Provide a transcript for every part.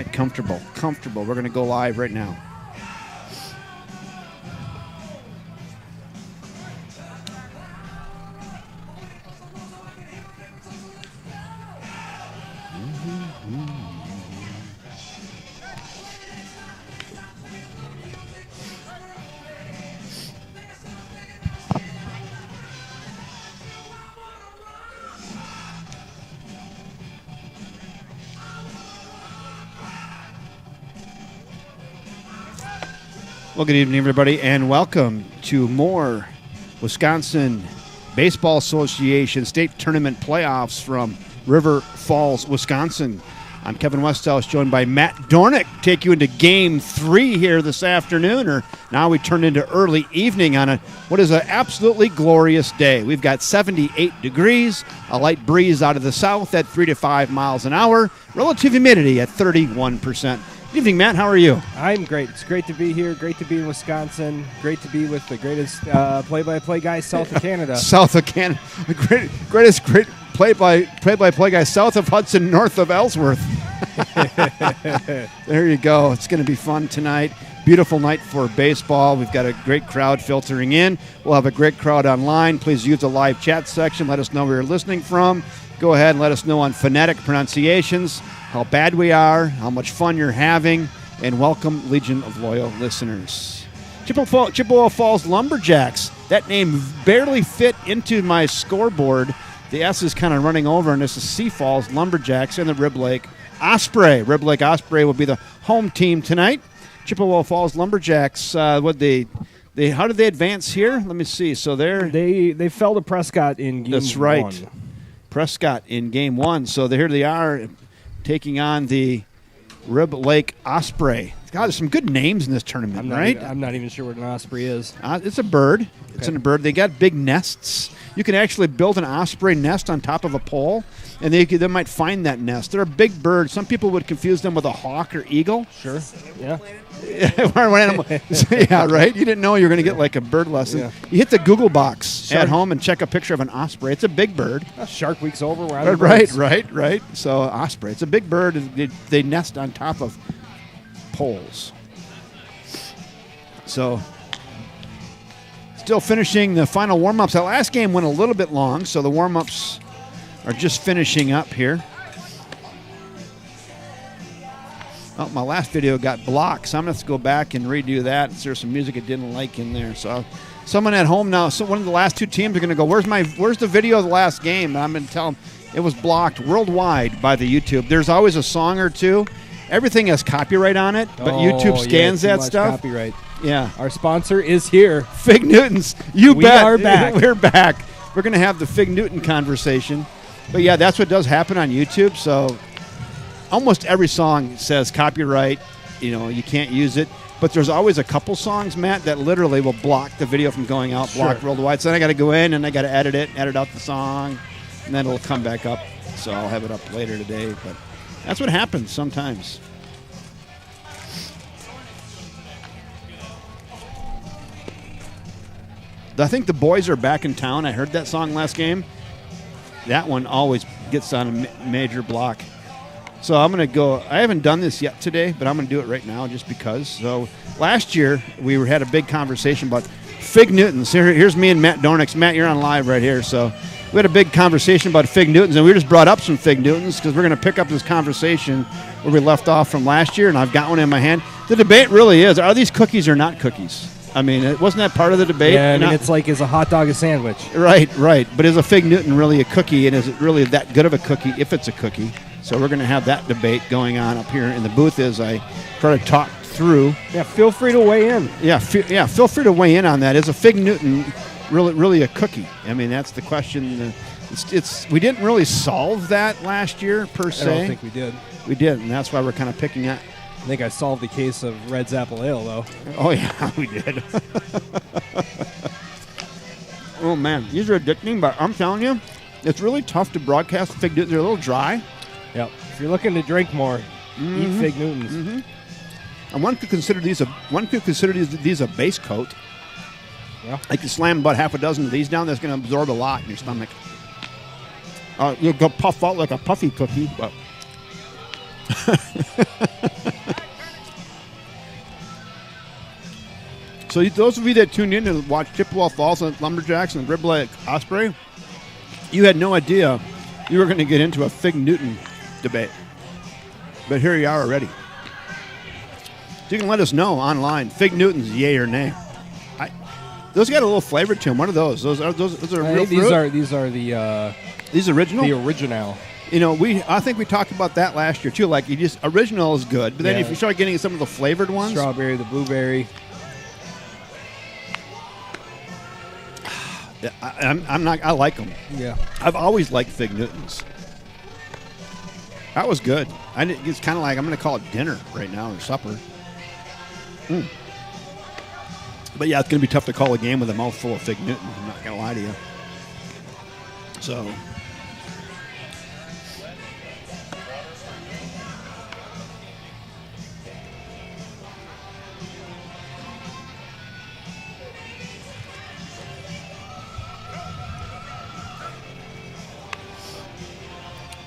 Get comfortable. Comfortable. We're going to go live right now. Well, good evening, everybody, and welcome to more Wisconsin Baseball Association State Tournament Playoffs from River Falls, Wisconsin. I'm Kevin Westhouse, joined by Matt Dornick. Take you into Game 3 here this afternoon, or now we turn into early evening on what is an absolutely glorious day. We've got 78 degrees, a light breeze out of the south at 3 to 5 miles an hour, relative humidity at 31%. Good evening, Matt. How are you? I'm great. It's great to be here. Great to be in Wisconsin. Great to be with the greatest play-by-play guy south of Canada. South of Canada. The greatest play-by-play guy south of Hudson, north of Ellsworth. There you go. It's going to be fun tonight. Beautiful night for baseball. We've got a great crowd filtering in. We'll have a great crowd online. Please use the live chat section. Let us know where you're listening from. Go ahead and let us know on phonetic pronunciations how bad we are, how much fun you're having, and welcome, Legion of Loyal listeners. Chippewa Falls Lumberjacks. That name barely fit into my scoreboard. The S is kind of running over, and this is Sioux Falls Lumberjacks and the Rib Lake Osprey. Rib Lake Osprey will be the home team tonight. Chippewa Falls Lumberjacks, how did they advance here? Let me see. So they fell to Prescott in game 1. That's right. Prescott in game 1. So here they are taking on the Rib Lake Osprey. God, there's some good names in this tournament, right? I'm not even sure what an osprey is. It's a bird. It's a bird. They got big nests. You can actually build an osprey nest on top of a pole, and they might find that nest. They're a big bird. Some people would confuse them with a hawk or eagle. Sure. Yeah. Yeah, right? You didn't know you were going to get like a bird lesson. Yeah. You hit the Google box at home and check a picture of an osprey. It's a big bird. Shark Week's over. We're on right. So osprey. It's a big bird. They nest on top of poles. So still finishing the final warm-ups. That last game went a little bit long, so the warm-ups are just finishing up here. Oh, my last video got blocked, so I'm going to have to go back and redo that. There's some music I didn't like in there. So someone at home now, so one of the last two teams are going to go, where's the video of the last game? And I'm going to tell them it was blocked worldwide by the YouTube. There's always a song or two. Everything has copyright on it, but YouTube scans that stuff. Copyright. Yeah. Our sponsor is here. Fig Newtons. Bet. We are back. We're back. We're going to have the Fig Newton conversation. But, yeah, that's what does happen on YouTube. So almost every song says copyright. You can't use it. But there's always a couple songs, Matt, that literally will block the video from going out, block worldwide. So then I got to go in and I got to edit out the song, and then it'll come back up. So I'll have it up later today. But that's what happens sometimes. I think the boys are back in town. I heard that song last game. That one always gets on a major block. So I'm going to go. I haven't done this yet today, but I'm going to do it right now just because. So last year we had a big conversation about Fig Newtons. Here's me and Matt Dornick. Matt, you're on live right here. So we had a big conversation about Fig Newtons, and we just brought up some Fig Newtons because we're going to pick up this conversation where we left off from last year, and I've got one in my hand. The debate really is, are these cookies or not cookies? I mean, wasn't that part of the debate? Yeah, it's like, is a hot dog a sandwich? Right. But is a Fig Newton really a cookie, and is it really that good of a cookie if it's a cookie? So we're going to have that debate going on up here in the booth as I try to talk through. Yeah, feel free to weigh in. Yeah, feel free to weigh in on that. Is a Fig Newton really a cookie? I mean, that's the question. We didn't really solve that last year, per se. I don't think we did. We did, and that's why we're kind of picking at. I think I solved the case of Red's Apple Ale, though. Oh, yeah, we did. Oh, man, these are addicting, but I'm telling you, it's really tough to broadcast Fig Newtons. They're a little dry. Yep. If you're looking to drink more, eat Fig Newtons. Mm-hmm. And one could consider these a base coat. Yeah. I could slam about half a dozen of these down. That's going to absorb a lot in your stomach. You'll go puff out like a puffy cookie, but So those of you that tuned in to watch Chippewa Falls and Lumberjacks and Rib Lake Osprey, you had no idea you were going to get into a Fig Newton debate. But here you are already. So you can let us know online. Fig Newton's yay or nay. Those got a little flavor to them. What are those? Those are real fruit? These are the These original? The original. You know, I think we talked about that last year too. Like, original is good, but then if you start getting some of the flavored ones, strawberry, the blueberry. I like them. Yeah, I've always liked Fig Newtons. That was good. It's kind of like I'm going to call it dinner right now or supper. But yeah, it's going to be tough to call a game with a mouthful of Fig Newtons. I'm not going to lie to you. So.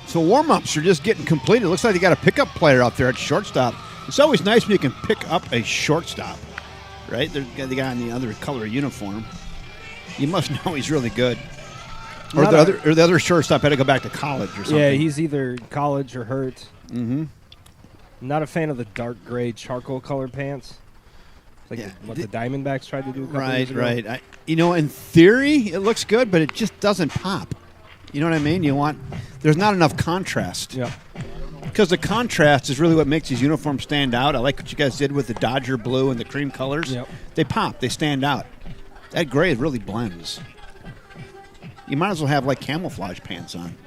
So warm-ups are just getting completed. It looks like they got a pickup player out there at shortstop. It's always nice when you can pick up a shortstop, right? The guy in the other color uniform. You must know he's really good. Or the other shortstop had to go back to college or something. Yeah, he's either college or hurt. Mm-hmm. Not a fan of the dark gray charcoal colored pants. Like what the Diamondbacks tried to do a couple years ago. Right. In theory, it looks good, but it just doesn't pop. You know what I mean? There's not enough contrast. Yeah. Because the contrast is really what makes these uniforms stand out. I like what you guys did with the Dodger blue and the cream colors. Yep. They pop. They stand out. That gray really blends. You might as well have like camouflage pants on.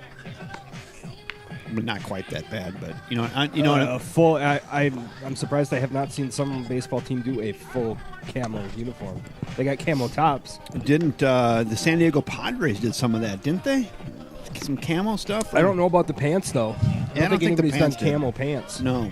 But not quite that bad, but a full. I'm surprised I have not seen some baseball team do a full camo uniform. They got camo tops. Didn't the San Diego Padres did some of that? Didn't they? Some camo stuff. I don't know about the pants though. I don't think anybody's done camo pants. No.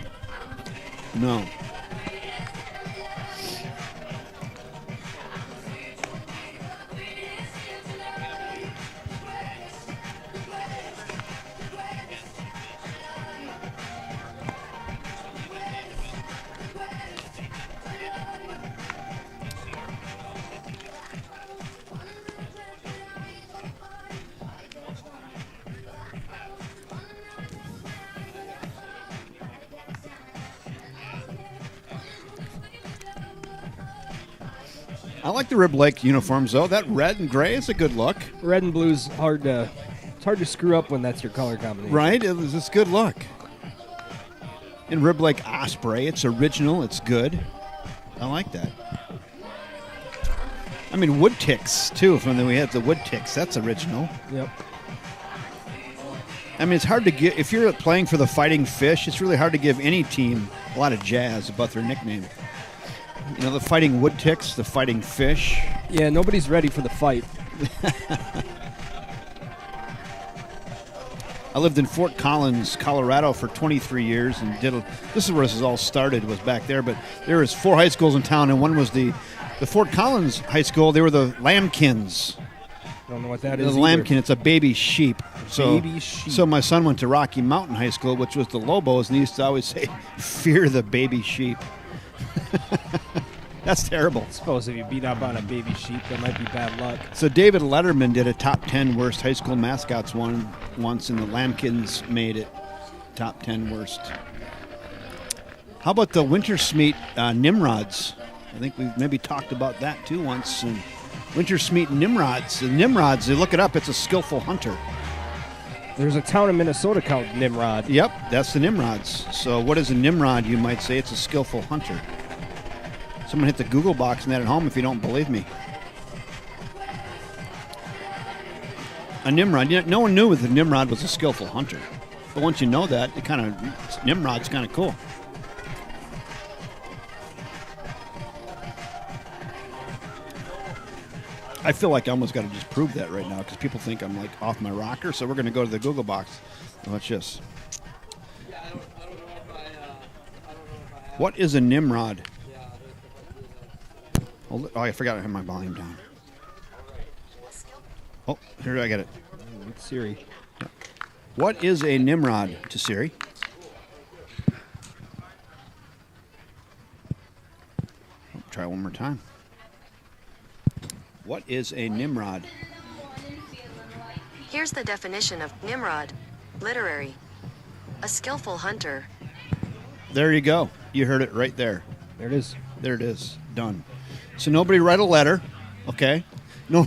I like the Rib Lake uniforms, though. That red and gray is a good look. Red and blue's hard to screw up when that's your color combination. Right? It's a good look. And Rib Lake Osprey, it's original. It's good. I like that. I mean, wood ticks, too. We had the wood ticks. That's original. Yep. I mean, it's hard to get. If you're playing for the Fighting Fish, it's really hard to give any team a lot of jazz about their nickname. The Fighting Wood Ticks, the Fighting Fish. Yeah, nobody's ready for the fight. I lived in Fort Collins, Colorado for 23 years and this is where this all started, was back there, but there was 4 high schools in town, and one was the Fort Collins High School. They were the Lambkins. I don't know what that is. The lambkin, it's a baby sheep. Baby sheep. So my son went to Rocky Mountain High School, which was the Lobos, and he used to always say, "Fear the baby sheep." That's terrible. I suppose if you beat up on a baby sheep, that might be bad luck. So David Letterman did a top 10 worst high school mascots once, and the Lambkins made it top 10 worst. How about the Wintersmeet Nimrods? I think we've maybe talked about that too once. And Wintersmeet Nimrods. The Nimrods, they look it up, it's a skillful hunter. There's a town in Minnesota called Nimrod. Yep, that's the Nimrods. So what is a Nimrod, you might say? It's a skillful hunter. Someone hit the Google box and that at home if you don't believe me. A Nimrod. No one knew that Nimrod was a skillful hunter. But once you know that, Nimrod's kind of cool. I feel like I almost got to just prove that right now because people think I'm like off my rocker. So we're going to go to the Google box. Watch this. What is a Nimrod? Oh, I forgot I had my volume down. Oh, here I get it. It's Siri. What is a Nimrod to Siri? Try one more time. What is a Nimrod? Here's the definition of Nimrod. Literary. A skillful hunter. There you go. You heard it right there. There it is. There it is. Done. So nobody write a letter, okay? No.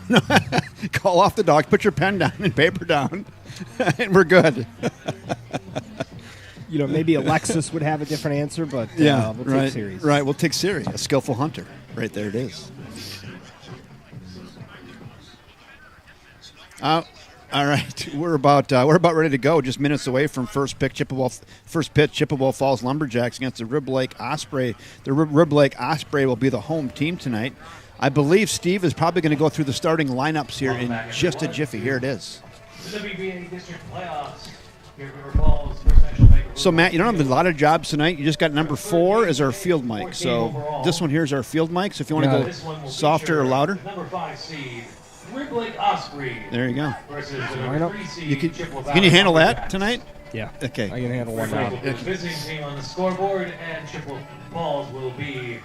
Call off the dog. Put your pen down and paper down, and we're good. Maybe Alexis would have a different answer, but Yeah, we'll right. take Siri. Right, we'll take Siri. A skillful hunter. Right there it is. All right, we're about ready to go. Just minutes away from first pitch. Chippewa Falls Lumberjacks against the Rib Lake Osprey. The Rib Lake Osprey will be the home team tonight. I believe Steve is probably going to go through the starting lineups here in just a jiffy. Here it is. The WBA District Playoffs. Here at River Falls, First National Bank. So Matt, you don't have a lot of jobs tonight. You just got number 4 as our field mic. So this one here is our field mic. So if you want to go softer or louder, Number 5 seed. Rib Lake Osprey. there you go. Versus the number 3 seed. Can you handle that tonight? Yeah. Okay. I can handle one now. The visiting team on the scoreboard, and Chippewa Falls will be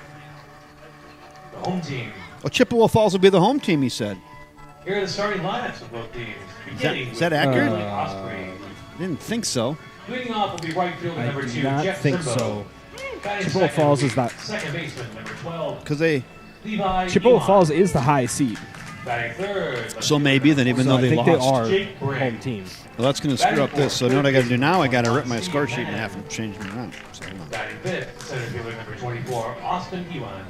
the home team. Well, Chippewa Falls will be the home team, he said. Here are the starting lineups of both teams. Beginning Is that with accurate? Rib Lake Osprey. Didn't think so. Leading off will be right fielder I number do 2, not Jeff think Zimbo. so. Batting Chippewa second Falls will is not- be second baseman number 12, Because they, Levi Chippewa Iwan. Falls is the high seed, Batting third. so maybe then even so though I they think lost. they are Jake Bray. home team. Well, that's going to screw up this. So you know what I got to do now? I got to rip my score sheet in half and change them around. So, Batting fifth, center fielder number 24, Austin Iwan.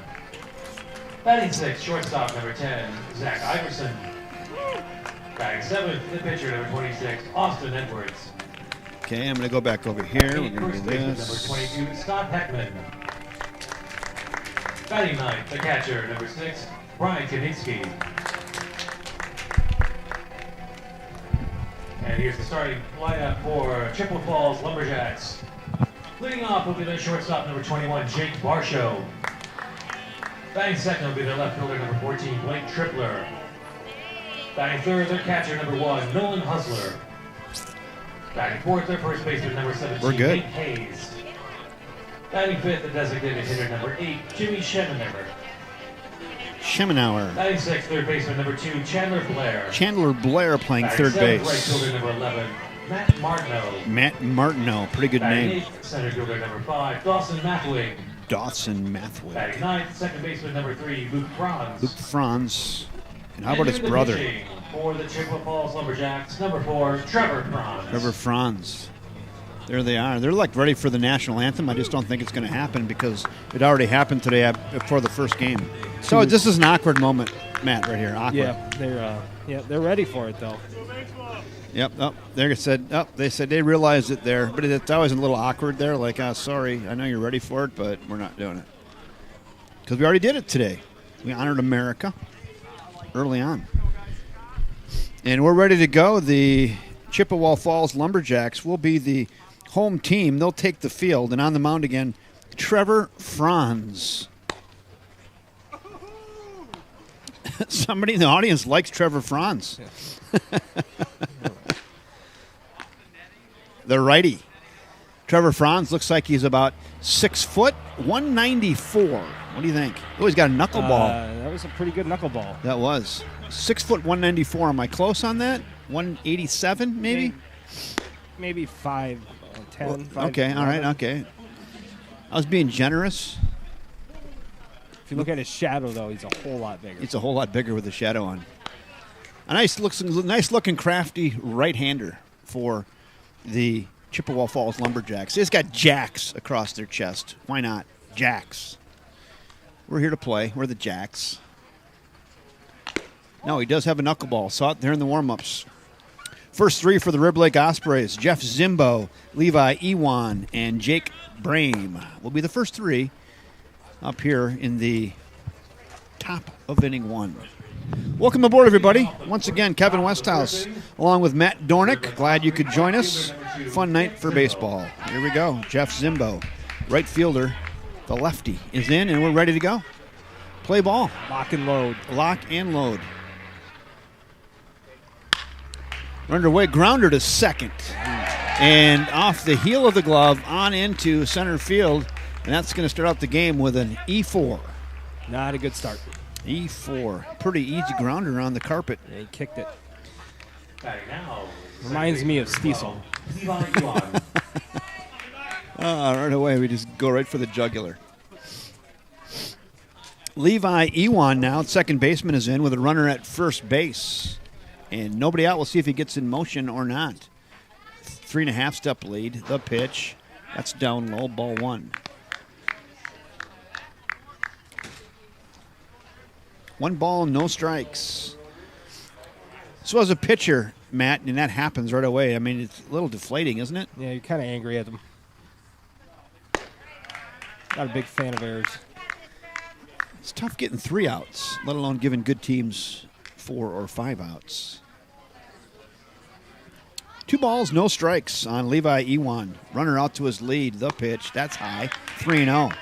Batting sixth, shortstop number 10, Zach Iverson. Batting seventh, the pitcher number 26, Austin Edwards. okay, I'm going to go back over here. We're Batting going to first do baseman this. number 22, Scott Heckman. Batting ninth, the catcher number 6, Brian Kanitsky. And here's the starting lineup for Chippewa Falls Lumberjacks. Leading off will be their shortstop number 21, Jake Barshow. Batting second will be their left fielder number 14, Blake Tripler. Batting third, their catcher number 1, Nolan Husler. Batting fourth, their first baseman number 17, We're good. Nate Hayes. Batting fifth, the designated hitter number 8, Jimmy Schemenauer. Schemenauer. Batting sixth, third baseman number 2, Chandler Blair. Chandler Blair playing Batting third seventh, base. right fielder number 11, Matt Martineau. Matt Martineau. Pretty good Batting name. eighth, center fielder number 5, Dawson Mathwig. Dawson Mathway. Batting ninth, second baseman number 3, Luke Franz. Luke Franz. And how about And his doing the brother? pitching for the Chippewa Falls Lumberjacks, number 4, Trevor Franz. Trevor Franz. There they are. They're like ready for the national anthem. I just don't think it's going to happen because it already happened today before the first game. So this is an awkward moment, Matt, right here. Awkward. Yeah, they're ready for it though. Yep. Oh, they said they realized it there, but it's always a little awkward there. Like, sorry, I know you're ready for it, but we're not doing it because we already did it today. We honored America early on, and we're ready to go. The Chippewa Falls Lumberjacks will be the home team. They'll take the field, and on the mound again, Trevor Franz. Somebody in the audience likes Trevor Franz. The righty. Trevor Franz looks like he's about 6 foot, 194. What do you think? Oh, he's got a knuckleball. That was a pretty good knuckleball. That was 6 foot, 194. Am I close on that? 187, maybe? Maybe 5'10". Okay, all right, okay. I was being generous. If you look at his shadow, though, he's a whole lot bigger. It's a whole lot bigger with the shadow on. A nice looking, crafty right-hander for the Chippewa Falls Lumberjacks. It's got Jacks across their chest. Why not? Jacks. We're here to play. We're the Jacks. No, he does have a knuckleball. Saw it there in the warm-ups. First three for the Rib Lake Ospreys. Jeff Zimbo, Levi Iwan, and Jake Brame will be the first three up here in the top of inning one. Welcome aboard, everybody. Once again, Kevin Westhouse, along with Matt Dornick. Glad you could join us. Fun night for baseball. Here we go. Jeff Zimbo, right fielder, the lefty, is in, and we're ready to go. Play ball. Lock and load. Lock and load. We're underway. Grounder to second. And off the heel of the glove, on into center field. And that's going to start out the game with an E4. Not a good start. E4. Pretty easy grounder on the carpet. Yeah, he kicked it. Batting now. Reminds me of Stiesel. Levi Yuan. Right away, we just go right for the jugular. Levi Ewan now, second baseman, is in with a runner at first base. And nobody out. We'll see if he gets in motion or not. 3.5 step lead. The pitch. That's down low. Ball 1. 1 ball, no strikes. So as a pitcher, Matt, and that happens right away. I mean, it's a little deflating, isn't it? Yeah, you're kind of angry at them. Not a big fan of errors. It's tough getting 3 outs, let alone giving good teams 4 or 5 outs. 2 balls, no strikes on Levi Ewan. Runner out to his lead. The pitch. That's high. 3-0.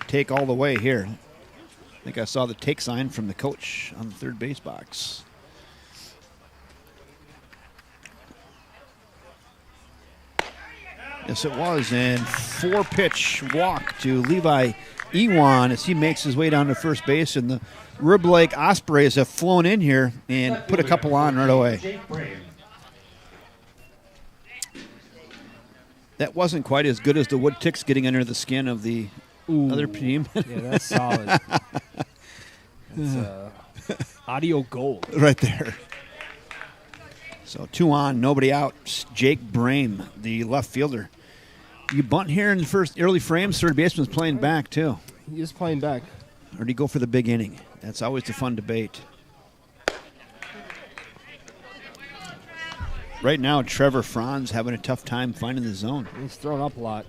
Take all the way here. I think I saw the take sign from the coach on the third base box. Yes, it was. And 4-pitch walk to Levi Ewan as he makes his way down to first base. And the Rib Lake Ospreys have flown in here and put a couple on right away. That wasn't quite as good as the wood ticks getting under the skin of the other team. Yeah, that's solid. That's audio gold. Right there. So 2 on, nobody out. Jake Brame, the left fielder. You bunt here in the first early frames. Third baseman's playing back, too. He is playing back. Or do you go for the big inning? That's always the fun debate. Right now, Trevor Franz having a tough time finding the zone. He's throwing up a lot.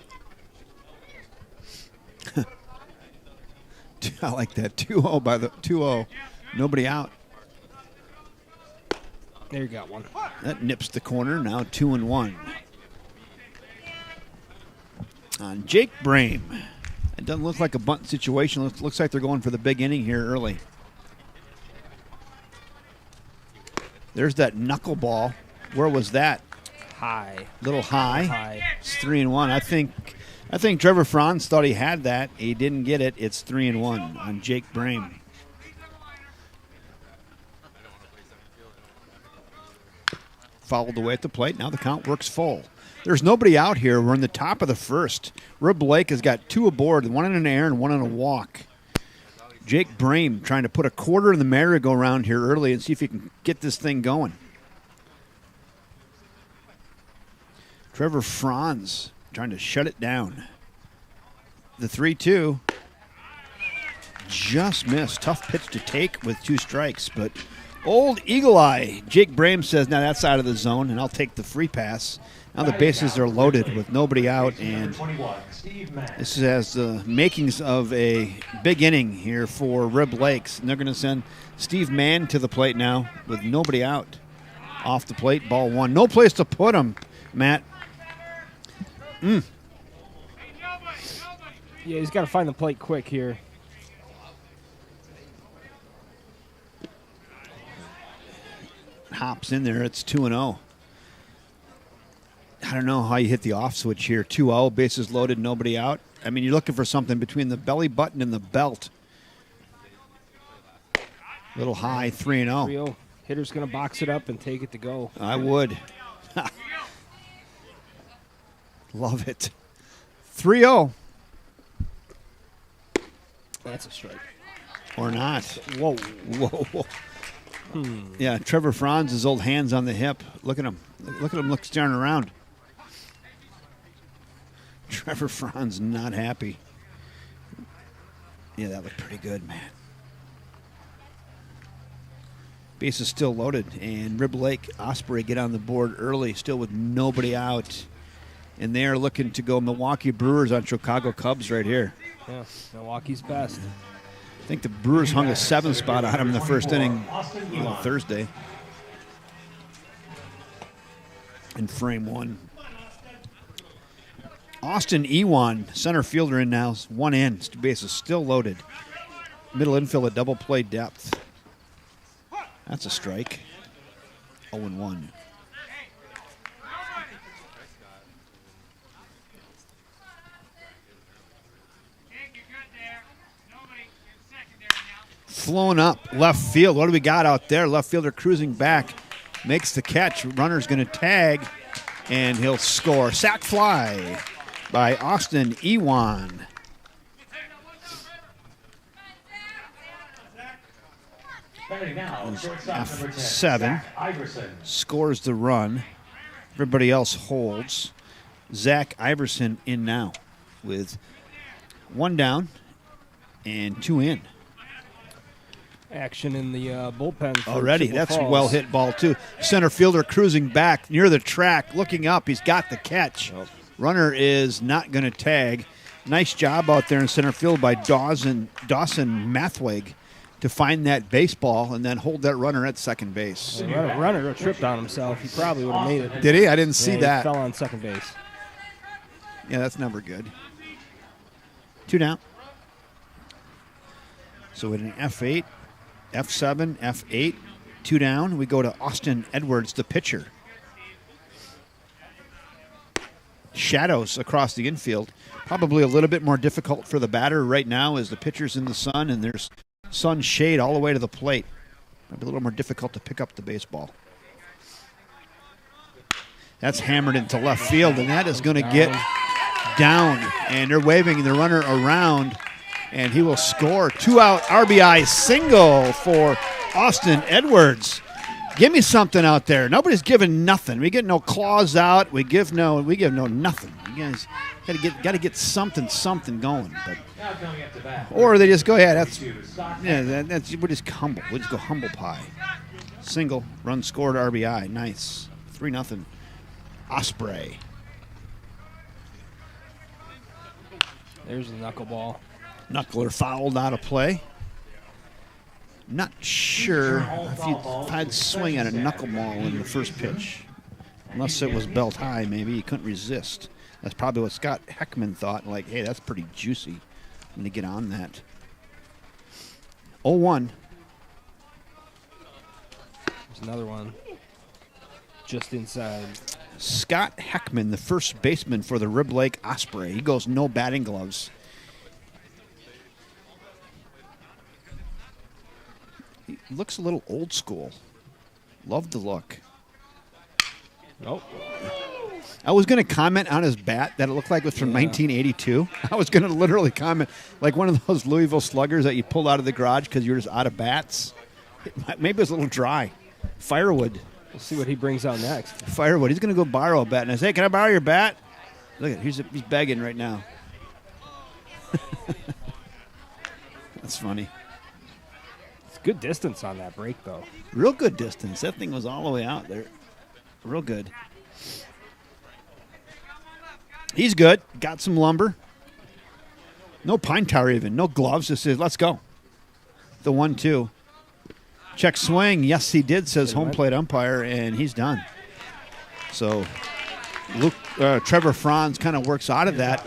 I like that. 2-0 by the 2-0. Nobody out. There you got one. That nips the corner. Now 2-1. On Jake Brame. It doesn't look like a bunt situation. Looks like they're going for the big inning here early. There's that knuckleball. Where was that? High. Little high. High. It's 3-1. I think Trevor Franz thought he had that. He didn't get it. It's 3-1 on Jake Brame. Fouled away at the plate. Now the count works full. There's nobody out here. We're in the top of the first. Rib Lake has got 2 aboard, 1 in an air and 1 in a walk. Jake Brame trying to put a quarter in the merry-go-round here early and see if he can get this thing going. Trevor Franz trying to shut it down. The 3-2 just missed. Tough pitch to take with 2 strikes, but old Eagle Eye, Jake Brame says, now that's out of the zone, and I'll take the free pass. Now the bases are loaded with nobody out, and this has the makings of a big inning here for Rib Lakes. And they're going to send Steve Mann to the plate now with nobody out. Off the plate, ball 1. No place to put him, Matt. Yeah, he's got to find the plate quick here. Hops in there. It's 2-0. I don't know how you hit the off switch here. 2-0, bases loaded, nobody out. I mean, you're looking for something between the belly button and the belt. Little high, 3-0. 3-0. Hitter's going to box it up and take it to go. I would. Love it. 3-0. That's a strike. Or not. Whoa. Whoa. Yeah, Trevor Franz, his old hands on the hip. Look at him. Look at him staring around. Trevor Franz not happy. Yeah, that looked pretty good, man. Base is still loaded, and Rib Lake Osprey get on the board early, still with nobody out. And they're looking to go Milwaukee Brewers on Chicago Cubs right here. Yeah, Milwaukee's best. I think the Brewers hung a 7 spot on him in the first inning on Thursday. In frame 1. Austin Ewan, center fielder in now, 1 in. Base is still loaded. Middle infield at double play depth. That's a strike. 0-1. flown up left field. What do we got out there? Left fielder cruising back, makes the catch. Runner's going to tag, and he'll score. Sac fly by Austin Ewan. Now, shortstop number 10, F7 Zach Iverson. scores the run. Everybody else holds. Zach Iverson in now with 1 down and 2 in. Action in the bullpen. for Already, Chippewa that's a Falls. well-hit ball, too. Center fielder cruising back near the track, looking up. He's got the catch. Yep. Runner is not going to tag. Nice job out there in center field by Dawson Mathweg to find that baseball and then hold that runner at second base. The runner tripped on himself. He probably would have made it. Did he? I didn't see Yeah, he that. fell on second base. Yeah, that's never good. 2 down. So with an F8, F7, F8, 2 down, we go to Austin Edwards, the pitcher. Shadows across the infield. Probably a little bit more difficult for the batter right now as the pitcher's in the sun and there's sun shade all the way to the plate. Might be a little more difficult to pick up the baseball. That's hammered into left field, and that is going to get down. And they're waving the runner around, and he will score. 2-out RBI single for Austin Edwards. Give me something out there. Nobody's giving nothing. We get no claws out. We give no nothing. You guys got to get something going. But Now coming up to bat. or they just go, yeah, that's Scott that's we'll just humble. We'll just go humble pie. Single, run scored, RBI. Nice. 3-0. Osprey. There's the knuckleball. Knuckler fouled out of play. Not sure if I'd swing at a knuckleball in the first pitch. Unless it was belt high, maybe. He couldn't resist. That's probably what Scott Heckman thought. Like, hey, that's pretty juicy. I'm going to get on that. 0-1. There's another one. Just inside. Scott Heckman, the first baseman for the Rib Lake Osprey. He goes no batting gloves. He looks a little old school. Love the look. Nope. I was going to comment on his bat that it looked like it was from 1982. I was going to literally comment like one of those Louisville sluggers that you pulled out of the garage because you were just out of bats. Maybe it was a little dry. Firewood. We'll see what he brings out next. Firewood. He's going to go borrow a bat. And I say, hey, can I borrow your bat? Look at he's begging right now. That's funny. It's good distance on that break, though. Real good distance. That thing was all the way out there. Real good. He's good. Got some lumber. No pine tar even. No gloves. Just says, let's go. The 1-2. Check swing. Yes, he did, says home plate umpire, and he's done. So Trevor Franz kind of works out of that.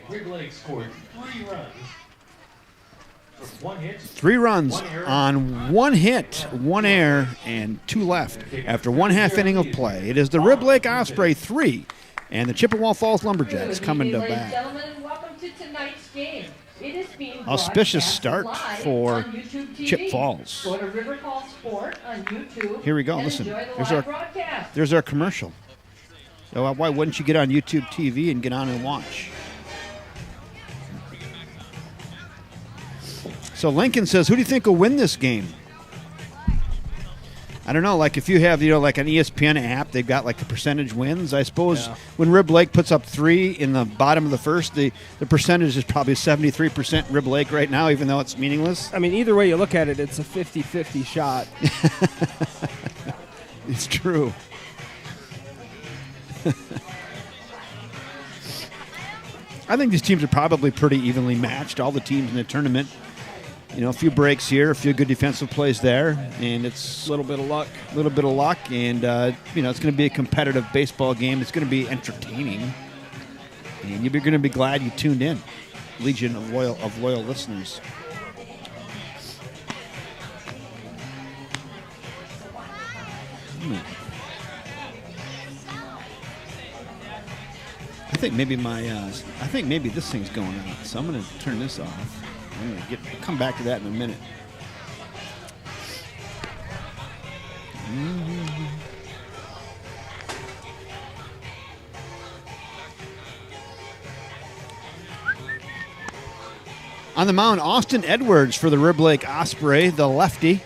Rib Lake scored 3 runs. For 1 hit. 3 runs on 1 hit, 1 error, and 2 left after 1/2 inning of play. It is the Rib Lake Osprey 3 and the Chippewa Falls Lumberjacks coming to Ladies and bat. gentlemen, and welcome to tonight's game. It is being Auspicious broadcast start live for on YouTube TV. Chip Falls. Go to River Call Sport on YouTube. Here we go. And Listen, enjoy the there's live our- broadcast. There's our commercial. So why wouldn't you get on YouTube TV and get on and watch? So Lincoln says, who do you think will win this game? I don't know. Like if you have, like an ESPN app, they've got like the percentage wins. I suppose when Rib Lake puts up 3 in the bottom of the first, the percentage is probably 73% Rib Lake right now, even though it's meaningless. I mean, either way you look at it, it's a 50-50 shot. It's true. I think these teams are probably pretty evenly matched, all the teams in the tournament. A few breaks here, a few good defensive plays there, and it's A little bit of luck. a little bit of luck, and it's going to be a competitive baseball game. It's going to be entertaining, and you're going to be glad you tuned in. Legion of loyal listeners. I think maybe this thing's going out, so I'm going to turn this off. I'm going to come back to that in a minute. On the mound, Austin Edwards for the Rib Lake Osprey, the lefty.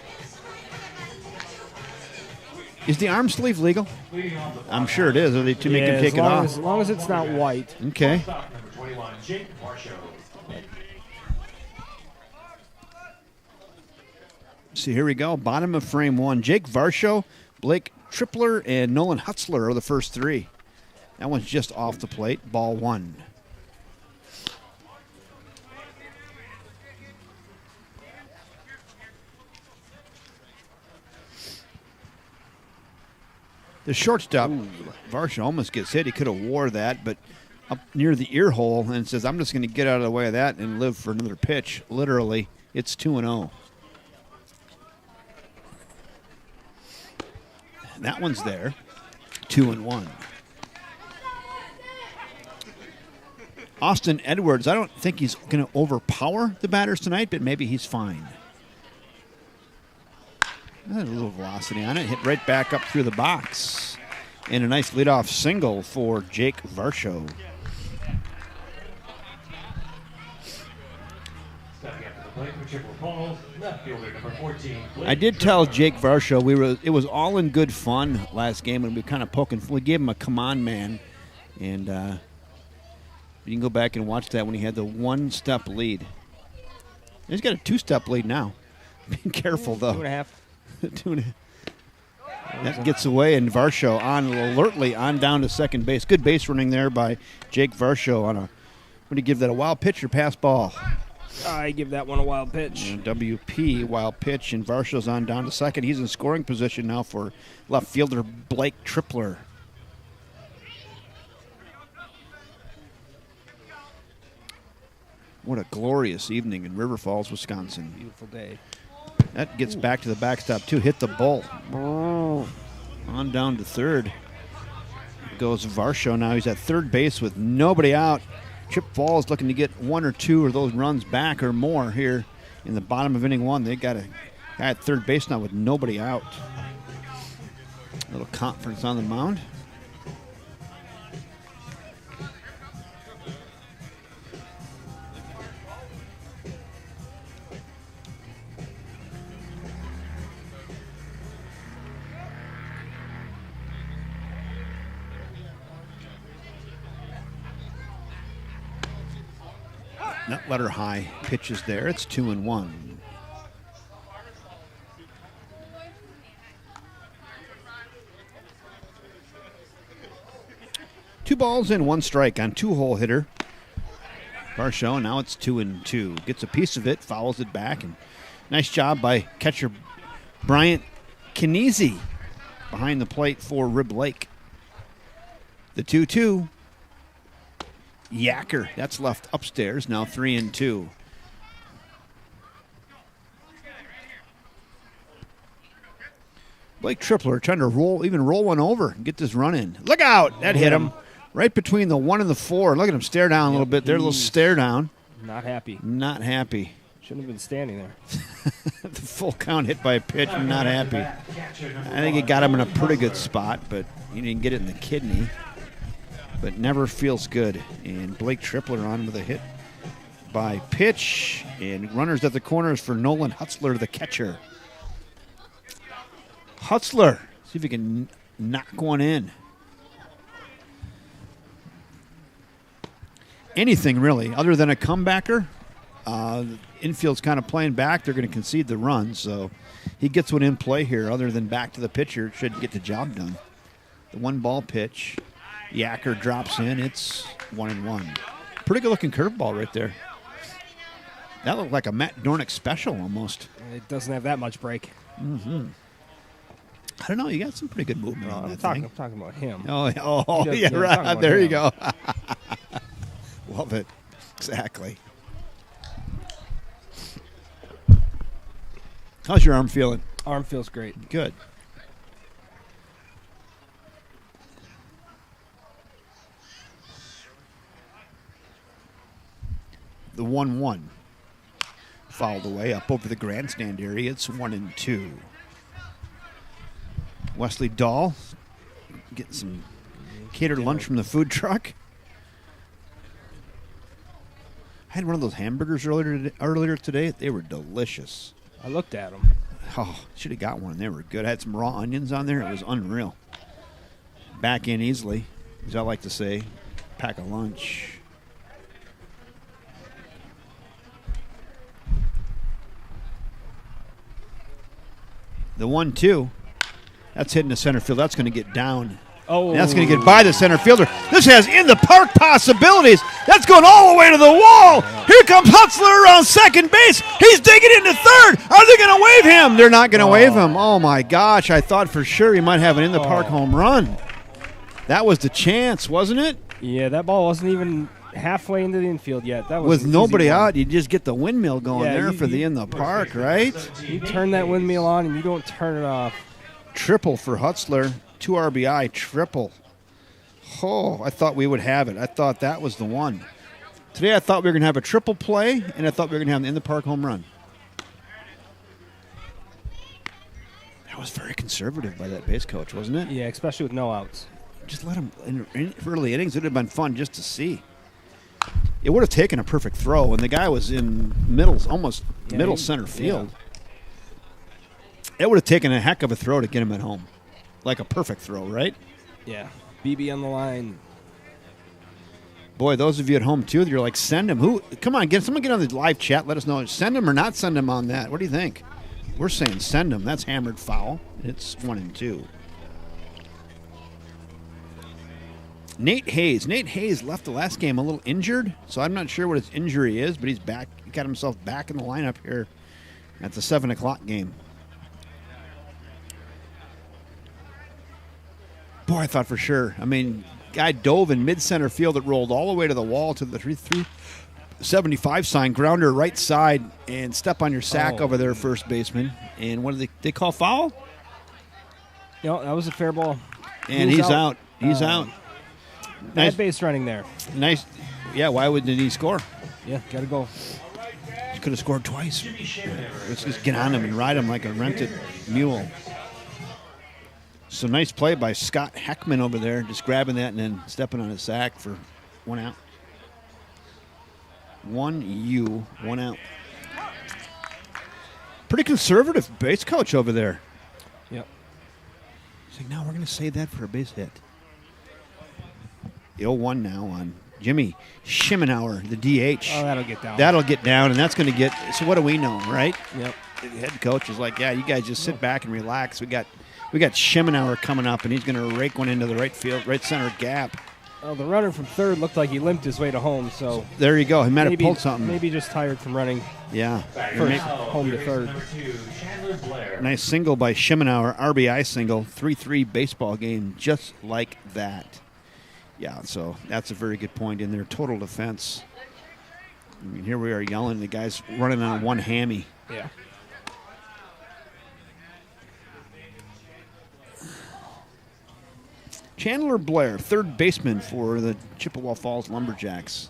Is the arm sleeve legal? I'm sure it is. Are they to make him take it off? As long as it's not white. Okay. Stop number 21, Jake Varsho. See, here we go. Bottom of frame one. Jake Varsho, Blake Tripler, and Nolan Hutzler are the first three. That one's just off the plate. Ball one. The shortstop, Varsho, almost gets hit. He could have wore that, but up near the ear hole and says, I'm just going to get out of the way of that and live for another pitch. Literally, it's 2-0. That one's there. 2-1. Austin Edwards, I don't think he's going to overpower the batters tonight, but maybe he's fine. A little velocity on it. Hit right back up through the box. And a nice leadoff single for Jake Varsho. Stepping up to the plate for Chippewa, left fielder number 14. I did tell Jake Varsho it was all in good fun last game when we kind of poking. We gave him a come on man, and you can go back and watch that when he had the one-step lead. He's got a two-step lead now. Be careful though. 2.5. 2.5. That gets away, and Varsho on alertly on down to second base. Good base running there by Jake Varsho on a. What do you give that, a wild pitch or pass ball? I give that one a wild pitch. WP, wild pitch, and Varsho's on down to second. He's in scoring position now for left fielder Blake Tripler. What a glorious evening in River Falls, Wisconsin. Beautiful day. That gets back to the backstop, too. Hit the bull. On down to third. Goes Varsho now. He's at third base with nobody out. Chip Falls looking to get one or two of those runs back or more here in the bottom of inning one. They got a guy at third base now with nobody out. A little conference on the mound. That letter high pitches there. It's 2-1. Two balls and one strike on two-hole hitter. Varsho, now it's 2-2. Gets a piece of it, fouls it back, and nice job by catcher Bryant Kinesi behind the plate for Rib Lake. The 2-2. Yacker, that's left upstairs, now 3-2. Blake Tripler trying to roll one over and get this run in. Look out! That hit him right between the 1 and the 4. Look at him stare down a little bit there, a little stare down. Not happy. Not happy. Shouldn't have been standing there. The full count hit by a pitch, not happy. I think it got him in a pretty good spot, but he didn't get it in the kidney. But never feels good. And Blake Tripler on with a hit by pitch. And runners at the corners for Nolan Hutzler, the catcher. Hutzler, see if he can knock one in. Anything really, other than a comebacker. Infield's kind of playing back. They're going to concede the run. So he gets one in play here. Other than back to the pitcher, should get the job done. The one ball pitch. Yacker drops in. It's 1-1. Pretty good looking curveball right there. That looked like a Matt Dornick special almost. It doesn't have that much break. Mm-hmm. I don't know. You got some pretty good movement on I'm that talking thing. about him. Oh, Just, yeah, yeah, right. talking There about you go. Love it. Exactly. How's your arm feeling? Arm feels great. Good. The 1-1 fouled away up over the grandstand area. It's 1-2. Wesley Dahl getting some catered lunch from the food truck. I had one of those hamburgers earlier today. They were delicious. I looked at them. Oh, should have got one. They were good. I had some raw onions on there. It was unreal. Back in easily, as I like to say. Pack a lunch. The 1-2. That's hitting the center field. That's going to get down. Oh, And that's going to get by the center fielder. This has in the park possibilities. That's going all the way to the wall. Here comes Hutzler around second base. He's digging into third. Are they going to wave him? They're not going to wave him. Oh, my gosh. I thought for sure he might have an in the park home run. That was the chance, wasn't it? Yeah, that ball wasn't even halfway into the infield yet. That was With an nobody easy one. out, you just get the windmill going Yeah, there you- for the in the park, right? You turn that windmill on and you don't turn it off. Triple for Hutzler. 2 RBI, triple. Oh, I thought we would have it. I thought that was the one. Today I thought we were going to have a triple play, and I thought we were going to have an in-the-park home run. That was very conservative by that base coach, wasn't it? Yeah, especially with no outs. Just let him in early innings. It would have been fun just to see. It would have taken a perfect throw, and the guy was in almost middle center field. It would have taken a heck of a throw to get him at home. Like a perfect throw, right? Yeah. BB on the line. Boy, those of you at home, too, you're like, send him. Come on, someone get on the live chat. Let us know. Send him or not send him on that. What do you think? We're saying send him. That's hammered foul. It's 1-2. Nate Hayes. Nate Hayes left the last game a little injured, so I'm not sure what his injury is, but he's back. He got himself back in the lineup here at the 7 o'clock game. Boy, I thought for sure. I mean, guy dove in mid-center field. It rolled all the way to the wall to the 375 sign. Grounder right side and step on your sack over there, first baseman. And what did they call foul? No, that was a fair ball. And he's out. He's out. Bad Nice. base running there. Nice. Yeah, why wouldn't he score? Yeah, got to go. He could have scored twice. Let's just get on him and ride him like a rented mule. So nice play by Scott Heckman over there, just grabbing that and then stepping on his sack for 1 out. 1 out. Pretty conservative base coach over there. Yep. He's like, no, we're going to save that for a base hit. The 0-1 now on Jimmy Schimmenauer, the DH. Oh, that'll get down. That'll get down, and that's going to get. So what do we know, right? Yep. The head coach is like, yeah, you guys just sit back and relax. We got Schimmenauer coming up, and he's going to rake one into the right center gap. Well, the runner from third looked like he limped his way to home, so There you go. He might have pulled something. Maybe just tired from running Yeah. first home to third. Number 2, Chandler Blair. Nice single by Schimmenauer, RBI single, 3-3 baseball game, just like that. Yeah, so that's a very good point in their total defense. I mean, here we are yelling. The guy's running on one hammy. Yeah. Chandler Blair, third baseman for the Chippewa Falls Lumberjacks.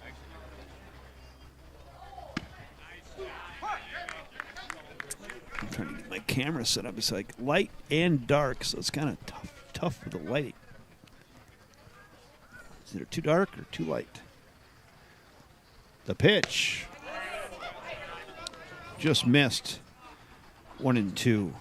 I'm trying to get my camera set up. It's like light and dark, so it's kind of tough with the lighting. Is it too dark or too light? The pitch. Just missed. 1-2.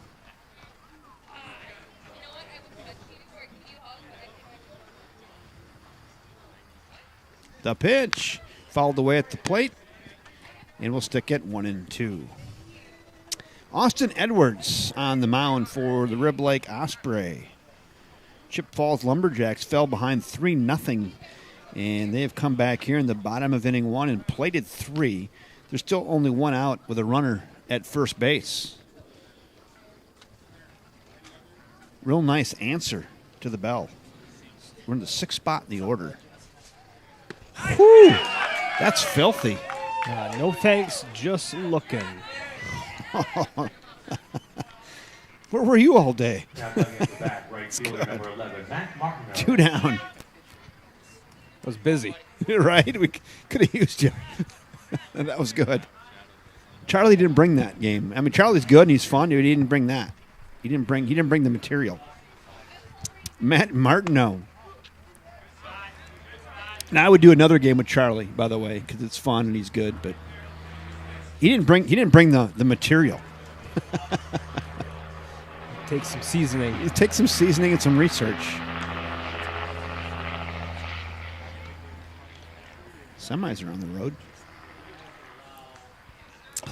The pitch fouled away at the plate, and we'll stick it 1-2. Austin Edwards on the mound for the Rib Lake Osprey. Chip Falls Lumberjacks fell behind 3-0, and they have come back here in the bottom of inning 1 and plated 3. There's still only 1 out with a runner at first base. Real nice answer to the bell. We're in the 6th spot in the order. Whew, that's filthy. No thanks, just looking. Where were you all day? Now coming at the back, right fielder number 11, Matt Martineau. 2 down. Was busy. Right? We could have used you. And that was good. Charlie didn't bring that game. I mean, Charlie's good and he's fun, but he didn't bring that. He didn't bring the material. Matt Martineau. Now I would do another game with Charlie, by the way, because it's fun and he's good. But he didn't bring the material. Take some seasoning. It takes some seasoning and some research. Semis are on the road.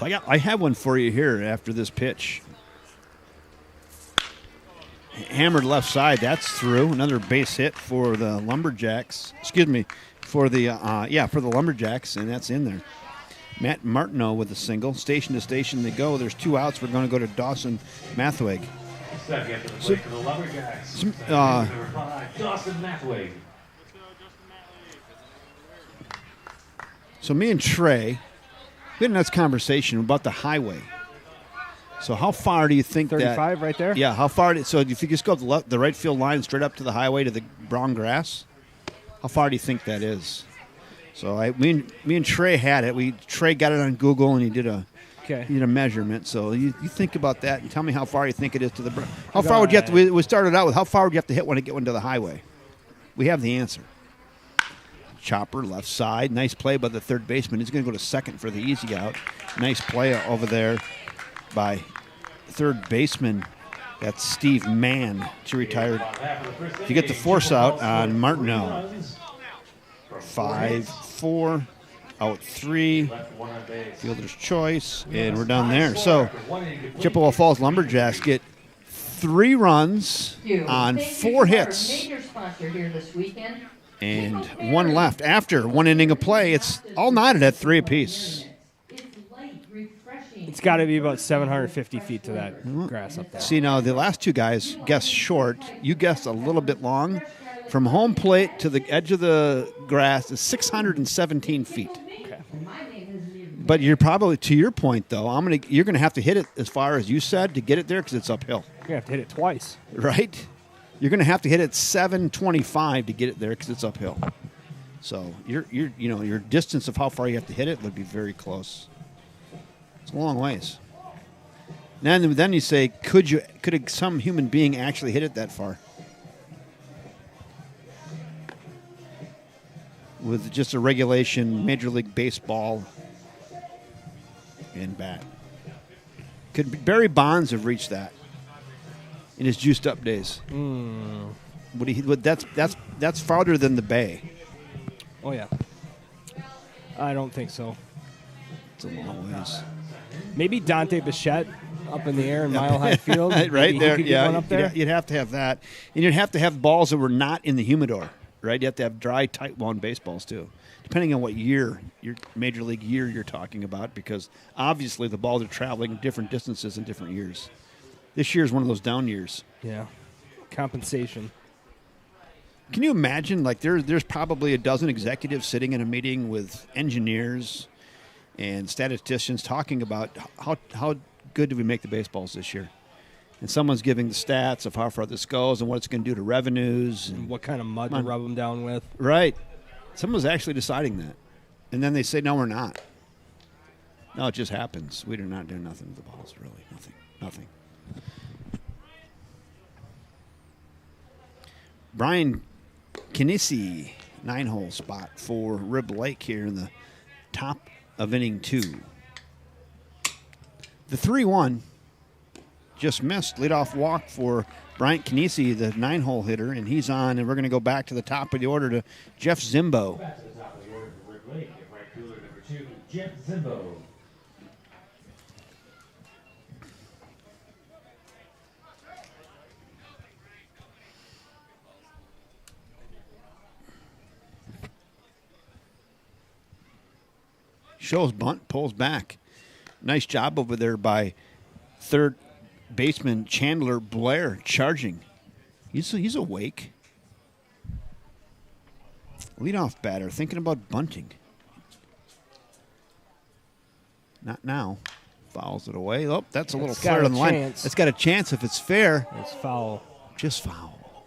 I have one for you here after this pitch. Hammered left side. That's through. Another base hit for the Lumberjacks. Excuse me, for the Lumberjacks, and that's in there. Matt Martineau with a single. Station to station they go. There's 2 outs. We're going to go to Dawson Mathweg. Step after the plate for the Lumberjacks. Number 5, Dawson Mathweg. So me and Trey, we had a nice conversation about the highway. So how far do you think 35 right there? Yeah, how far? So if you just go up the right field line straight up to the highway to the brown grass, how far do you think that is? So me and Trey had it. Trey got it on Google and he did a measurement. So you think about that and tell me how far you think it is to the. How far would you have to? We started out with how far would you have to hit when to get one to the highway? We have the answer. Chopper left side, nice play by the third baseman. He's going to go to second for the easy out. Nice play over there by third baseman. That's Steve Mann. She retired. You get the force out on Martineau. 5-4, out 3. Fielder's choice, and we're done there. So Chippewa Falls Lumberjacks get 3 runs on 4 hits. Major sponsor here this weekend. And 1 left. After 1 inning of play, it's all knotted at 3 apiece. It's got to be about 750 feet to that grass up there. See, now the last 2 guys guessed short. You guessed a little bit long. From home plate to the edge of the grass is 617 feet. Okay. But you're probably, to your point, though, you're going to have to hit it as far as you said to get it there because it's uphill. You're going to have to hit it twice. Right? You're going to have to hit it 725 to get it there because it's uphill. So your distance of how far you have to hit it would be very close. It's a long ways. Then you say, could some human being actually hit it that far? With just a regulation Major League Baseball and bat. Could Barry Bonds have reached that in his juiced up days? That's farther than the Bay. Oh, yeah. I don't think so. It's a long ways. Maybe Dante Bichette up in the air in Mile High Field. Right there, yeah. One up there. You'd have to have that. And you'd have to have balls that were not in the humidor, right? You have to have dry, tight-wound baseballs, too, depending on what year, your Major League year you're talking about, because obviously the balls are traveling different distances in different years. This year is one of those down years. Yeah. Compensation. Can you imagine, like, there's probably a dozen executives sitting in a meeting with engineers and statisticians talking about how good do we make the baseballs this year? And someone's giving the stats of how far this goes and what it's going to do to revenues. And what kind of mud to rub them down with. Right. Someone's actually deciding that. And then they say, no, we're not. No, it just happens. We do not do nothing with the balls, really. Nothing. Brian Kinesi, 9-hole spot for Rib Lake here in the top of inning 2. The 3-1 just missed. Leadoff walk for Bryant Kinesi, the 9-hole hitter, and he's on, and we're going to go back to the top of the order to Jeff Zimbo. Back to the top of the order for Rib Lake, right fielder number 2, Jeff Zimbo. Shows bunt, pulls back. Nice job over there by third baseman Chandler Blair charging. He's awake. Leadoff batter thinking about bunting. Not now. Fouls it away. Oh, that's a little flare on the line. It's got a chance if it's fair. It's foul. Just foul.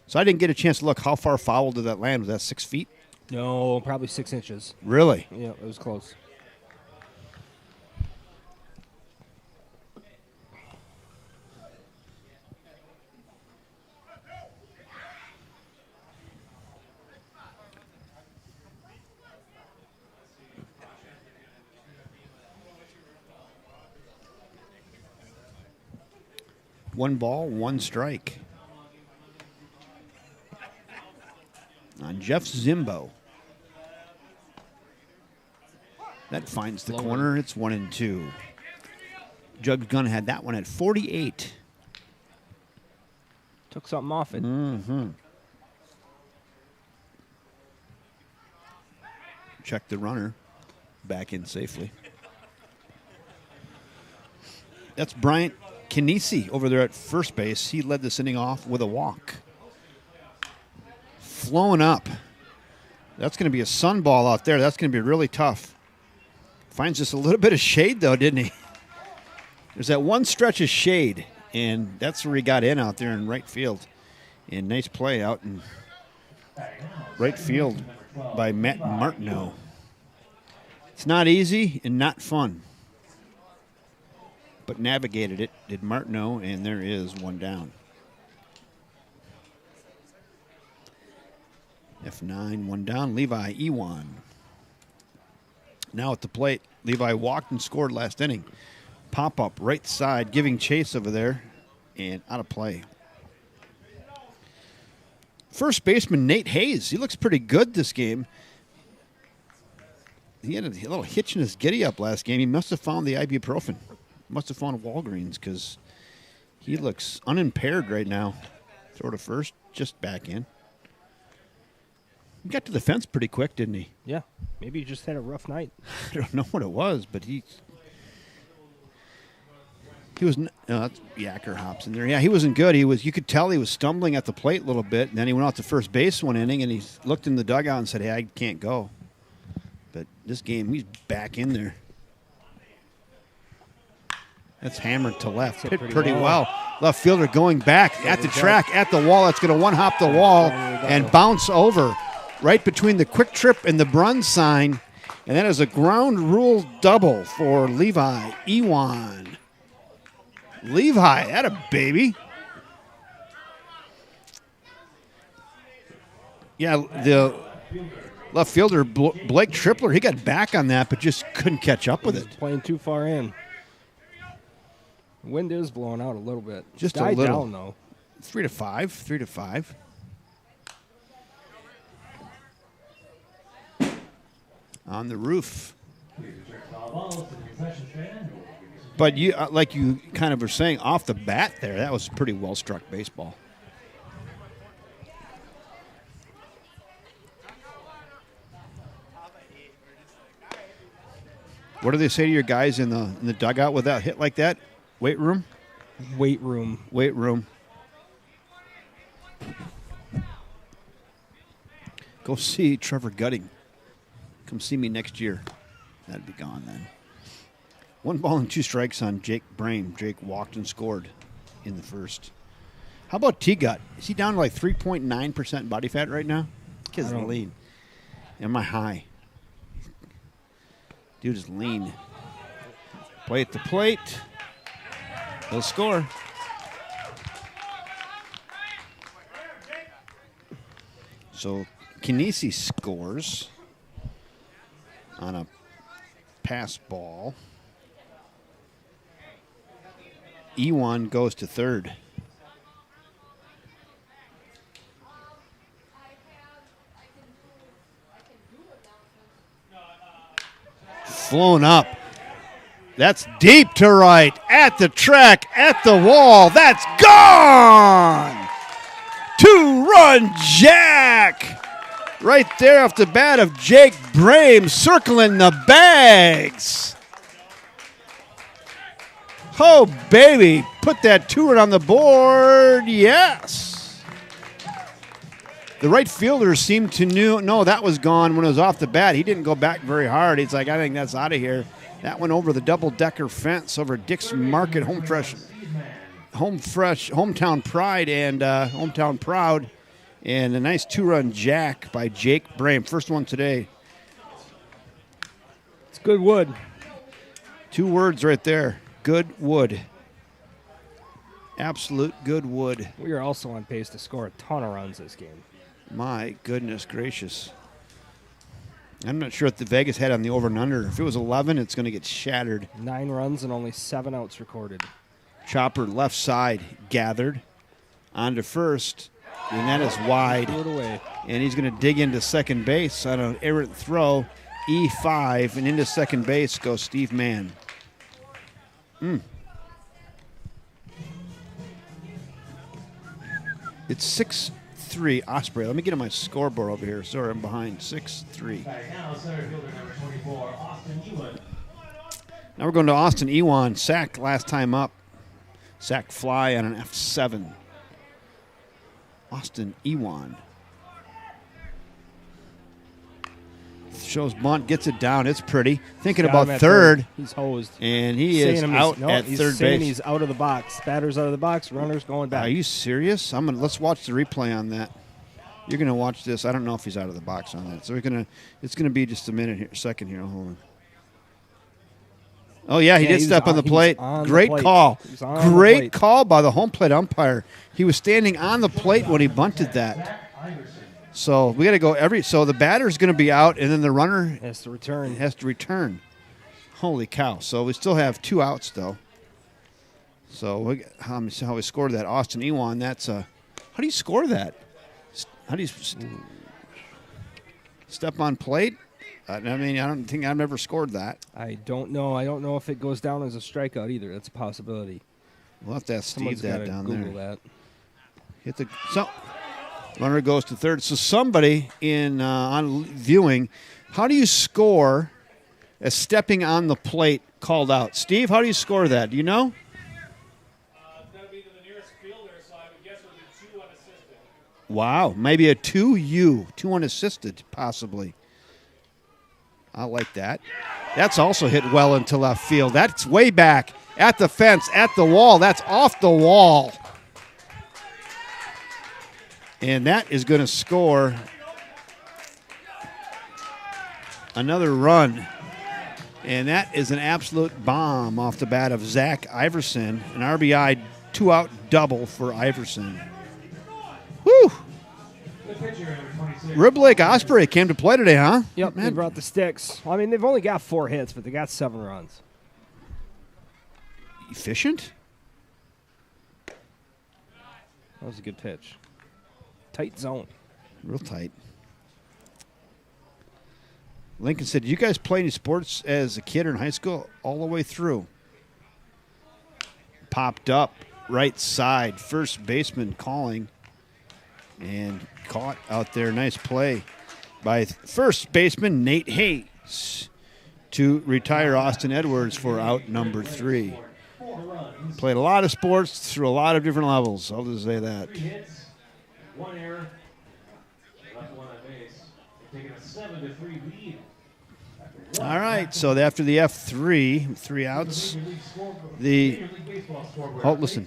So I didn't get a chance to look how far foul did that land. Was that 6 feet? No, probably 6 inches. Really? Yeah, it was close. 1 ball, 1 strike. On Jeff Zimbo. That finds the corner. It's 1-2. Jugs Gunn had that one at 48. Took something off it. Mm-hmm. Check the runner. Back in safely. That's Bryant Kinesi over there at first base. He led this inning off with a walk. Flowing up. That's going to be a sun ball out there. That's going to be really tough. Finds just a little bit of shade, though, didn't he? There's that one stretch of shade, and that's where he got in out there in right field. And nice play out in right field by Matt Martineau. It's not easy and not fun. But navigated it, did Martineau, and there is 1 down. F9, 1 down. Levi Ewan. Now at the plate, Levi walked and scored last inning. Pop up right side, giving chase over there, and out of play. First baseman Nate Hayes. He looks pretty good this game. He had a little hitch in his giddy up last game. He must have found the ibuprofen. Must have found Walgreens because he looks unimpaired right now. Throw to first, just back in. He got to the fence pretty quick, didn't he? Yeah. Maybe he just had a rough night. I don't know what it was, but he was. That's Yacker hops in there. Yeah, he wasn't good. You could tell he was stumbling at the plate a little bit, and then he went out to first base 1 inning, and he looked in the dugout and said, "Hey, I can't go." But this game, he's back in there. That's hammered to left. Hit pretty well. Left fielder going back at the track, at the wall. That's going to one-hop the wall and bounce over right between the quick trip and the Brun sign. And that is a ground rule double for Levi Ewan. Levi, that a baby. Yeah, the left fielder, Blake Tripler, he got back on that, but just couldn't catch up with it. Playing too far in. Wind is blowing out a little bit. Just a little. Down, though. 3 to 5. 3 to 5. On the roof. But you, like you kind of were saying, off the bat there, that was pretty well struck baseball. What do they say to your guys in the dugout with that hit like that? Weight room? Weight room. Weight room. Go see Trevor Gutting. Come see me next year. That'd be gone then. 1 ball and 2 strikes on Jake Brame. Jake walked and scored in the first. How about T-Gut? Is he down to like 3.9% body fat right now? Kid's lean. Am I high? Dude is lean. Play at the plate. He'll score. So Kinesi scores on a pass ball. Ewan goes to third. Flown up. That's deep to right, at the track, at the wall. That's gone! 2-run jack! Right there off the bat of Jake Brame, circling the bags. Oh, baby, put that 2-run on the board, yes. The right fielder seemed to know that was gone when it was off the bat. He didn't go back very hard. He's like, I think that's out of here. That went over the double-decker fence over Dick's Market, Hometown Pride and Hometown Proud. And a nice 2-run jack by Jake Brame. First one today. It's good wood. 2 words right there. Good wood. Absolute good wood. We are also on pace to score a ton of runs this game. My goodness gracious. I'm not sure what the Vegas had on the over and under. If it was 11, it's going to get shattered. 9 runs and only 7 outs recorded. Chopper left side gathered onto first, and that is wide. Threw it away. And he's going to dig into second base on an errant throw, E5, and into second base goes Steve Mann. It's 6-3 Osprey. Let me get on my scoreboard over here. Sorry, I'm behind. 6-3. Back now, center fielder number 24, Austin Ewan. Now we're going to Austin Ewan. Sack last time up. Sack fly on an F7. Austin Ewan. Shows bunt, gets it down. It's pretty. Thinking Got about him at third. He's hosed. And he is out at he's third saying base. He's out of the box. Batter's out of the box. Runner's going back. Are you serious? Let's watch the replay on that. You're gonna watch this. I don't know if he's out of the box on that. So it's gonna be just a minute here, second here. Hold on. Oh yeah, he did step on the plate. Great call. Great call by the home plate umpire. He was standing on the plate when he bunted that. So we got to go so the batter's going to be out, and then the runner has to return. Holy cow! So we still have 2 outs though. So how we scored that? Austin Ewan. That's how do you score that? How do you step on plate? I mean, I don't think I've ever scored that. I don't know. I don't know if it goes down as a strikeout either. That's a possibility. We'll have to ask Steve that down Google there. That. Runner goes to third. So somebody on viewing, how do you score a stepping on the plate called out? Steve, how do you score that? Do you know? It's got to be to the nearest fielder, so I would guess it would be 2 unassisted. Wow, maybe a 2 unassisted, possibly. I like that. That's also hit well into left field. That's way back at the fence, at the wall. That's off the wall. And that is going to score another run. And that is an absolute bomb off the bat of Zach Iverson. An RBI 2-out double for Iverson. Woo! Rib Lake Osprey came to play today, huh? Yep, Man. they brought the sticks. I mean, they've only got 4 hits, but they got 7 runs. Efficient? That was a good pitch. Tight zone. Real tight. Lincoln said, "Did you guys play any sports as a kid or in high school?" All the way through. Popped up, right side, first baseman calling, and caught out there. Nice play by first baseman Nate Hayes to retire Austin Edwards for out number 3. Played a lot of sports through a lot of different levels. I'll just say that. 3 hits, 1 error, left 1 on base. They're taking a 7-3 lead. All right, so after the F3, 3 outs, listen.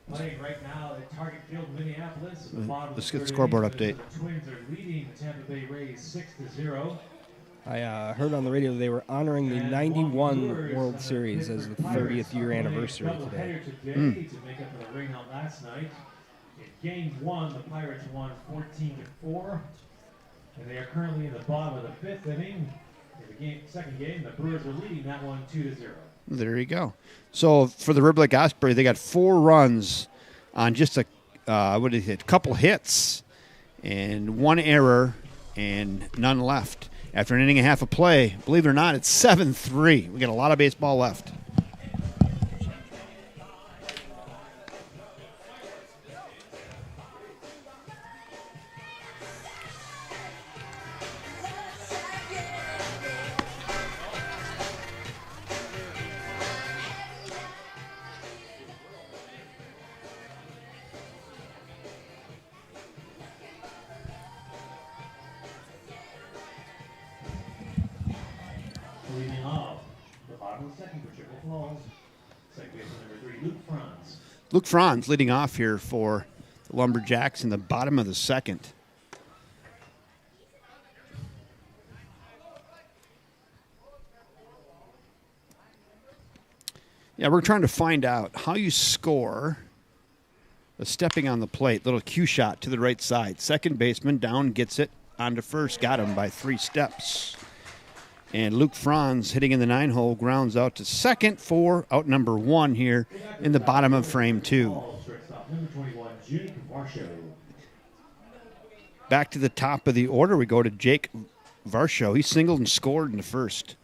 Playing right now at Target Field, Minneapolis. At the bottom Let's of get the third scoreboard inning, update. The Twins are leading the Tampa Bay Rays 6-0. I heard on the radio they were honoring the 91 World Series as the 30th year anniversary today. To make up for the rainout last night. In Game 1, the Pirates won 14-4, and they are currently in the bottom of the 5th inning. In the second game, the Brewers are leading that one 2-0. There you go. So for the Rib Lake Osprey, they got 4 runs on just a couple hits and 1 error and none left. After an inning and a half of play, believe it or not, it's 7-3. We got a lot of baseball left. Leading off, the bottom of the second for Chippewa, second baseman number 3, Luke Franz. Luke Franz leading off here for the Lumberjacks in the bottom of the second. Yeah, we're trying to find out how you score a stepping on the plate. Little cue shot to the right side. Second baseman down, gets it onto first. Got him by 3 steps. And Luke Franz hitting in the 9-hole grounds out to second for out number 1 here in the bottom of frame 2. Number 21, Jake Varsho. Back to the top of the order, we go to Jake Varsho. He singled and scored in the first.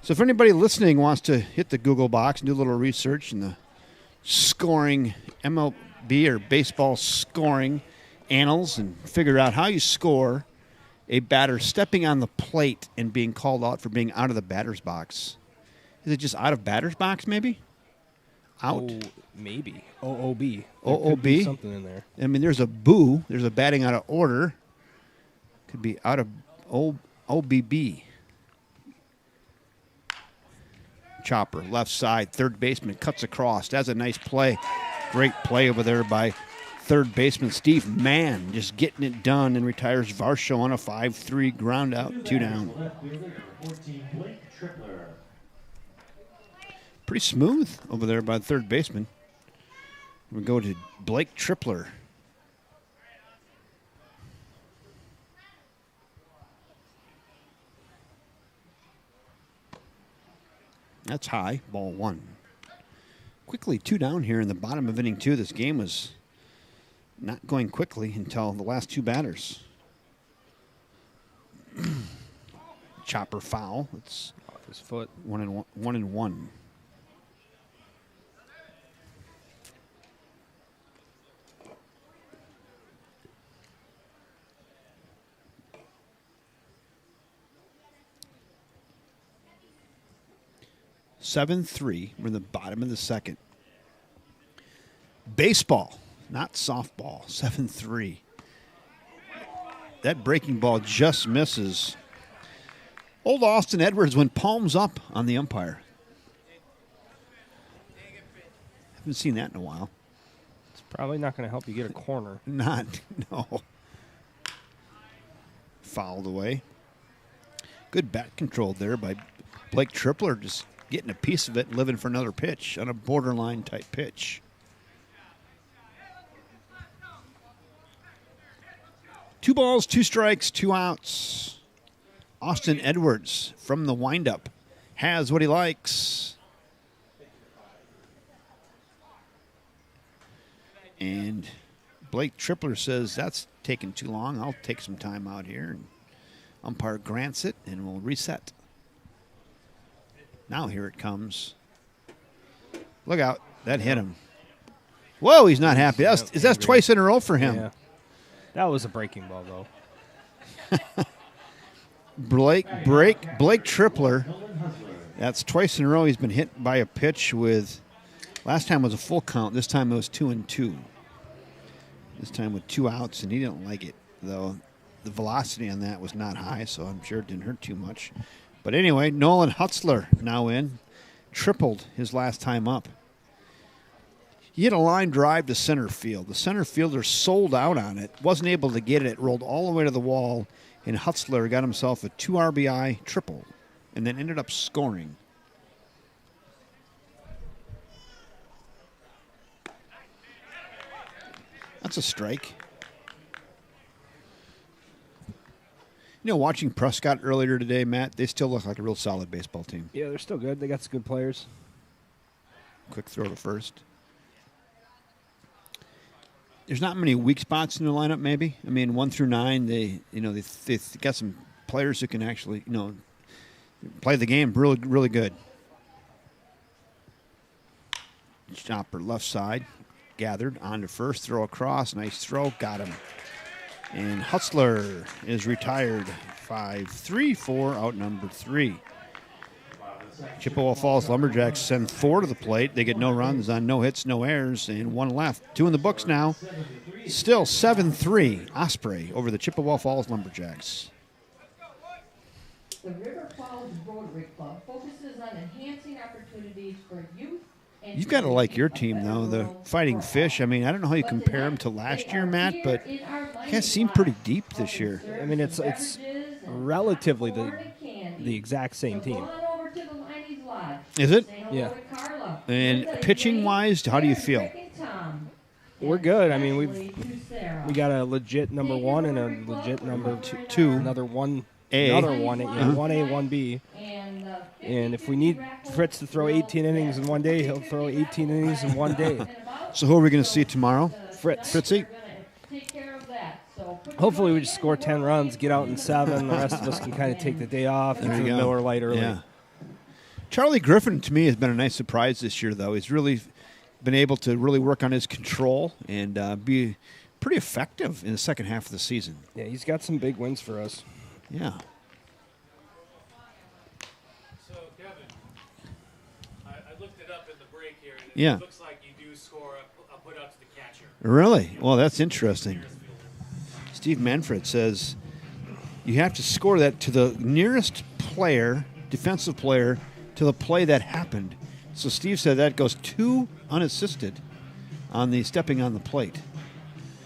So if anybody listening wants to hit the Google box and do a little research in the scoring MLB or baseball scoring annals and figure out how you score a batter stepping on the plate and being called out for being out of the batter's box. Is it just out of batter's box maybe? Out? Oh, maybe. OOB. OOB? Something in there. I mean, there's a boo. There's a batting out of order. Could be out of OBB. Chopper, left side, third baseman cuts across. That's a nice play. Great play over there by third baseman Steve Mann, just getting it done, and retires Varsho on a 5-3 ground out, 2 down. Left fielder, number 14, Blake Tripler. Pretty smooth over there by the third baseman. We go to Blake Tripler. That's high, ball 1. Quickly 2 down here in the bottom of inning 2. This game was not going quickly until the last 2 batters. Chopper foul. It's Off his foot. 1-1. (7-3). We're in the bottom of the second. Baseball, not softball. 7-3. That breaking ball just misses. Old Austin Edwards went palms up on the umpire. Haven't seen that in a while. It's probably not going to help you get a corner. No. Fouled away. Good bat control there by Blake Tripler, just getting a piece of it and living for another pitch on a borderline type pitch. 2 balls, 2 strikes, 2 outs. Austin Edwards from the windup has what he likes. And Blake Tripler says, that's taking too long. I'll take some time out here. And umpire grants it, and we'll reset. Now here it comes. Look out. That hit him. Whoa, he's not happy. That's twice in a row for him. Yeah. That was a breaking ball, though. Blake Tripler. That's twice in a row he's been hit by a pitch with, last time was a full count. This time it was 2-2. This time with 2 outs, and he didn't like it, though. The velocity on that was not high, so I'm sure it didn't hurt too much. But anyway, Nolan Hutzler now in. Tripled his last time up. He hit a line drive to center field. The center fielder sold out on it, wasn't able to get it. It rolled all the way to the wall, and Hutzler got himself a 2 RBI triple and then ended up scoring. That's a strike. You know, watching Prescott earlier today, Matt, they still look like a real solid baseball team. Yeah, they're still good. They got some good players. Quick throw to first. There's not many weak spots in their lineup, maybe. I mean, 1 through 9, they got some players who can actually, play the game really, really good. Chopper left side, gathered on to first, throw across, nice throw, got him. And Hutzler is retired. 5-3 for out number 3. Chippewa Falls Lumberjacks send 4 to the plate. They get no runs on no hits, no errors, and 1 left. 2 in the books now. Still 7-3 Osprey over the Chippewa Falls Lumberjacks. The River Falls Rotary Club focuses on enhancing opportunities for youth. You've got to like your team, though, the Fighting Fish. I mean, I don't know how you compare them to last year, Matt, but you guys seem pretty deep this year. I mean, it's relatively the exact same team. Is it? Yeah. And pitching-wise, how do you feel? We're good. I mean, we got a legit number 1 and a legit number 2. Another 1 Another 1A, 1A, 1B. And, And if we need Fritz to throw 18 innings in one day, he'll throw 18 innings in one day. So who are we going to see tomorrow? Fritz. Fritzy? take care of that. So Hopefully we just score 10 runs, get out in 7. The rest of us can kind of take the day off, get to the Miller Lite early. Yeah. Charlie Griffin, to me, has been a nice surprise this year, though. He's really been able to really work on his control and be pretty effective in the second half of the season. Yeah, he's got some big wins for us. Yeah. So, Kevin, I looked it up in the break here, and Yeah. it looks like you do score a put out to the catcher. Really? Well, that's interesting. Steve Manfred says you have to score that to the nearest player, defensive player, to the play that happened. So Steve said that goes 2 unassisted on the stepping on the plate.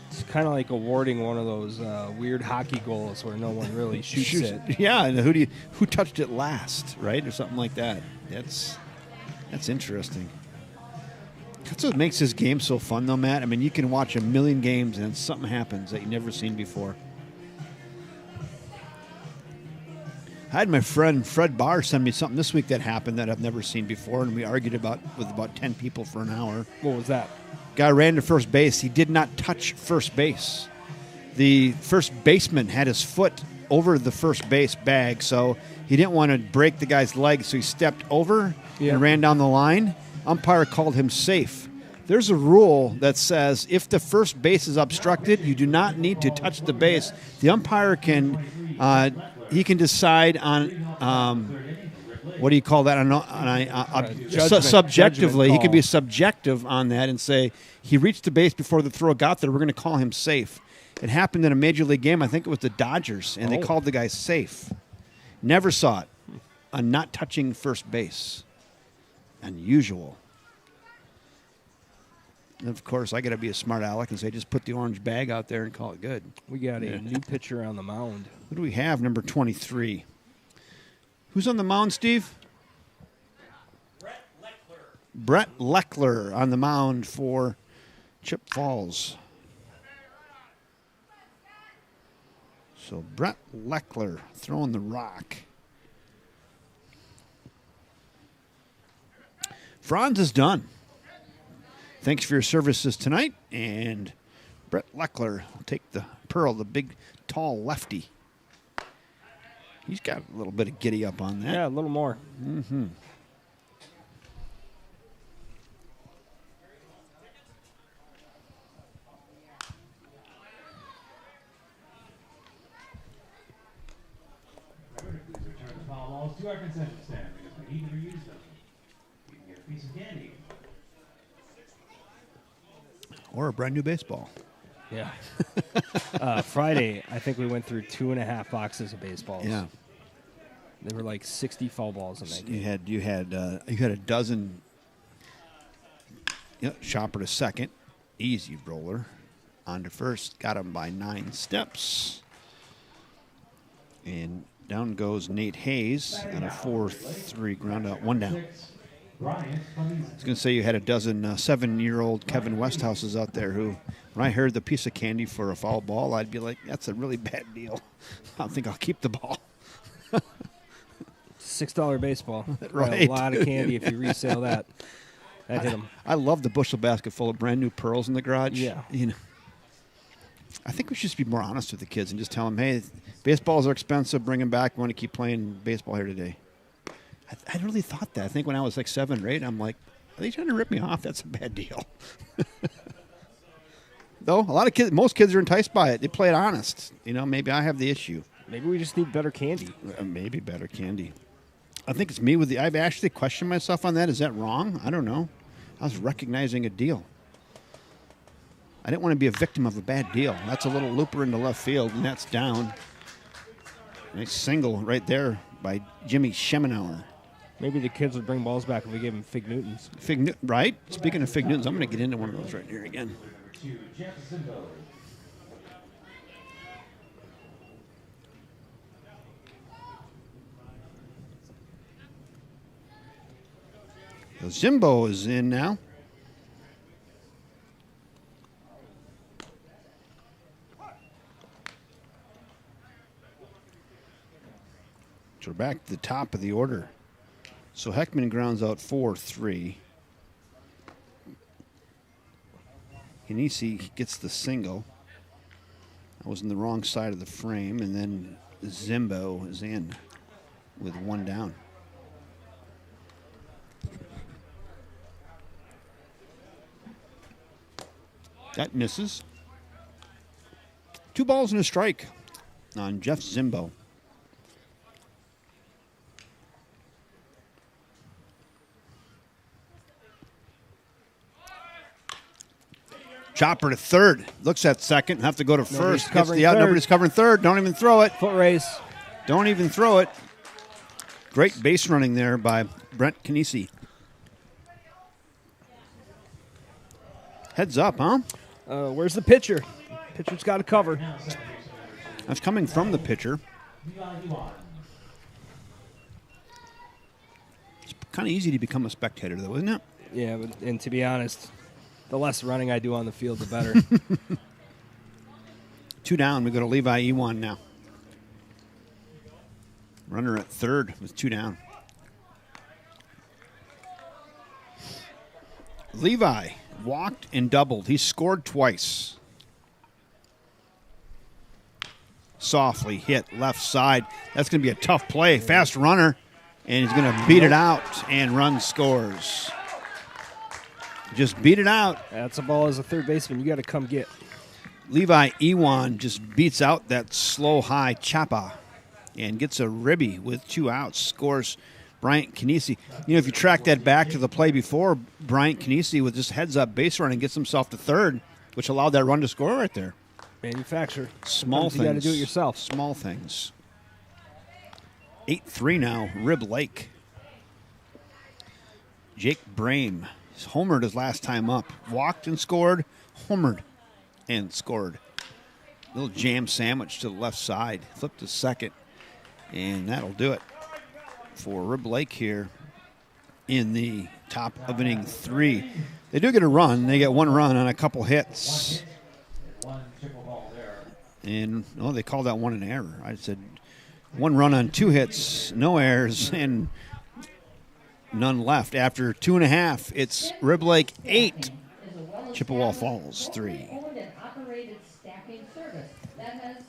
It's kind of like awarding one of those weird hockey goals where no one really shoots it. Yeah, and who touched it last, right, or something like that. That's interesting. That's what makes this game so fun, though, Matt. I mean, you can watch a million games and something happens that you've never seen before. I had my friend Fred Barr send me something this week that happened that I've never seen before, and we argued with about 10 people for an hour. What was that? Guy ran to first base. He did not touch first base. The first baseman had his foot over the first base bag, so he didn't want to break the guy's leg, so he stepped over and ran down the line. Umpire called him safe. There's a rule that says if the first base is obstructed, you do not need to touch the base. The umpire can decide on what do you call that? Subjectively, he can be subjective on that and say he reached the base before the throw got there. We're going to call him safe. It happened in a major league game. I think it was the Dodgers, and they called the guy safe. Never saw it on not touching first base. Unusual. And of course, I got to be a smart aleck and say just put the orange bag out there and call it good. We got a new pitcher on the mound. Who do we have? Number 23. Who's on the mound, Steve? Brett Leckler on the mound for Chip Falls. So Brett Leckler throwing the rock. Franz is done. Thanks for your services tonight. And Brett Leckler will take the Pearl, the big, tall lefty. He's got a little bit of giddy up on that. Yeah, a little more. Mm-hmm. Remember to please return the foul balls to our concession stand because we need to reuse them. You can get a piece of candy. Or a brand new baseball. Yeah. Friday, I think we went through 2.5 boxes of baseballs. Yeah. There were like 60 foul balls in that game. You had a dozen. Yep, Chopper to second, easy roller, on to first, got him by 9 steps, and down goes Nate Hayes on a 4-3 ground out, 1 down. I was going to say you had a dozen 7-year-old Kevin Westhouses out there who, when I heard the piece of candy for a foul ball, I'd be like, that's a really bad deal. I don't think I'll keep the ball. $6 baseball. Right. A lot of candy if you resale that. That hit them. I love the bushel basket full of brand new pearls in the garage. Yeah. You know, I think we should just be more honest with the kids and just tell them, hey, baseballs are expensive. Bring them back. We want to keep playing baseball here today. I really thought that. I think when I was like 7 or 8, I'm like, are they trying to rip me off? That's a bad deal. Though, a lot of kids, most kids are enticed by it. They play it honest. You know, maybe I have the issue. Maybe we just need better candy. Maybe better candy. I think it's me with the. I've actually questioned myself on that. Is that wrong? I don't know. I was recognizing a deal. I didn't want to be a victim of a bad deal. That's a little looper into left field, and that's down. Nice single right there by Jimmy Schemenauer. Maybe the kids would bring balls back if we gave them Fig Newtons. Right? Speaking of Fig Newtons, I'm going to get into one of those right here again. To Jeff Zimbo. Zimbo is in now. So we're back to the top of the order. So Heckman grounds out 4-3. Hinisi gets the single. I was in the wrong side of the frame, and then Zimbo is in with one down. That misses. 2 balls and a strike on Jeff Zimbo. Chopper to third. Looks at second. Have to go to Nobody's first. Gets covering the out. third. Nobody's covering third. Don't even throw it. Foot race. Don't even throw it. Great base running there by Brent Kinesi. Heads up, huh? Where's the pitcher? Pitcher's got to cover. That's coming from the pitcher. It's kind of easy to become a spectator, though, isn't it? Yeah, and to be honest, the less running I do on the field, the better. 2 down. We go to Levi Ewan now. Runner at third with 2 down. Levi walked and doubled. He scored twice. Softly hit left side. That's going to be a tough play. Fast runner, and he's going to beat it out, and run scores. Just beat it out. That's a ball as a third baseman. You got to come get. Levi Ewan just beats out that slow high Chapa and gets a ribby with 2 outs. Scores Bryant Kinesi. You know, if you track that back to the play before, Bryant Kinesi with just heads up base run and gets himself to third, which allowed that run to score right there. Manufacture. Small Sometimes things. You got to do it yourself. Small things. 8-3 now. Rib Lake. Jake Brame homered his last time up. Walked and scored. Homered and scored. Little jam sandwich to the left side. Flipped to second. And that'll do it for Rib Lake here in the top of inning 3. They do get a run. They get 1 run on a couple hits. And, they called that one an error. I said 1 run on 2 hits, no errors, and none left. After 2.5, it's Rib Lake 8, Chippewa Falls 3. Owned and operated staffing service that has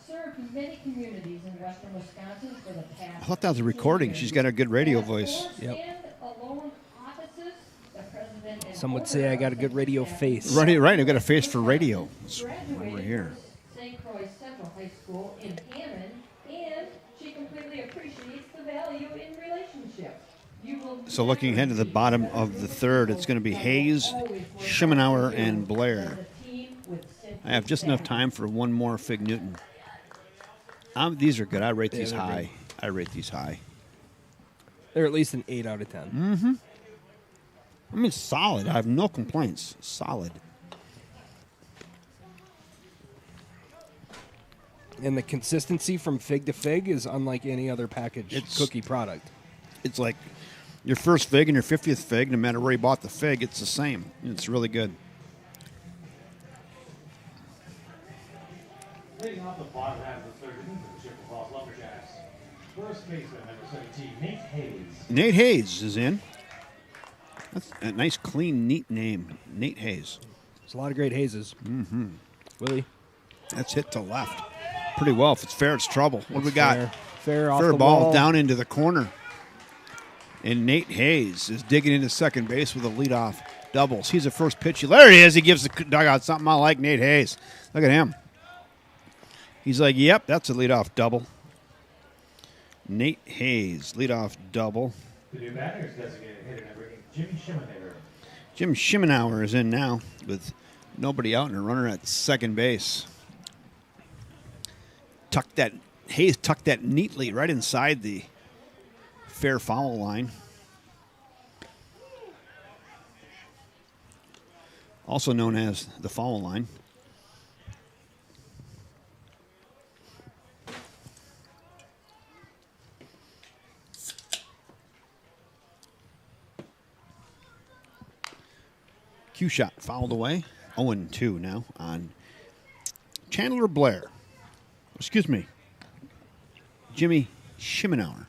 served many communities in western Wisconsin for the past. I thought that was a recording. She's got a good radio voice. Yep. Standalone offices, the president and Some would say I got a good radio face. Right, I've got a face for radio. That's why we're here. St. Croix Central High School in Hammond, and she completely appreciates the value in relationships. So looking ahead to the bottom of the third, it's going to be Hayes, Schimenauer, and Blair. I have just enough time for one more Fig Newton. These are good. I rate these high. I rate these high. They're at least an 8 out of 10. I mean, solid. I have no complaints. Solid. And the consistency from fig to fig is unlike any other packaged cookie product. It's like your first fig and your 50th fig, no matter where you bought the fig, it's the same. It's really good. Leading off the bottom half of the third inning for the Chippewa Falls Lumberjacks. First baseman, number 17, Nate Hayes. Nate Hayes is in. That's a nice, clean, neat name. Nate Hayes. There's a lot of great hazes. Willie? That's hit to left. Pretty well. If it's fair, it's trouble. What do we got? Fair off Fair the ball wall. down into the corner. And Nate Hayes is digging into second base with a leadoff doubles. He's a first pitch. There he is. He gives the dugout something I like. Nate Hayes. Look at him. He's like, yep, that's a leadoff double. Nate Hayes, leadoff double. The new batter is designated hitter number 8, Jimmy Schimenauer. Jim Schimenauer is in now with nobody out and a runner at second base. Hayes tucked that neatly right inside the fair foul line. Also known as the foul line. Cue shot fouled away. 0-2 now on Chandler Blair. Excuse me. Jimmy Schimenauer.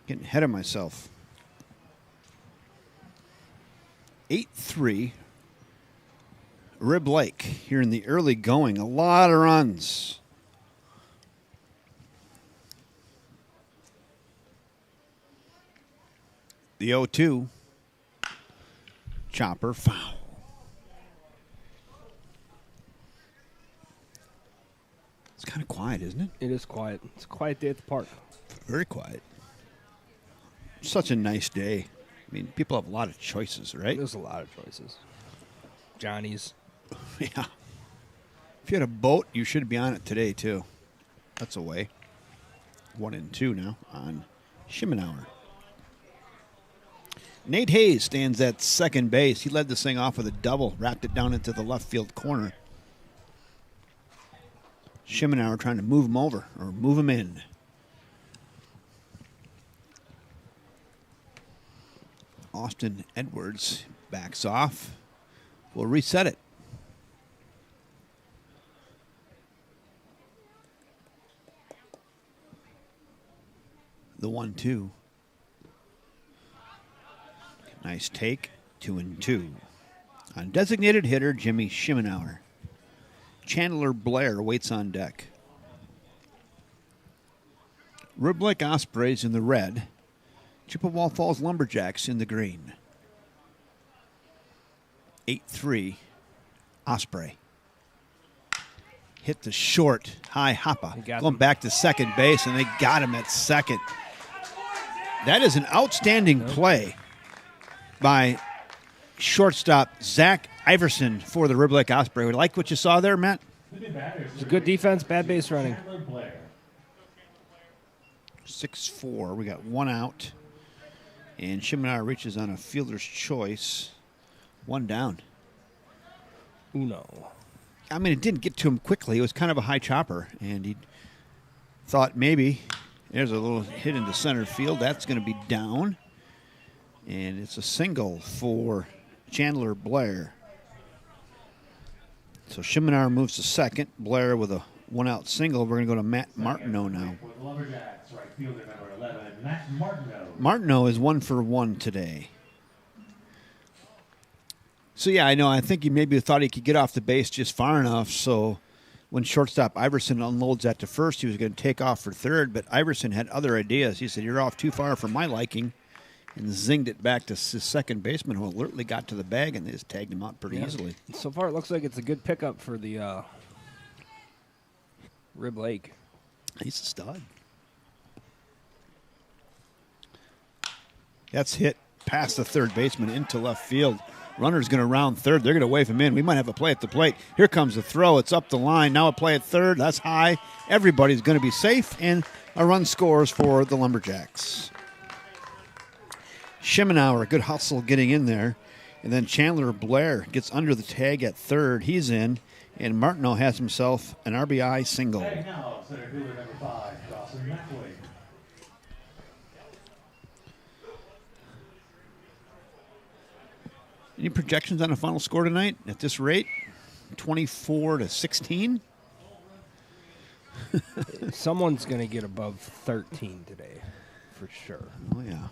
Getting ahead of myself. 8-3. Rib Lake here in the early going. A lot of runs. The 0-2. Chopper foul. It's kind of quiet, isn't it? It is quiet. It's a quiet day at the park. Very quiet. Such a nice day. I mean, people have a lot of choices, right? There's a lot of choices. Johnny's. Yeah. If you had a boat, you should be on it today, too. That's a way. 1 and 2 now on Schimenauer. Nate Hayes stands at second base. He led this thing off with a double, wrapped it down into the left field corner. Schimenauer trying to move him over or move him in. Austin Edwards backs off. We'll reset it. The 1-2. Nice take. 2-2. On designated hitter, Jimmy Schimenauer. Chandler Blair waits on deck. Rib Lake Ospreys in the red. Chippewa Falls Lumberjacks in the green. 8-3. Osprey. Hit the short, high hoppa. Going back to second base, and they got him at second. That is an outstanding play by shortstop Zach Iverson for the Rib Lake Osprey. Would you like what you saw there, Matt? It's a good defense, bad base running. 6-4. We got one out. And Schimenauer reaches on a fielder's choice. One down. Uno. I mean, it didn't get to him quickly. It was kind of a high chopper. And he thought maybe there's a little hit into center field. That's going to be down. And it's a single for Chandler Blair. So Schimenauer moves to second. Blair with a one-out single. We're going to go to Matt Martineau now. Lumberjacks, right fielder number 11, Matt Martineau. Martineau is 1 for 1 today. So, yeah, I know. I think he maybe thought he could get off the base just far enough. So when shortstop Iverson unloads that to first, he was going to take off for third. But Iverson had other ideas. He said, "You're off too far for my liking," and zinged it back to his second baseman, who alertly got to the bag, and they just tagged him out pretty easily. So far, it looks like it's a good pickup for the Rib Lake. He's a stud. That's hit past the third baseman into left field. Runner's going to round third. They're going to wave him in. We might have a play at the plate. Here comes the throw. It's up the line. Now a play at third. That's high. Everybody's going to be safe, and a run scores for the Lumberjacks. Schimenauer, good hustle getting in there. And then Chandler Blair gets under the tag at third. He's in, and Martineau has himself an RBI single. Tag now, center fielder number 5, Dawson McWay. Any projections on the final score tonight at this rate? 24-16? Someone's going to get above 13 today, for sure. Oh, yeah.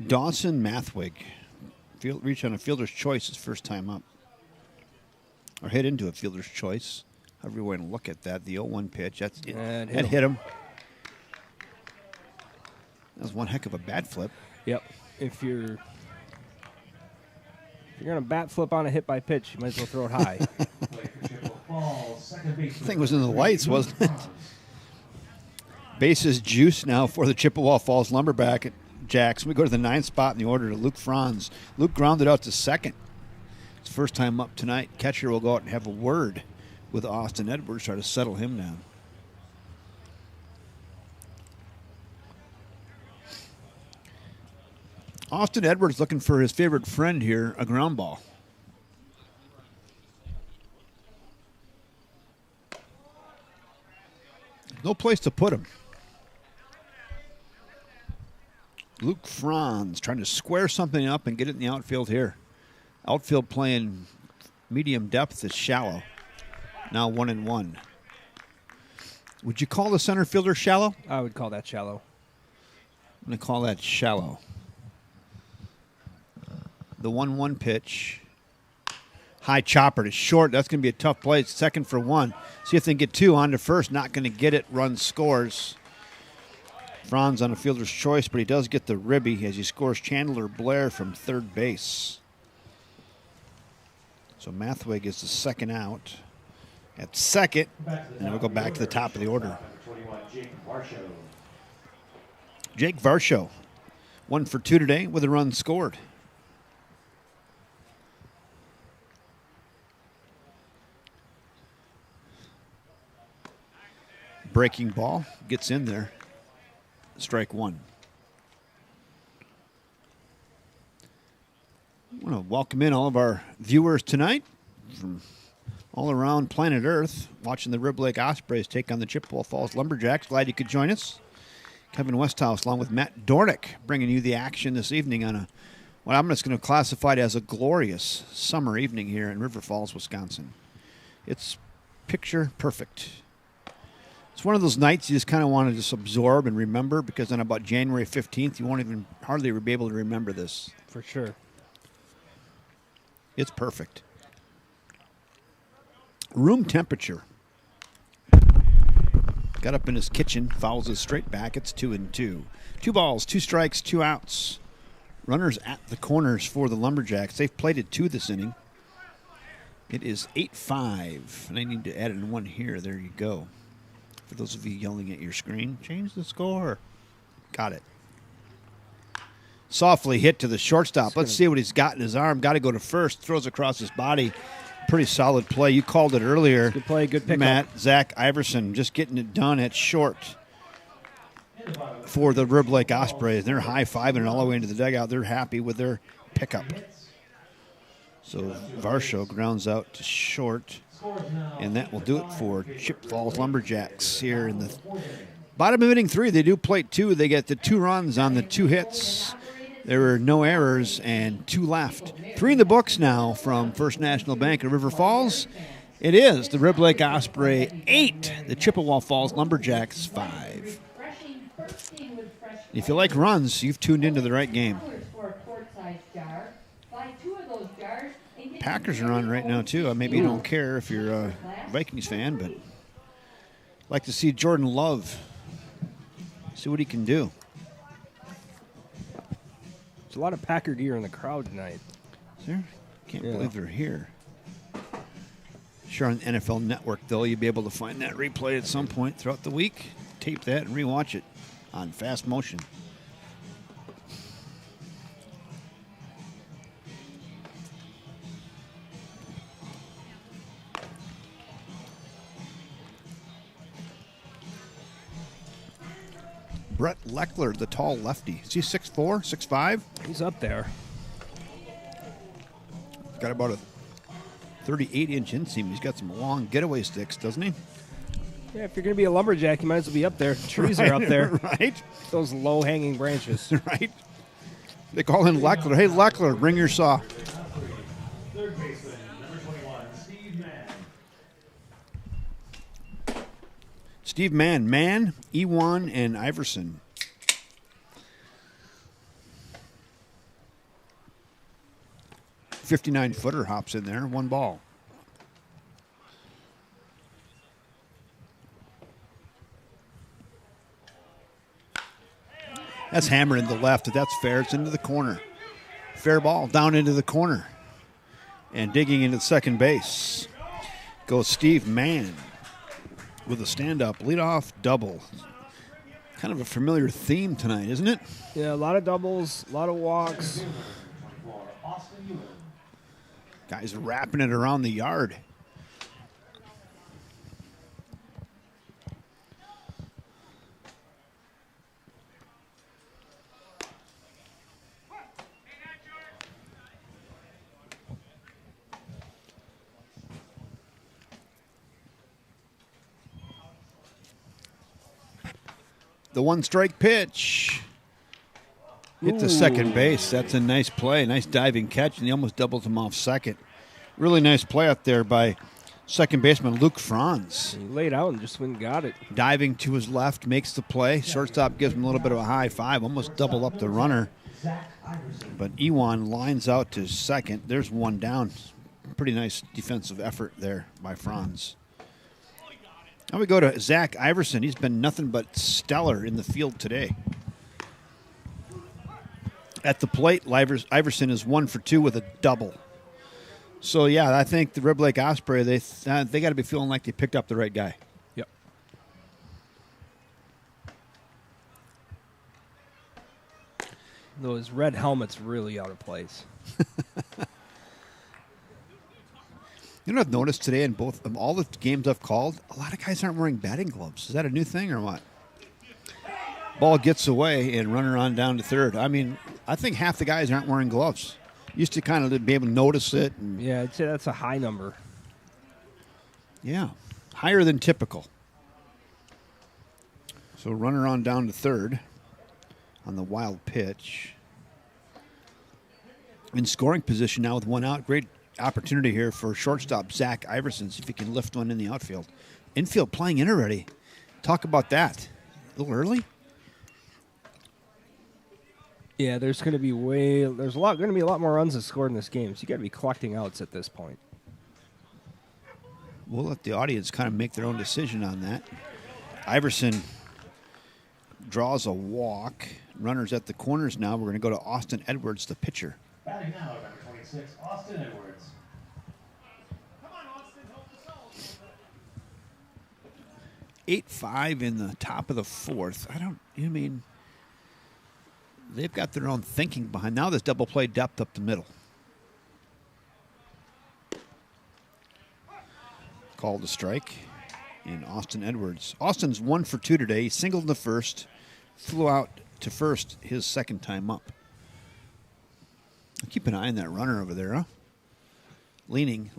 Dawson Mathwig. Reach on a fielder's choice his first time up. Or hit into a fielder's choice. However you want to look at that. The 0-1 pitch. That hit him. That was one heck of a bat flip. Yep. If you're going to bat flip on a hit by pitch, you might as well throw it high. The thing was in the lights, wasn't it? Bases juice now for the Chippewa Falls Lumberjacks. We go to the 9th spot in the order to Luke Franz. Luke grounded out to second. It's first time up tonight. Catcher will go out and have a word with Austin Edwards, try to settle him down. Austin Edwards looking for his favorite friend here, a ground ball. No place to put him. Luke Franz trying to square something up and get it in the outfield here. Outfield playing medium depth is shallow. Now 1-1. Would you call the center fielder shallow? I would call that shallow. I'm going to call that shallow. The 1-1 pitch. High chopper to short. That's going to be a tough play. It's second for one. See if they can get two on to first. Not going to get it. Run scores. Franz on a fielder's choice, but he does get the ribby as he scores Chandler Blair from third base. So Mathway gets the second out at second, and we'll go back to the top of the order. Jake Varsho, 1 for 2 today with a run scored. Breaking ball gets in there. Strike one. I want to welcome in all of our viewers tonight from all around planet Earth, watching the Rib Lake Ospreys take on the Chippewa Falls Lumberjacks. Glad you could join us. Kevin Westhouse, along with Matt Dornick, bringing you the action this evening on what I'm just going to classify it as a glorious summer evening here in River Falls, Wisconsin. It's picture perfect. It's one of those nights you just kind of want to just absorb and remember, because on about January 15th, you won't even hardly be able to remember this. For sure. It's perfect. Room temperature. Got up in his kitchen, fouls it straight back. It's 2-2. 2 balls, 2 strikes, 2 outs. Runners at the corners for the Lumberjacks. They've played at 2 this inning. It is 8-5, and I need to add in 1 here. There you go. For those of you yelling at your screen, change the score. Got it. Softly hit to the shortstop. Let's see what he's got in his arm. Got to go to first. Throws across his body. Pretty solid play. You called it earlier. Good play, good pickup. Matt, Zach Iverson just getting it done at short for the Rib Lake Ospreys. They're high-fiving it all the way into the dugout. They're happy with their pickup. So Varsho grounds out to short. And that will do it for Chip Falls Lumberjacks here in the bottom of inning 3. They do plate 2. They get the 2 runs on the 2 hits. There were no errors and 2 left. 3 in the books now from First National Bank of River Falls. It is the Rib Lake Osprey 8, the Chippewa Falls Lumberjacks 5. If you like runs, you've tuned into the right game. Packers are on right now, too. Maybe you don't care if you're a Vikings fan, but I'd like to see Jordan Love, see what he can do. There's a lot of Packer gear in the crowd tonight. There? Can't believe they're here. Sure, on NFL Network, though, you'll be able to find that replay at some point throughout the week. Tape that and rewatch it on fast motion. Brett Leckler, the tall lefty. Is he 6'4", 6'5"? He's up there. He's got about a 38-inch inseam. He's got some long getaway sticks, doesn't he? Yeah, if you're going to be a lumberjack, you might as well be up there. Trees are up there. Right? Those low-hanging branches. Right? They call him Leckler. Hey, Leckler, bring your saw. Third baseman, number 21, Steve Mann. Steve Mann, Ewan, and Iverson. .59-footer hops in there, 1 ball. That's hammered in the left. That's fair. It's into the corner. Fair ball down into the corner. And digging into second base goes Steve Mann with a stand-up leadoff double. Kind of a familiar theme tonight, isn't it? Yeah, a lot of doubles, a lot of walks. Guys wrapping it around the yard. The 1-strike pitch. hit the second base. That's a nice play, nice diving catch, and he almost doubles him off second. Really nice play out there by second baseman Luke Franz. He laid out and just went and got it. Diving to his left, makes the play. Shortstop gives him a little bit of a high five, almost double up the runner. But Ewan lines out to second. There's one down. Pretty nice defensive effort there by Franz. Now we go to Zach Iverson. He's been nothing but stellar in the field today. At the plate, Iverson is 1 for 2 with a double. So, yeah, I think the Rib Lake Osprey, they got to be feeling like they picked up the right guy. Yep. Those red helmets really out of place. You know what I've noticed today in both of all the games I've called? A lot of guys aren't wearing batting gloves. Is that a new thing or what? Ball gets away and runner on down to third. I mean, I think half the guys aren't wearing gloves. Used to kind of be able to notice it. And Yeah, I'd say that's a high number. yeah, higher than typical. So runner on down to third on the wild pitch. In scoring position now with one out. Great opportunity here for shortstop Zach Iverson. See if he can lift one in the outfield. Infield playing in already. Talk about that. A little early. Yeah, there's going to be going to be a lot more runs that scored in this game. So you got to be collecting outs at this point. We'll let the audience kind of make their own decision on that. Iverson draws a walk. Runners at the corners now. We're going to go to Austin Edwards, the pitcher. Batting now, number 26, Austin Edwards. 8-5 in the top of the fourth. They've got their own thinking behind. Now there's double play depth up the middle. Called a strike in Austin Edwards. Austin's 1 for 2 today. He singled in the first, flew out to first his second time up. Keep an eye on that runner over there, huh? Leaning.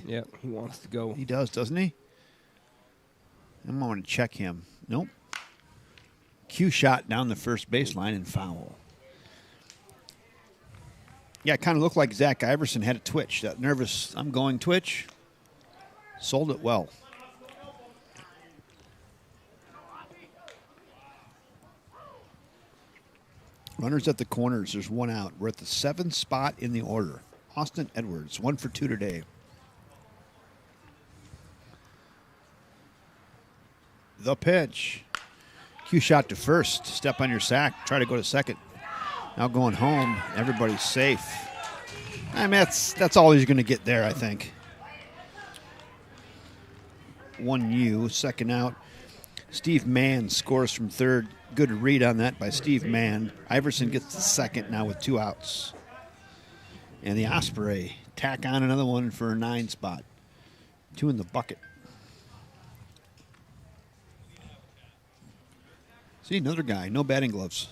Yeah, he wants to go. He does, doesn't he? I'm going to check him. Nope. Cue shot down the first baseline and foul. Yeah, it kind of looked like Zach Iverson had a twitch. That nervous, I'm going twitch. Sold it well. Runners at the corners. There's one out. We're at the 7th spot in the order. Austin Edwards, 1 for 2 today. The pitch. Cue shot to first. Step on your sack. Try to go to second. Now going home. Everybody's safe. I mean, that's all he's going to get there, I think. 1U, second out. Steve Mann scores from third. Good read on that by Steve Mann. Iverson gets the second now with 2 outs. And the Osprey tack on another one for a 9 spot. 2 in the bucket. See, another guy, no batting gloves.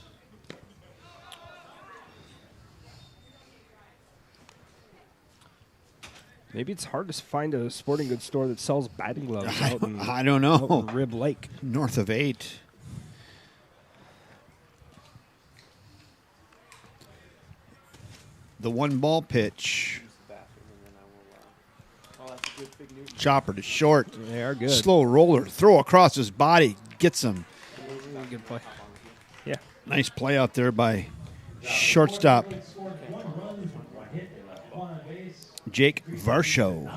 Maybe it's hard to find a sporting goods store that sells batting gloves out in, I don't know. out in Rib Lake. North of 8. The 1-ball pitch. Chopper to short. They are good. Slow roller. Throw across his body. Gets him. Good play. Yeah. Nice play out there by shortstop Jake Varsho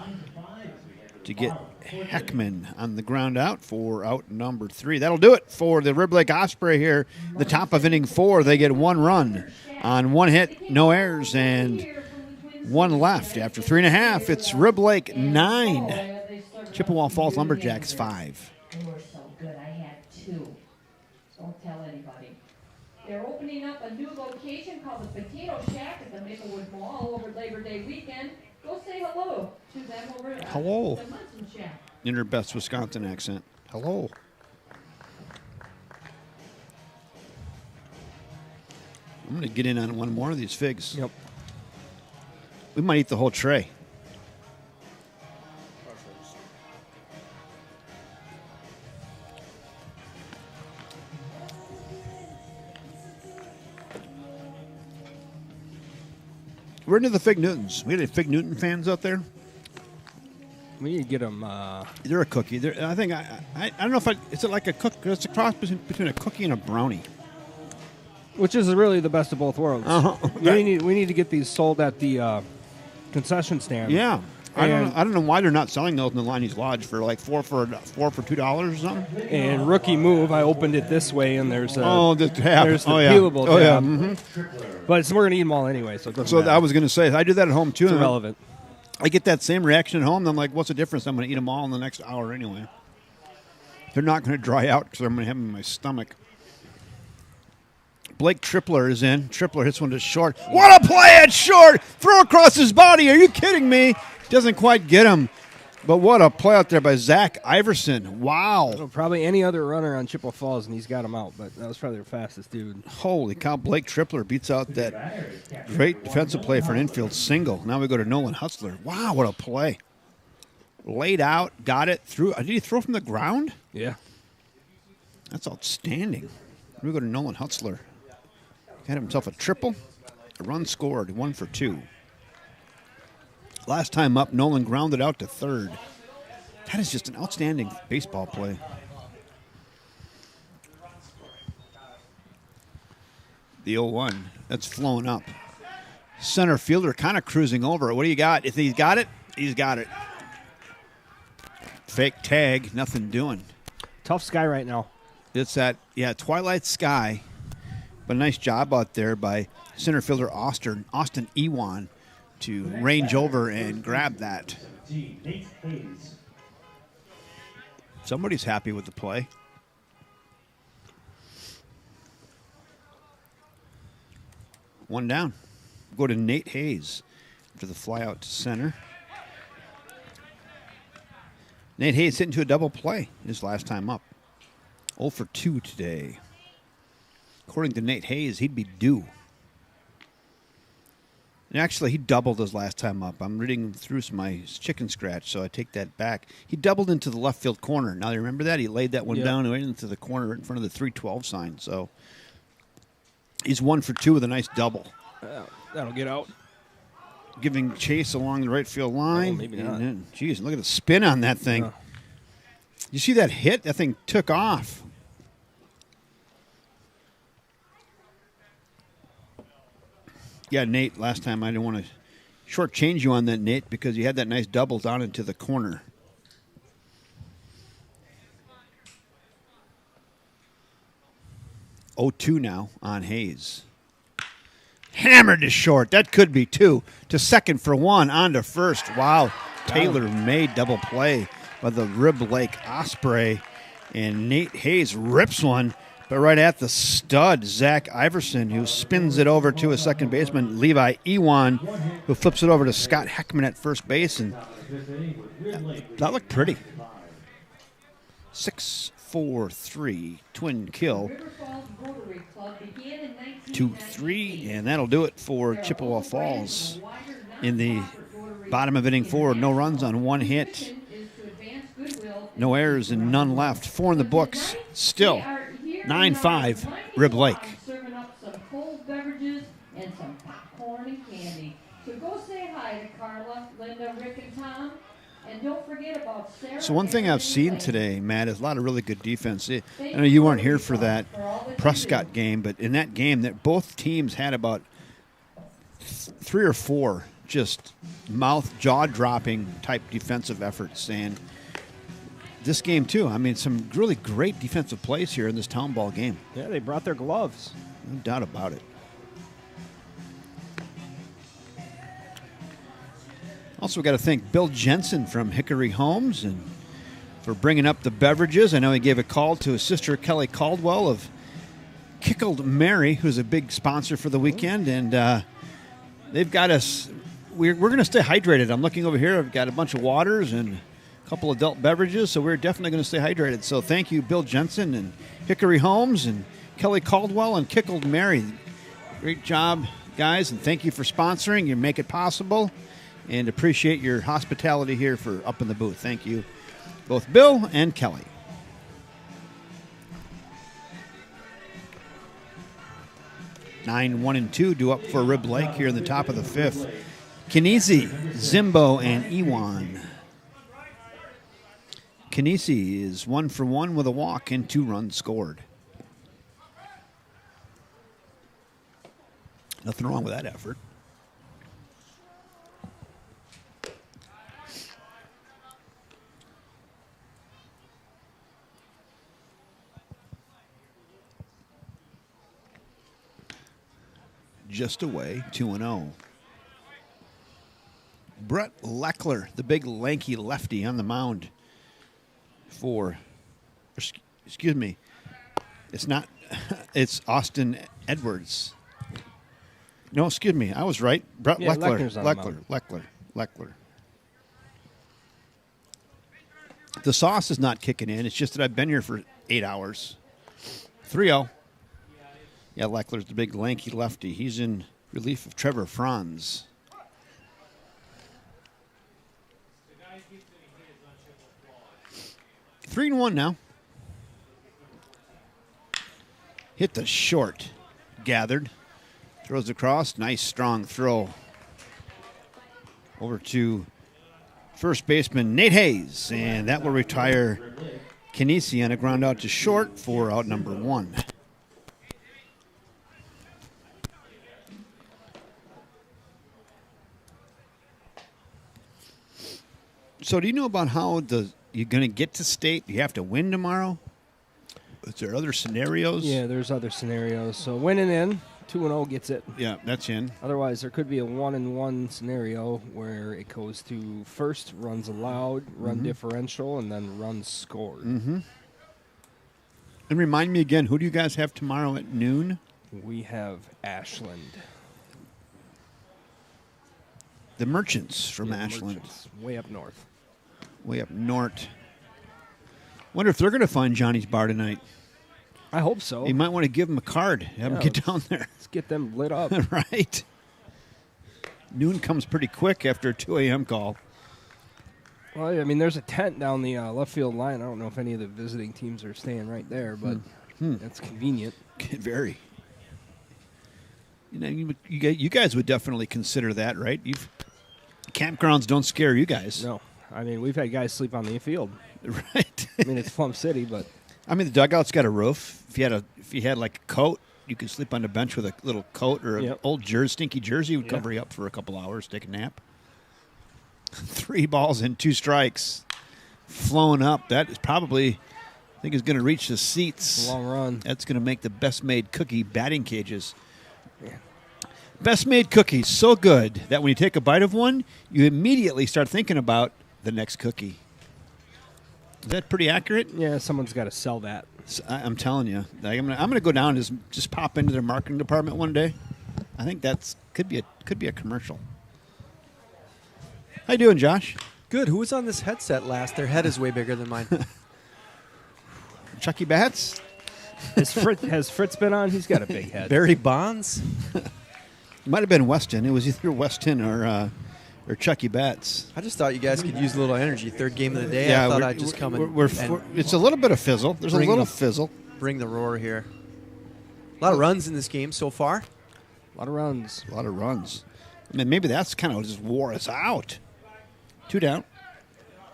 to get Heckman on the ground out for out number 3. That'll do it for the Rib Lake Osprey here. The top of inning 4, they get 1 run on 1 hit, no errors, and 1 left. After 3.5, it's Rib Lake 9, Chippewa Falls Lumberjacks 5. They were so good. I had 2. Don't tell anybody. They're opening up a new location called the Potato Shack at the Maplewood Mall over Labor Day weekend. Go say hello to them over at Hello. the Munson Shack. In her best Wisconsin accent. Hello. I'm going to get in on one more of these figs. Yep. We might eat the whole tray. We're into the Fig Newtons. We had any Fig Newton fans out there? We need to get them. They're a cookie. I think I don't know if is it like a cook? It's a cross between a cookie and a brownie. Which is really the best of both worlds. We need to get these sold at the concession stand. Yeah. I don't know why they're not selling those in the Liney's Lodge for like four for $2 or something. And rookie move, I opened it this way, and there's the tab. peelable tab. Yeah. Mm-hmm. But we're gonna eat them all anyway, so it doesn't matter. I was gonna say I do that at home too. It's irrelevant. I get that same reaction at home. And I'm like, what's the difference? I'm gonna eat them all in the next hour anyway. They're not gonna dry out because I'm gonna have them in my stomach. Blake Tripler is in. Tripler hits one to short. What a play at short! Throw across his body. Are you kidding me? Doesn't quite get him. But what a play out there by Zach Iverson. Wow. Well, probably any other runner on Chippewa Falls, and he's got him out. But that was probably the fastest dude. Holy cow. Blake Tripler beats out that great defensive play for an infield single. Now we go to Nolan Hutzler. Wow, what a play. Laid out, got it, threw. Did he throw from the ground? Yeah. That's outstanding. We go to Nolan Hutzler. Had himself a triple, a run scored, 1 for 2. Last time up, Nolan grounded out to third. That is just an outstanding baseball play. The 0-1, that's flown up. Center fielder kind of cruising over it. What do you got? If he's got it, he's got it. Fake tag, nothing doing. Tough sky right now. It's that, twilight sky. But a nice job out there by center fielder Austin Ewan to range over and grab that. Somebody's happy with the play. One down. Go to Nate Hayes after the fly out to center. Nate Hayes hit into a double play his last time up. 0 for 2 today. According to Nate Hayes, he'd be due. And actually, he doubled his last time up. I'm reading through my chicken scratch, so I take that back. He doubled into the left field corner. Now, you remember that? He laid that one down right into the corner in front of the 312 sign. So he's 1 for 2 with a nice double. That'll get out. Giving chase along the right field line. Oh, maybe not. Geez, look at the spin on that thing. You see that hit? That thing took off. Yeah, Nate, last time I didn't want to shortchange you on that, Nate, because you had that nice double down into the corner. (0-2) now on Hayes. Hammered to short. That could be 2. To second for 1. On to first. Wow. Taylor made double play by the Rib Lake Osprey. And Nate Hayes rips one. But right at the stud, Zach Iverson, who spins it over to a second baseman, Levi Ewan, who flips it over to Scott Heckman at first base. And that looked pretty. 6-4-3, twin kill. 2-3, and that'll do it for Chippewa Falls. In the bottom of inning 4, no runs on 1 hit. No errors and none left. 4 in the books. Still 9-5, Rib Lake. Serving up some cold beverages and some popcorn and candy. So go say hi to Carla, Linda, Rick, and Tom. And don't forget about Sarah. So one thing I've seen today, Matt, is a lot of really good defense. I know you weren't here for that Prescott game, but in that game, that both teams had about 3 or 4 just jaw-dropping type defensive efforts. And this game, too. I mean, some really great defensive plays here in this town ball game. Yeah, they brought their gloves. No doubt about it. Also, we got to thank Bill Jensen from Hickory Homes and for bringing up the beverages. I know he gave a call to his sister, Kelly Caldwell of Kickled Mary, who's a big sponsor for the weekend. And they've got us. We're going to stay hydrated. I'm looking over here. I've got a bunch of waters and couple adult beverages, so we're definitely going to stay hydrated. So thank you, Bill Jensen and Hickory Homes and Kelly Caldwell and Kickled Mary. Great job, guys, and thank you for sponsoring. You make it possible, and appreciate your hospitality here for Up in the Booth. Thank you, both Bill and Kelly. 9-1-2 due up for Rib Lake here in the top of the 5th. Kinesi, Zimbo, and Ewan. Kinesi is 1 for 1 with a walk and 2 runs scored. Nothing wrong with that effort. Just away, 2-0. Brett Leckler, the big lanky lefty on the mound excuse me, it's Austin Edwards. No, excuse me, I was right. Brett Leckler. The sauce is not kicking in. It's just that I've been here for 8 hours. 3-0. Yeah, Leckler's the big lanky lefty. He's in relief of Trevor Franz. 3-1 now. Hit the short. Gathered. Throws across. Nice, strong throw. Over to first baseman Nate Hayes. And that will retire Kinesi on a ground out to short for out number 1. So do you know about how you're going to get to state? You have to win tomorrow? Is there other scenarios? Yeah, there's other scenarios. So winning in, 2-0 gets it. Yeah, that's in. Otherwise, there could be a 1-1 scenario where it goes to first runs allowed, run differential, and then runs scored. Mm-hmm. And remind me again, who do you guys have tomorrow at noon? We have Ashland. The Merchants from Ashland. Merchants, way up north. Way up north. Wonder if they're going to find Johnny's Bar tonight. I hope so. You might want to give them a card. Have them get down there. Let's get them lit up. Right. Noon comes pretty quick after a 2 a.m. call. Well, I mean, there's a tent down the left field line. I don't know if any of the visiting teams are staying right there, but that's convenient. Very. You know, you guys would definitely consider that, right? Campgrounds don't scare you guys. No. I mean, we've had guys sleep on the field. Right. I mean, it's Plum City, but I mean, the dugout's got a roof. If you had like a coat, you could sleep on the bench with a little coat or an old stinky jersey would cover you up for a couple hours, take a nap. 3 balls and 2 strikes. Flowing up. That is probably, I think, is going to reach the seats. it's a long run. That's going to make the best made cookie batting cages. Yeah. Best made cookies, so good that when you take a bite of one, you immediately start thinking about the next cookie. Is that pretty accurate? Yeah, someone's got to sell that. I'm telling you, I'm gonna go down and just pop into their marketing department one day. I think that's could be a commercial. How you doing, Josh? Good. Who was on this headset last? Their head is way bigger than mine. Chucky Bats? Has Fritz been on? He's got a big head. Barry Bonds? It might have been Weston. It was either Weston or Chucky Bats. I just thought you guys could use a little energy. Third game of the day. I thought I'd just come and it's a little bit of fizzle. There's a little fizzle. Bring the roar here. A lot of runs in this game so far. A lot of runs. I mean, maybe that's kind of just wore us out. 2 down.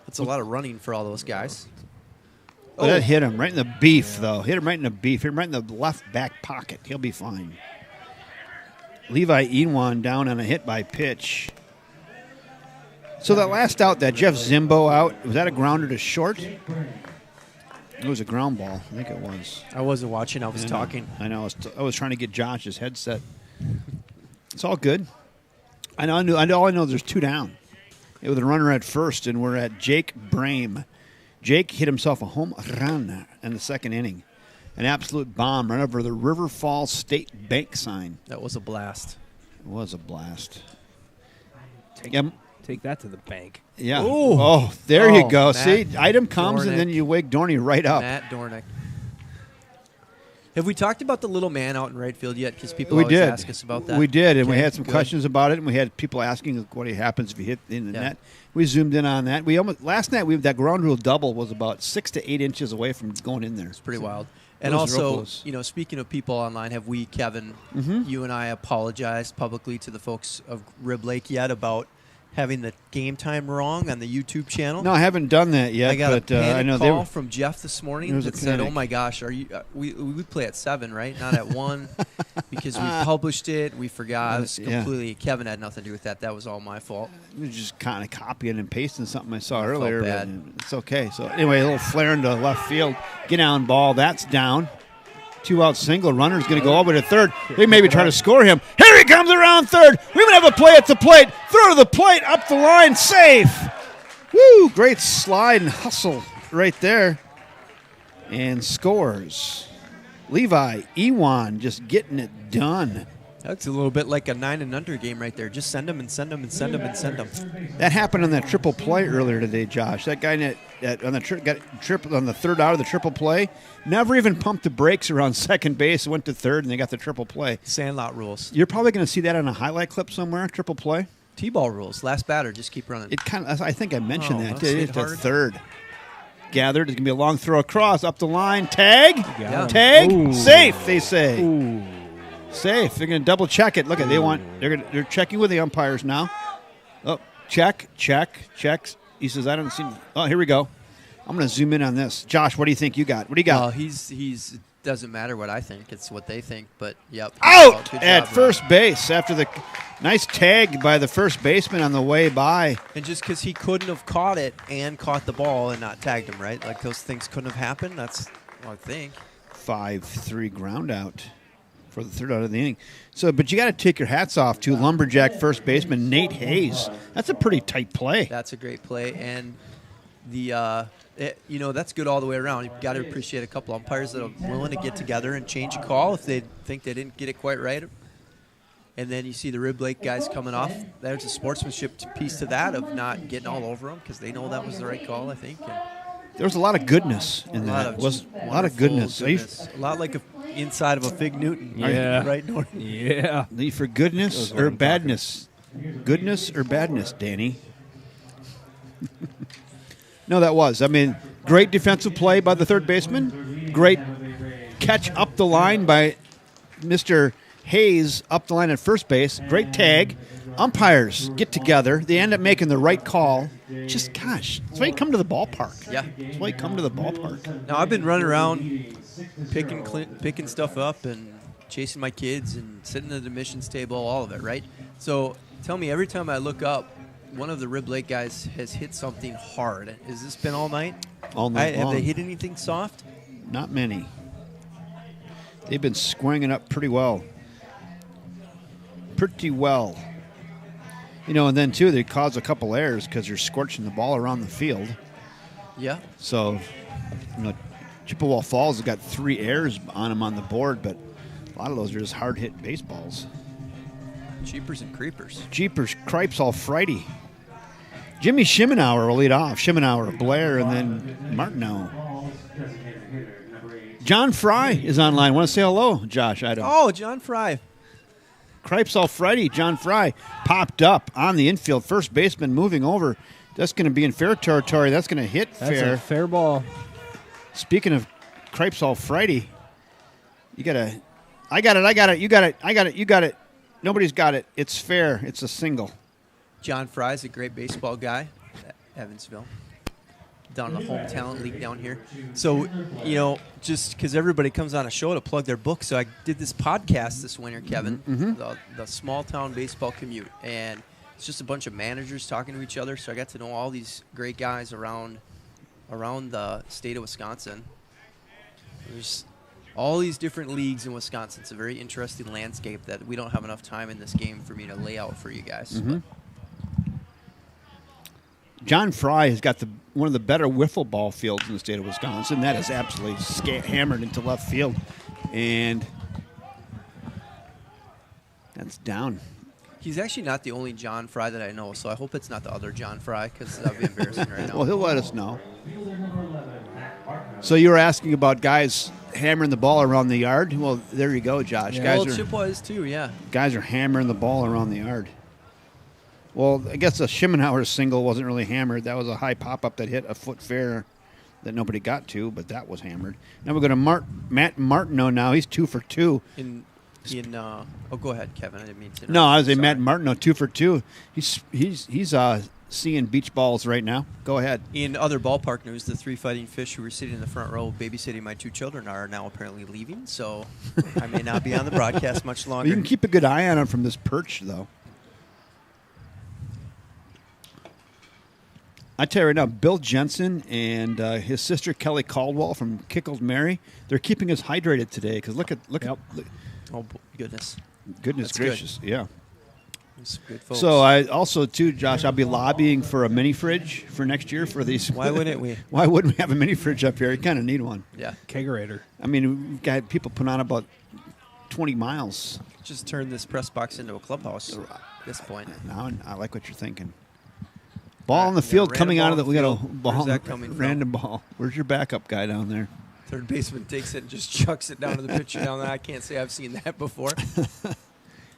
That's a lot of running for all those guys. Oh, that hit him right in the beef, though. Hit him right in the beef. Hit him right in the left back pocket. He'll be fine. Levi Ewan down on a hit by pitch. So that last out, that Jeff Zimbo out, was that a grounder to short? It was a ground ball. I think it was. I wasn't watching. I was talking. I know. I was trying to get Josh's headset. It's all good. I know there's 2 down. With a runner at first, and we're at Jake Brame. Jake hit himself a home run in the second inning. An absolute bomb right over the River Falls State Bank sign. That was a blast. It was a blast. Take that to the bank. Yeah. Ooh. Oh, there you go. Matt See, item comes, Dornick. and then you wake Dorney right up. Matt Dornick. Have we talked about the little man out in right field yet? Because people We always did. ask us about that. We did, and we Okay, had some good. questions about it, and we had people asking what happens if you hit in the Yeah. net. We zoomed in on that. Last night that ground rule double was about 6 to 8 inches away from going in there. It's pretty wild. And Those are also, real close. you know, speaking of people online, have we, Kevin, you and I apologized publicly to the folks of Rib Lake yet about having the game time wrong on the YouTube channel? No, I haven't done that yet. I got but, a panic I know call they from Jeff this morning There was a that said, panic. "Oh my gosh, are you? We play at 7, right? Not at 1, because we published it. We forgot. It was Yeah. completely. Kevin had nothing to do with that. That was all my fault. You're just kind of copying and pasting something I saw I felt earlier. bad. But it's okay. So anyway, a little flare into left field. Get down ball. That's down. 2-out single. Runner's going to go all the way to third. They maybe try to score him. Here he comes around third. We even have a play at the plate. Throw to the plate. Up the line. Safe. Woo! Great slide and hustle right there. And scores. Levi Ewan just getting it done. That's a little bit like a 9 and under game right there. Just send them and send them and send them and send them. That happened on that triple play earlier today, Josh. That guy on the got triple on the third out of the triple play. Never even pumped the brakes around second base. Went to third, and they got the triple play. Sandlot rules. You're probably going to see that on a highlight clip somewhere. Triple play. T-ball rules. Last batter, just keep running. It kind of. I think I mentioned that. Let's hit It's the hard. third. Gathered. It's going to be a long throw across up the line. Tag. Got him. Tag. Ooh. Safe. They say. Ooh. Safe. They're going to double check it. Look at they're checking with the umpires now. Oh, check. He says I don't see. Oh, here we go. I'm going to zoom in on this. Josh, what do you think you got? What do you got? Well, he's doesn't matter what I think. It's what they think. But yep. Out Good at job, first base after the nice tag by the first baseman on the way by. And just because he couldn't have caught it and caught the ball and not tagged him, right? Like those things couldn't have happened. That's what I think. 5-3 ground out for the third out of the inning. So, but you got to take your hats off to Lumberjack first baseman Nate Hayes. That's a pretty tight play. That's a great play, and that's good all the way around. You've got to appreciate a couple umpires that are willing to get together and change a call if they think they didn't get it quite right. And then you see the Rib Lake guys coming off. There's a sportsmanship piece to that of not getting all over them because they know that was the right call, I think. And There was a lot of goodness in that. of It was just a lot of wonderful goodness. A lot like inside of a Fig Newton. Yeah. Right, Norton? Yeah. Need for goodness what or I'm badness? Goodness or badness, Danny? No, that was. I mean, great defensive play by the third baseman. Great catch up the line by Mr. Hayes up the line at first base. Great tag. Umpires get together. They end up making the right call. Just, gosh, that's why you come to the ballpark. Yeah. That's why you come to the ballpark. Now, I've been running around picking stuff up and chasing my kids and sitting at the admissions table, all of it, right? So tell me, every time I look up, one of the Rib Lake guys has hit something hard. Has this been all night? All night Have long. they hit anything soft? Not many. They've been squaring it up pretty well. Pretty well. You know, and then, too, they cause a couple errors because you're scorching the ball around the field. Yeah. So, you know, Chippewa Falls has got 3 errors on them on the board, but a lot of those are just hard-hit baseballs. Cheapers and creepers. Jeepers, cripes all Friday. Jimmy Shimenauer will lead off. Shimenauer, Blair, and then Martineau. John Fry is online. Want to say hello, Josh? Oh, John Fry. Cripes all Friday. John Fry popped up on the infield. First baseman moving over. That's going to be in fair territory. That's going to hit That's fair. a fair ball. Speaking of Cripes all Friday, you got to. I got it. You got it. Nobody's got it. It's fair. It's a single. John Fry's a great baseball guy, Evansville, down in the home talent league down here. So, you know, just because everybody comes on a show to plug their book, so I did this podcast this winter, Kevin, the small town baseball commute, and it's just a bunch of managers talking to each other. So I got to know all these great guys around the state of Wisconsin. There's all these different leagues in Wisconsin. It's a very interesting landscape that we don't have enough time in this game for me to lay out for you guys. Mm-hmm. John Fry has got one of the better wiffle ball fields in the state of Wisconsin. That is absolutely hammered into left field. And that's down. He's actually not the only John Fry that I know, so I hope it's not the other John Fry because that would be embarrassing right now. Well, he'll let us know. So you were asking about guys hammering the ball around the yard? Well, there you go, Josh. Yeah. Well, Chippewa is too, yeah. Guys are hammering the ball around the yard. Well, I guess the Shimenauer single wasn't really hammered. That was a high pop-up that hit a foot fair that nobody got to, but that was hammered. Now we're going to Matt Martineau now. He's 2 for 2. Go ahead, Kevin. I didn't mean to. No, I was saying Matt Martineau, 2 for 2. He's seeing beach balls right now. Go ahead. In other ballpark news, the 3 fighting fish who were sitting in the front row babysitting my 2 children are now apparently leaving, so I may not be on the broadcast much longer. You can keep a good eye on him from this perch, though. I tell you right now, Bill Jensen and his sister Kelly Caldwell from Kickled Mary, they're keeping us hydrated today. Because look at. Oh goodness! Goodness That's gracious! good. Yeah. That's good, folks. So I also too, Josh, I'll be lobbying for a mini fridge for next year for these. Why wouldn't we? Why wouldn't we have a mini fridge up here? You kind of need one. Yeah, kegerator. I mean, we've got people put on about 20 miles. Just turn this press box into a clubhouse at this point. Now I like what you're thinking. Ball on the field coming out of the. We got a ball. Where's that coming from? Random ball. Where's your backup guy down there? Third baseman takes it and just chucks it down to the pitcher down there. I can't say I've seen that before.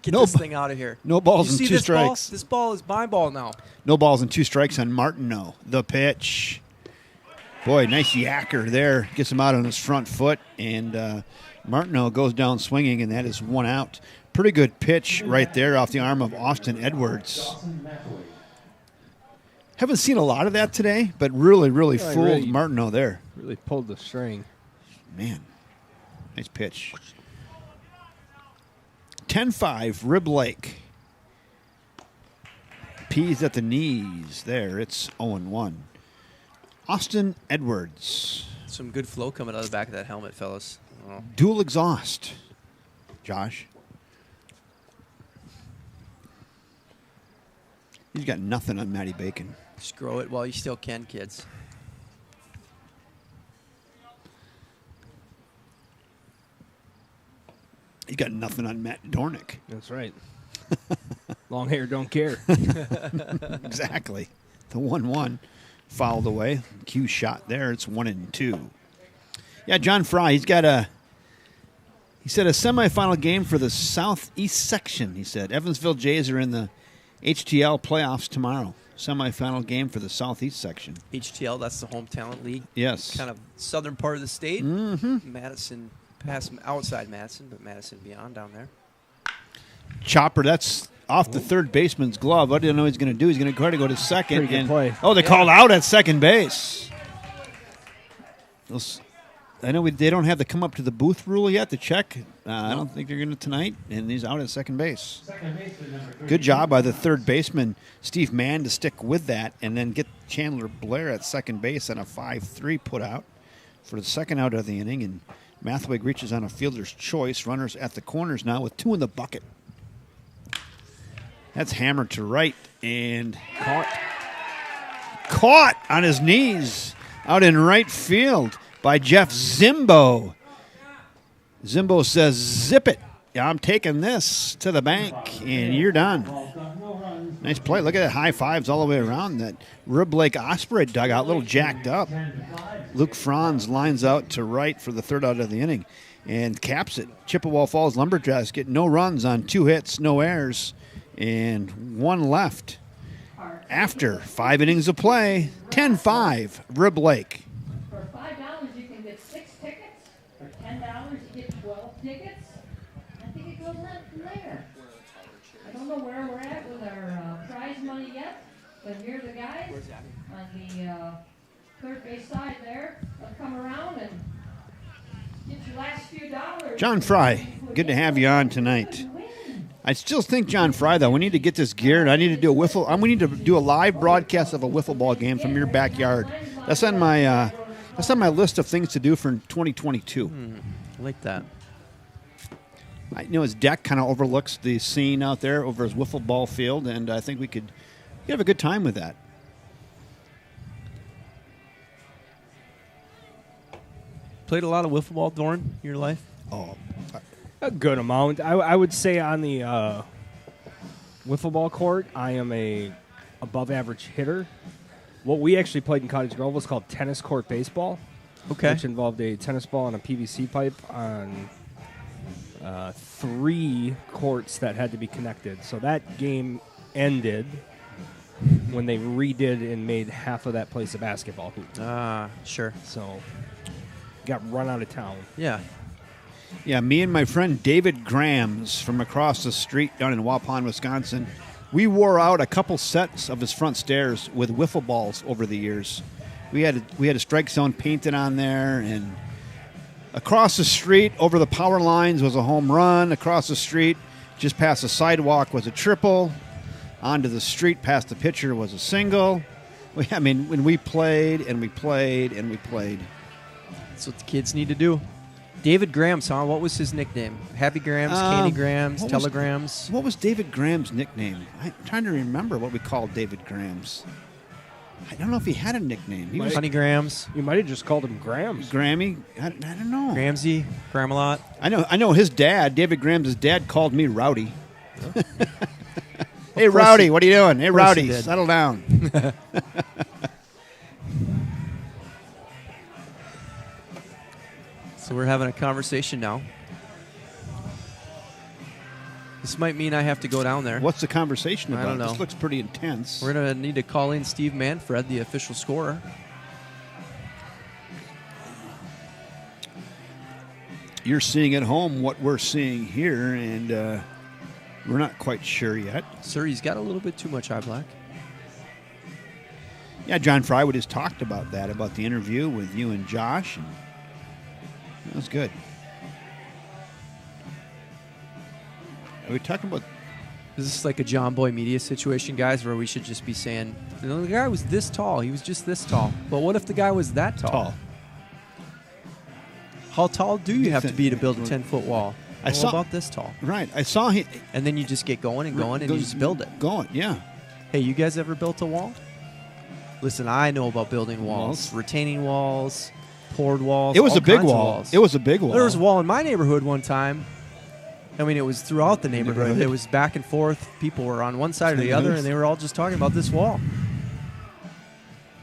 Get this thing out of here. No balls and 2 strikes. This ball is my ball now. No balls and 2 strikes on Martineau. The pitch. Boy, nice yacker there. Gets him out on his front foot, and Martineau goes down swinging, and that is 1 out. Pretty good pitch right there off the arm of Austin Edwards. Haven't seen a lot of that today, but really fooled Martineau there. Really pulled the string. Man, nice pitch. 10-5, Rib Lake. Peas at the knees there. It's 0-1. Austin Edwards. Some good flow coming out of the back of that helmet, fellas. Oh. Dual exhaust. Josh. He's got nothing on Matty Bacon. Just grow it while you still can, kids. He's got nothing on Matt Dornick. That's right. Long hair don't care. Exactly. The 1-1 fouled away. Q shot there. It's 1-2. Yeah, John Fry, he said a semifinal game for the Southeast section, he said. Evansville Jays are in the HTL playoffs tomorrow. Semifinal game for the Southeast section. HTL, that's the home talent league. Yes. Kind of southern part of the state. Mm-hmm. Madison, past outside Madison, but Madison beyond down there. Chopper, that's off the third baseman's glove. What do you know he's going to do? He's going to try to go to second. Pretty good play. Oh, they called out at second base. I know they don't have the come up to the booth rule yet to check. I don't think they're going to tonight, and he's out at second base. Good job by the third baseman, Steve Mann, to stick with that and then get Chandler Blair at second base on a 5-3 put out for the second out of the inning. And Mathwig reaches on a fielder's choice. Runners at the corners now with 2 in the bucket. That's hammered to right and caught on his knees out in right field by Jeff Zimbo. Zimbo says, zip it. Yeah, I'm taking this to the bank, and you're done. Nice play. Look at that high fives all the way around. That Rib Lake Osprey dugout, a little jacked up. Luke Franz lines out to right for the third out of the inning and caps it. Chippewa Falls Lumberjacks get no runs on 2 hits, no errors, and 1 left. After 5 innings of play, 10-5, Rib Lake. For $5, you can get 6 tickets. For $10, you get 12 tickets. I think it goes on from there. I don't know where we're at with our prize money yet, but here are the guys on the third base side there. They'll come around and get your last few dollars. John Fry, good to have you on tonight. I still think, John Fry, though, we need to get this geared. We need to do a live broadcast of a wiffle ball game from your backyard. That's on my list of things to do for 2022. I like that. His deck kind of overlooks the scene out there over his wiffle ball field, and I think we could have a good time with that. Played a lot of wiffle ball, Doran, in your life? Oh, A good amount. I would say on the wiffle ball court, I am a above average hitter. What we actually played in Cottage Grove was called tennis court baseball. Okay. Which involved a tennis ball and a PVC pipe on 3 courts that had to be connected. So that game ended when they redid and made half of that place a basketball hoop. Sure. So got run out of town. Yeah. Yeah, me and my friend David Grams from across the street down in Waupun, Wisconsin, we wore out a couple sets of his front stairs with wiffle balls over the years. We had a strike zone painted on there, and across the street over the power lines was a home run. Across the street, just past the sidewalk, was a triple. Onto the street past the pitcher was a single. I mean, when we played and we played and we played. That's what the kids need to do. David Grams, huh? What was his nickname? Happy Grams, Candy Grams, Telegrams? What was David Graham's nickname? I'm trying to remember what we called David Graham's. I don't know if he had a nickname. He was Honey Grams, You might have just called him Grams. Grammy. I don't know. Gramsy, Gramalot. I know his dad, David Graham's dad, called me Rowdy. Hey, Rowdy, what are you doing? Hey, course he Rowdy, did. settle down. So we're having a conversation now. This might mean I have to go down there. What's the conversation I about? don't know. This looks pretty intense. We're going to need to call in Steve Manfred, the official scorer. You're seeing at home what we're seeing here, and we're not quite sure yet. Sir, he's got a little bit too much eye black. Yeah, John Frywood has talked about that, about the interview with you and Josh, and that was good. Are we talking about... Is this like a John Boy Media situation, guys, where we should just be saying, you know, the guy was this tall. He was just this tall. But what if the guy was that tall? Tall. How tall do you have to be to build a 10-foot wall? I saw about this tall. Right, I saw him... And then you just get going and going, and you just build it. Going, yeah. Hey, you guys ever built a wall? Listen, I know about building walls. Retaining walls, poured walls. It was all a big kinds of wall. walls. It was a big wall. There was a wall in my neighborhood one time. I mean, it was throughout the neighborhood. It was back and forth. People were on one side or the other, and they were all just talking about this wall.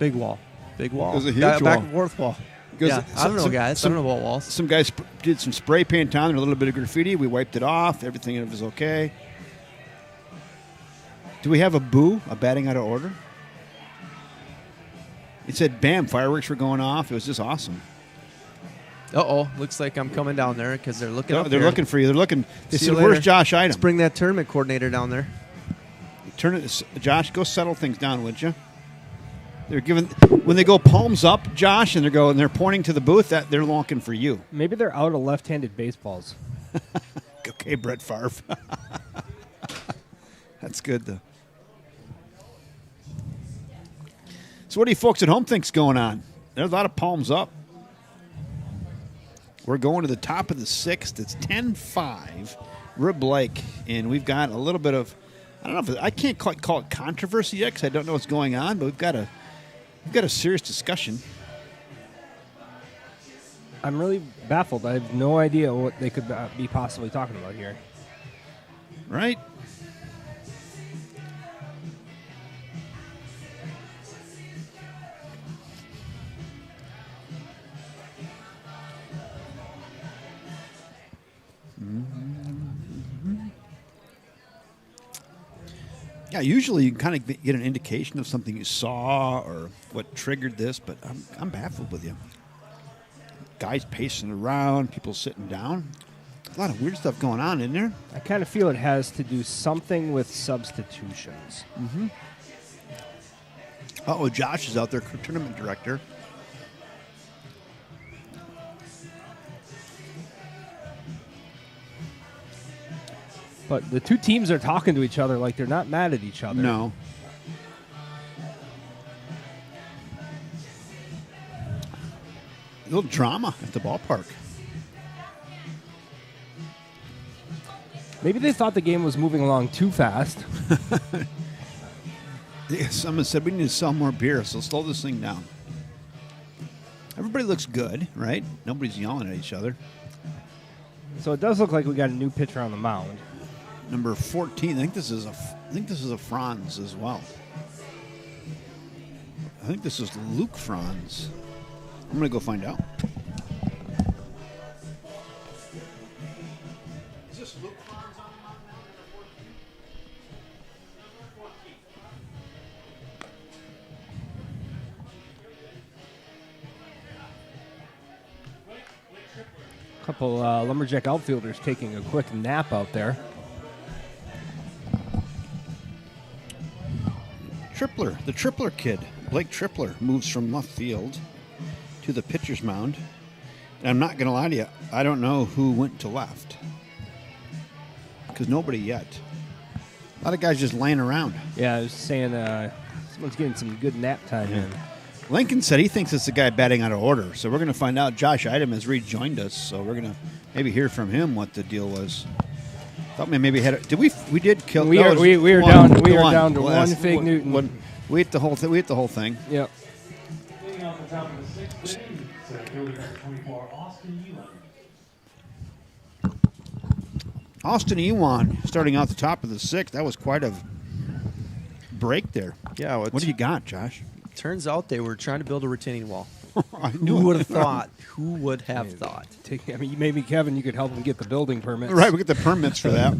Big wall. Big wall. It was a huge Back wall. and forth wall. Because Yeah, I don't know, guys. I don't know about walls. Some guys did some spray paint on there, a little bit of graffiti. We wiped it off. Everything was okay. Do we have a boo, a batting out of order? It said, bam, fireworks were going off. It was just awesome. Uh-oh. Looks like I'm coming down there because they're looking up They're here. looking for you. They're looking. They See said, you where's later. Josh Idem? Let's bring that tournament coordinator down there. Josh, go settle things down, would you? They're giving when they go palms up, Josh, and they're pointing to the booth. That they're looking for you. Maybe they're out of left-handed baseballs. Okay, Brett Favre. That's good, though. So what do you folks at home think's going on? There's a lot of palms up. We're going to the top of the sixth. It's 10-5, Rib Lake, and we've got a little bit of, I don't know if I can't quite call it controversy yet because I don't know what's going on, but we've got a serious discussion. I'm really baffled. I have no idea what they could be possibly talking about here. Right? Yeah, usually you can kind of get an indication of something you saw or what triggered this, but I'm baffled with you. Guys pacing around, people sitting down. A lot of weird stuff going on in there. I kind of feel it has to do something with substitutions. Mm-hmm. Uh-oh, Josh is out there, tournament director. But the two teams are talking to each other like they're not mad at each other. No. A little drama at the ballpark. Maybe they thought the game was moving along too fast. Yeah, someone said we need to sell more beer, so slow this thing down. Everybody looks good, right? Nobody's yelling at each other. So it does look like we got a new pitcher on the mound. Number 14. I think this is a Franz as well. I think this is Luke Franz. I'm going to go find out. Is this Luke Franz on the mound? couple Lumberjack outfielders taking a quick nap out there. Tripler, the Tripler kid, Blake Tripler, moves from left field to the pitcher's mound. And I'm not going to lie to you, I don't know who went to left. Because nobody yet. A lot of guys just laying around. Yeah, I was saying someone's getting some good nap time in. Lincoln said he thinks it's the guy batting out of order. So we're going to find out. Josh Idem has rejoined us, so we're going to maybe hear from him what the deal was. Thought we maybe had. We did kill. We are down to one Fig Newton. We ate the whole thing. Yep. Leading off the top of the 6th inning, center fielder number 24, Austin Ewan. Austin Ewan starting out the top of the 6th. That was quite a break there. Yeah. What do you got, Josh? Turns out they were trying to build a retaining wall. Who would have thought? Who would have thought? Maybe Kevin, you could help him get the building permits. Right, we get the permits for that.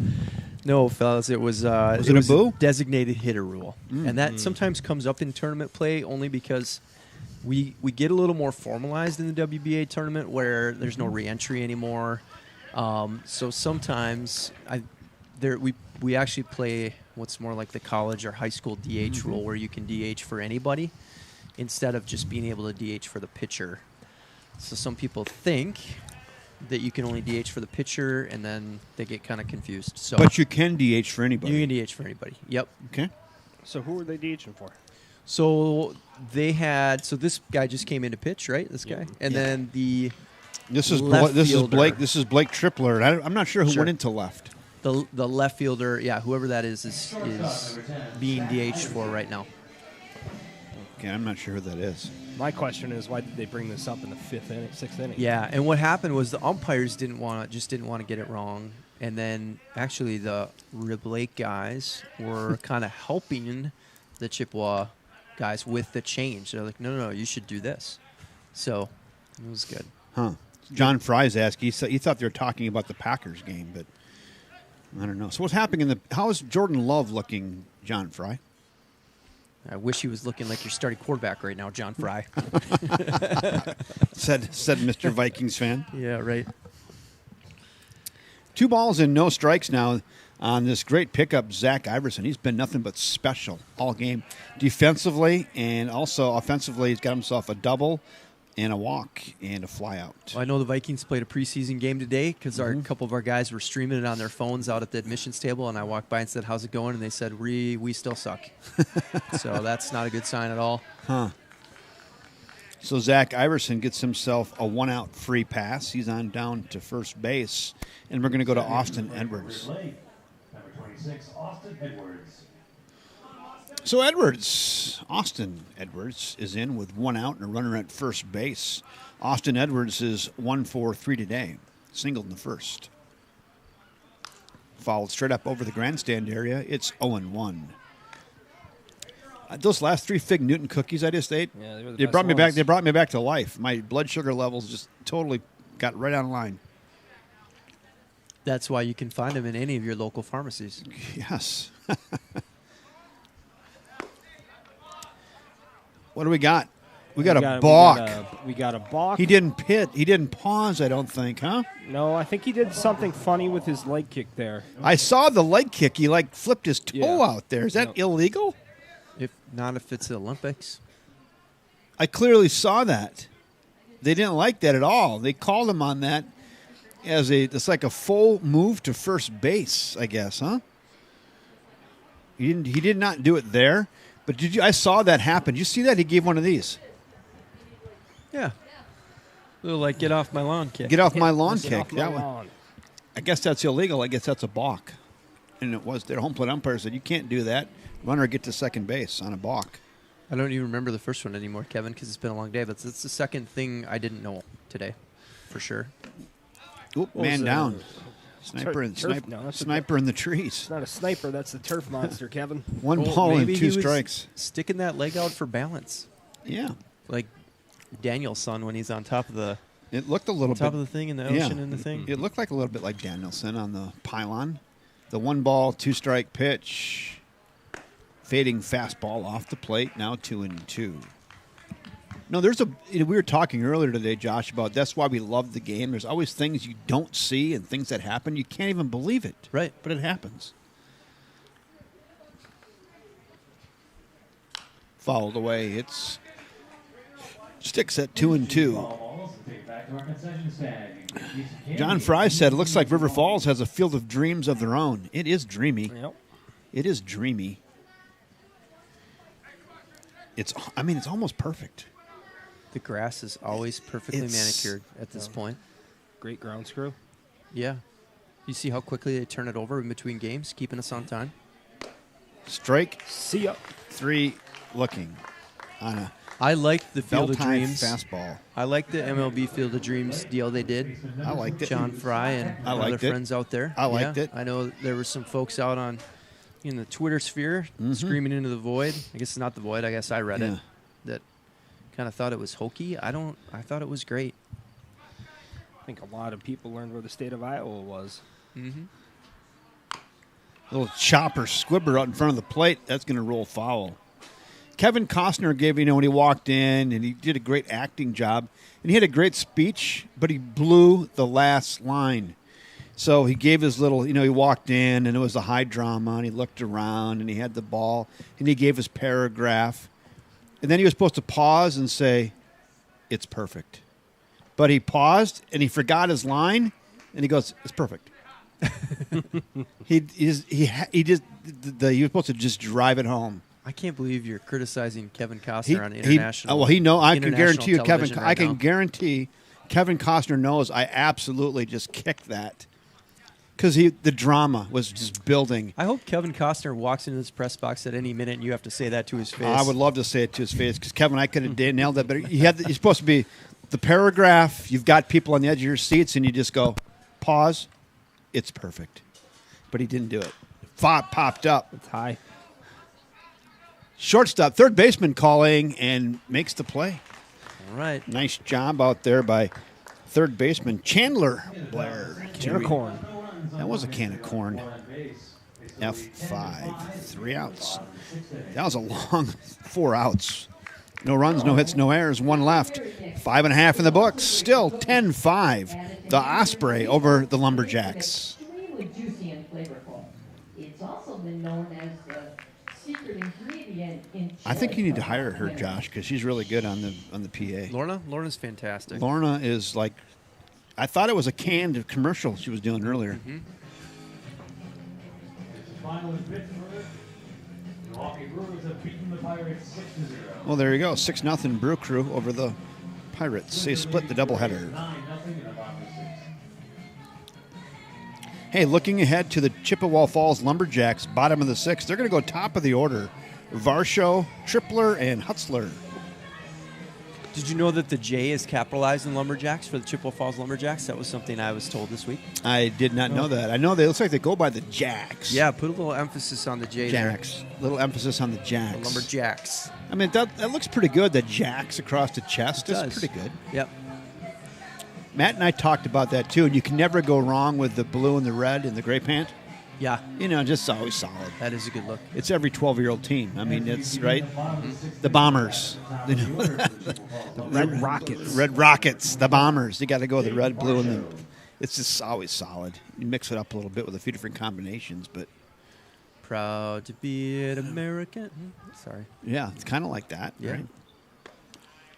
No, fellas, it was it a boo? designated hitter rule, and that sometimes comes up in tournament play only because we get a little more formalized in the WBA tournament where there's no reentry anymore. So sometimes we actually play what's more like the college or high school DH rule, where you can DH for anybody instead of just being able to DH for the pitcher. So some people think that you can only DH for the pitcher, and then they get kind of confused. So, but you can DH for anybody. You can DH for anybody. Yep. Okay. So who were they DHing for? So they had. So this guy just came in to pitch, right? This guy, and then the this is left Blake fielder. Blake Tripler. I'm not sure who went into left. The left fielder, whoever that is being DH'd for right now. Okay, I'm not sure who that is. My question is, why did they bring this up in the 6th inning? Yeah, and what happened was the umpires didn't want to get it wrong, and then actually the Blake guys were kind of helping the Chippewa guys with the change. They're like, no, you should do this. So it was good. Huh. John Fry's asked. He thought they were talking about the Packers game, but I don't know. So what's happening how is Jordan Love looking, John Fry? I wish he was looking like your starting quarterback right now, John Fry. said Mr. Vikings fan. Yeah, right. 2 balls and no strikes now on this great pickup, Zach Iverson. He's been nothing but special all game. Defensively and also offensively, he's got himself a double and a walk and a fly out. Well, I know the Vikings played a preseason game today because a couple of our guys were streaming it on their phones out at the admissions table, and I walked by and said, "How's it going?" And they said, "We still suck." So that's not a good sign at all. Huh. So Zach Iverson gets himself a 1-out free pass. He's on down to first base, and we're going to go to Austin Edwards. Number 26, Austin Edwards. So Austin Edwards is in with 1 out and a runner at first base. Austin Edwards is 1-for-3 today. Singled in the first. Fouled straight up over the grandstand area. It's 0-1. Those last 3 Fig Newton cookies I just ate, yeah, they brought me back. They brought me back to life. My blood sugar levels just totally got right on line. That's why you can find them in any of your local pharmacies. Yes. What do we got? We got a balk. We got a balk. He didn't pit. He didn't pause, I don't think, huh? No, I think he did something funny with his leg kick there. I saw the leg kick. He, flipped his toe out there. Is that illegal? If not, if it's the Olympics. I clearly saw that. They didn't like that at all. They called him on that as it's like a full move to first base, I guess, huh? He did not do it there. But I saw that happen. Did you see that? He gave one of these. Yeah. A little get off my lawn kick. Get off my lawn Get kick. off my lawn. I guess that's illegal. I guess that's a balk. And it was. Their home plate umpire said, you can't do that. Runner get to second base on a balk. I don't even remember the first one anymore, Kevin, because it's been a long day. But it's the second thing I didn't know today, for sure. Oop, man down. Sniper in the trees. It's not a sniper. That's the turf monster, Kevin. 1 ball and maybe 2 he was strikes. Sticking that leg out for balance. Yeah. Like Danielson when he's on top of the It looked a little bit. top of the thing in the ocean and the thing. It looked like a little bit like Danielson on the pylon. The 1 ball, 2 strike pitch. Fading fastball off the plate. Now 2-2. No, there's we were talking earlier today, Josh, about that's why we love the game. There's always things you don't see and things that happen. You can't even believe it. Right. But it happens. Fouled away. It's sticks at 2-2. John Fry said, it looks like River Falls has a field of dreams of their own. It is dreamy. Yep. It is dreamy. It's almost perfect. The grass is always perfectly manicured at this point. Great ground screw. Yeah. You see how quickly they turn it over in between games, keeping us on time? Strike See ya. 3 looking on a I liked the Field of bell-timed Dreams. fastball. I liked the MLB Field of Dreams deal they did. I liked it. John Fry and I other liked it. friends out there. I liked it. I know there were some folks out in the Twitter sphere screaming into the void. I guess it's not the void. I guess I read it. That kind of thought it was hokey. I thought it was great. I think a lot of people learned where the state of Iowa was. Mm-hmm. Little chopper squibber out in front of the plate. That's going to roll foul. Kevin Costner gave, when he walked in, and he did a great acting job, and he had a great speech, but he blew the last line. So he gave his little, he walked in, and it was a high drama, and he looked around, and he had the ball, and he gave his paragraph. And then he was supposed to pause and say, "It's perfect." But he paused, and he forgot his line, and he goes, "It's perfect." he was supposed to just drive it home. I can't believe you're criticizing Kevin Costner on international. I can guarantee you, Kevin. television I right can now. guarantee Kevin Costner knows I absolutely just kicked that because the drama was just building. I hope Kevin Costner walks into this press box at any minute and you have to say that to his face. I would love to say it to his face because Kevin, I could have nailed that, but you're supposed to be the paragraph. You've got people on the edge of your seats, and you just go, pause. It's perfect, but he didn't do it. Popped up. It's high. Shortstop, third baseman calling and makes the play. All right. Nice job out there by third baseman Chandler Blair. Can of corn. That was a can of corn. F5, 3 outs. That was a long 4 outs. No runs, no hits, no errors, 1 left. 5.5 in the books. Still 10-5. The Osprey over the Lumberjacks. Extremely juicy and flavorful. It's also been known as the secret ingredient in I think you need to hire her, Josh, because she's really good on the PA. Lorna's fantastic. Lorna is like, I thought it was a canned commercial she was doing earlier. Mm-hmm. Final in Pittsburgh. The Milwaukee Brewers have beaten the Pirates 6-0. Well, there you go. 6-0 Brew Crew over the Pirates. They split the doubleheader. 9-0 in the bottom of 6. Hey, looking ahead to the Chippewa Falls Lumberjacks, bottom of the 6th. They're going to go top of the order. Varsho, Tripler, and Hutzler. Did you know that the J is capitalized in Lumberjacks for the Chippewa Falls Lumberjacks? That was something I was told this week. I did not know that. I know it looks like they go by the Jacks. Yeah, put a little emphasis on the J Jacks. Little emphasis on the Jacks. there. The Lumberjacks. I mean, that looks pretty good. The Jacks across the chest. It That's does. pretty good. Yep. Matt and I talked about that, too. And you can never go wrong with the blue and the red and the gray pant. Yeah, Just always solid. that is a good look. It's every 12-year-old team. I mean, it's right. The Bombers, The Red Rockets. Red Rockets, the Bombers. You got to go with the red, blue, and the. It's just always solid. You mix it up a little bit with a few different combinations, but Proud to be an American. Sorry. yeah, it's kind of like that. Yeah. Right?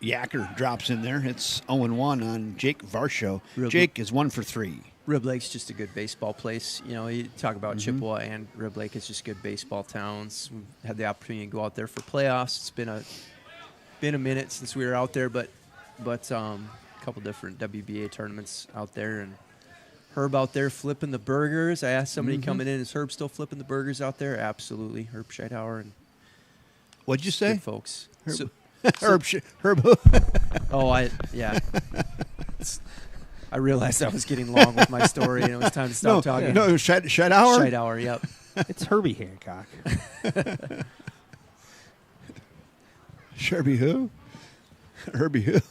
Yacker drops in there. It's 0-1 on Jake Varsho. Real Jake is 1 for 3. Rib Lake's just a good baseball place. You talk about Chippewa and Rib Lake. It's just good baseball towns. We've had the opportunity to go out there for playoffs. It's been a minute since we were out there, but a couple different WBA tournaments out there. And Herb out there flipping the burgers. I asked somebody coming in, is Herb still flipping the burgers out there? Absolutely. Herb Scheidhauer and What'd you say? good folks. Herb. Yeah. I realized I was getting long with my story, and it was time to stop talking. No, Scheidhauer? Scheidhauer, yep. It's Herbie Hancock. Sherby who? Herbie who?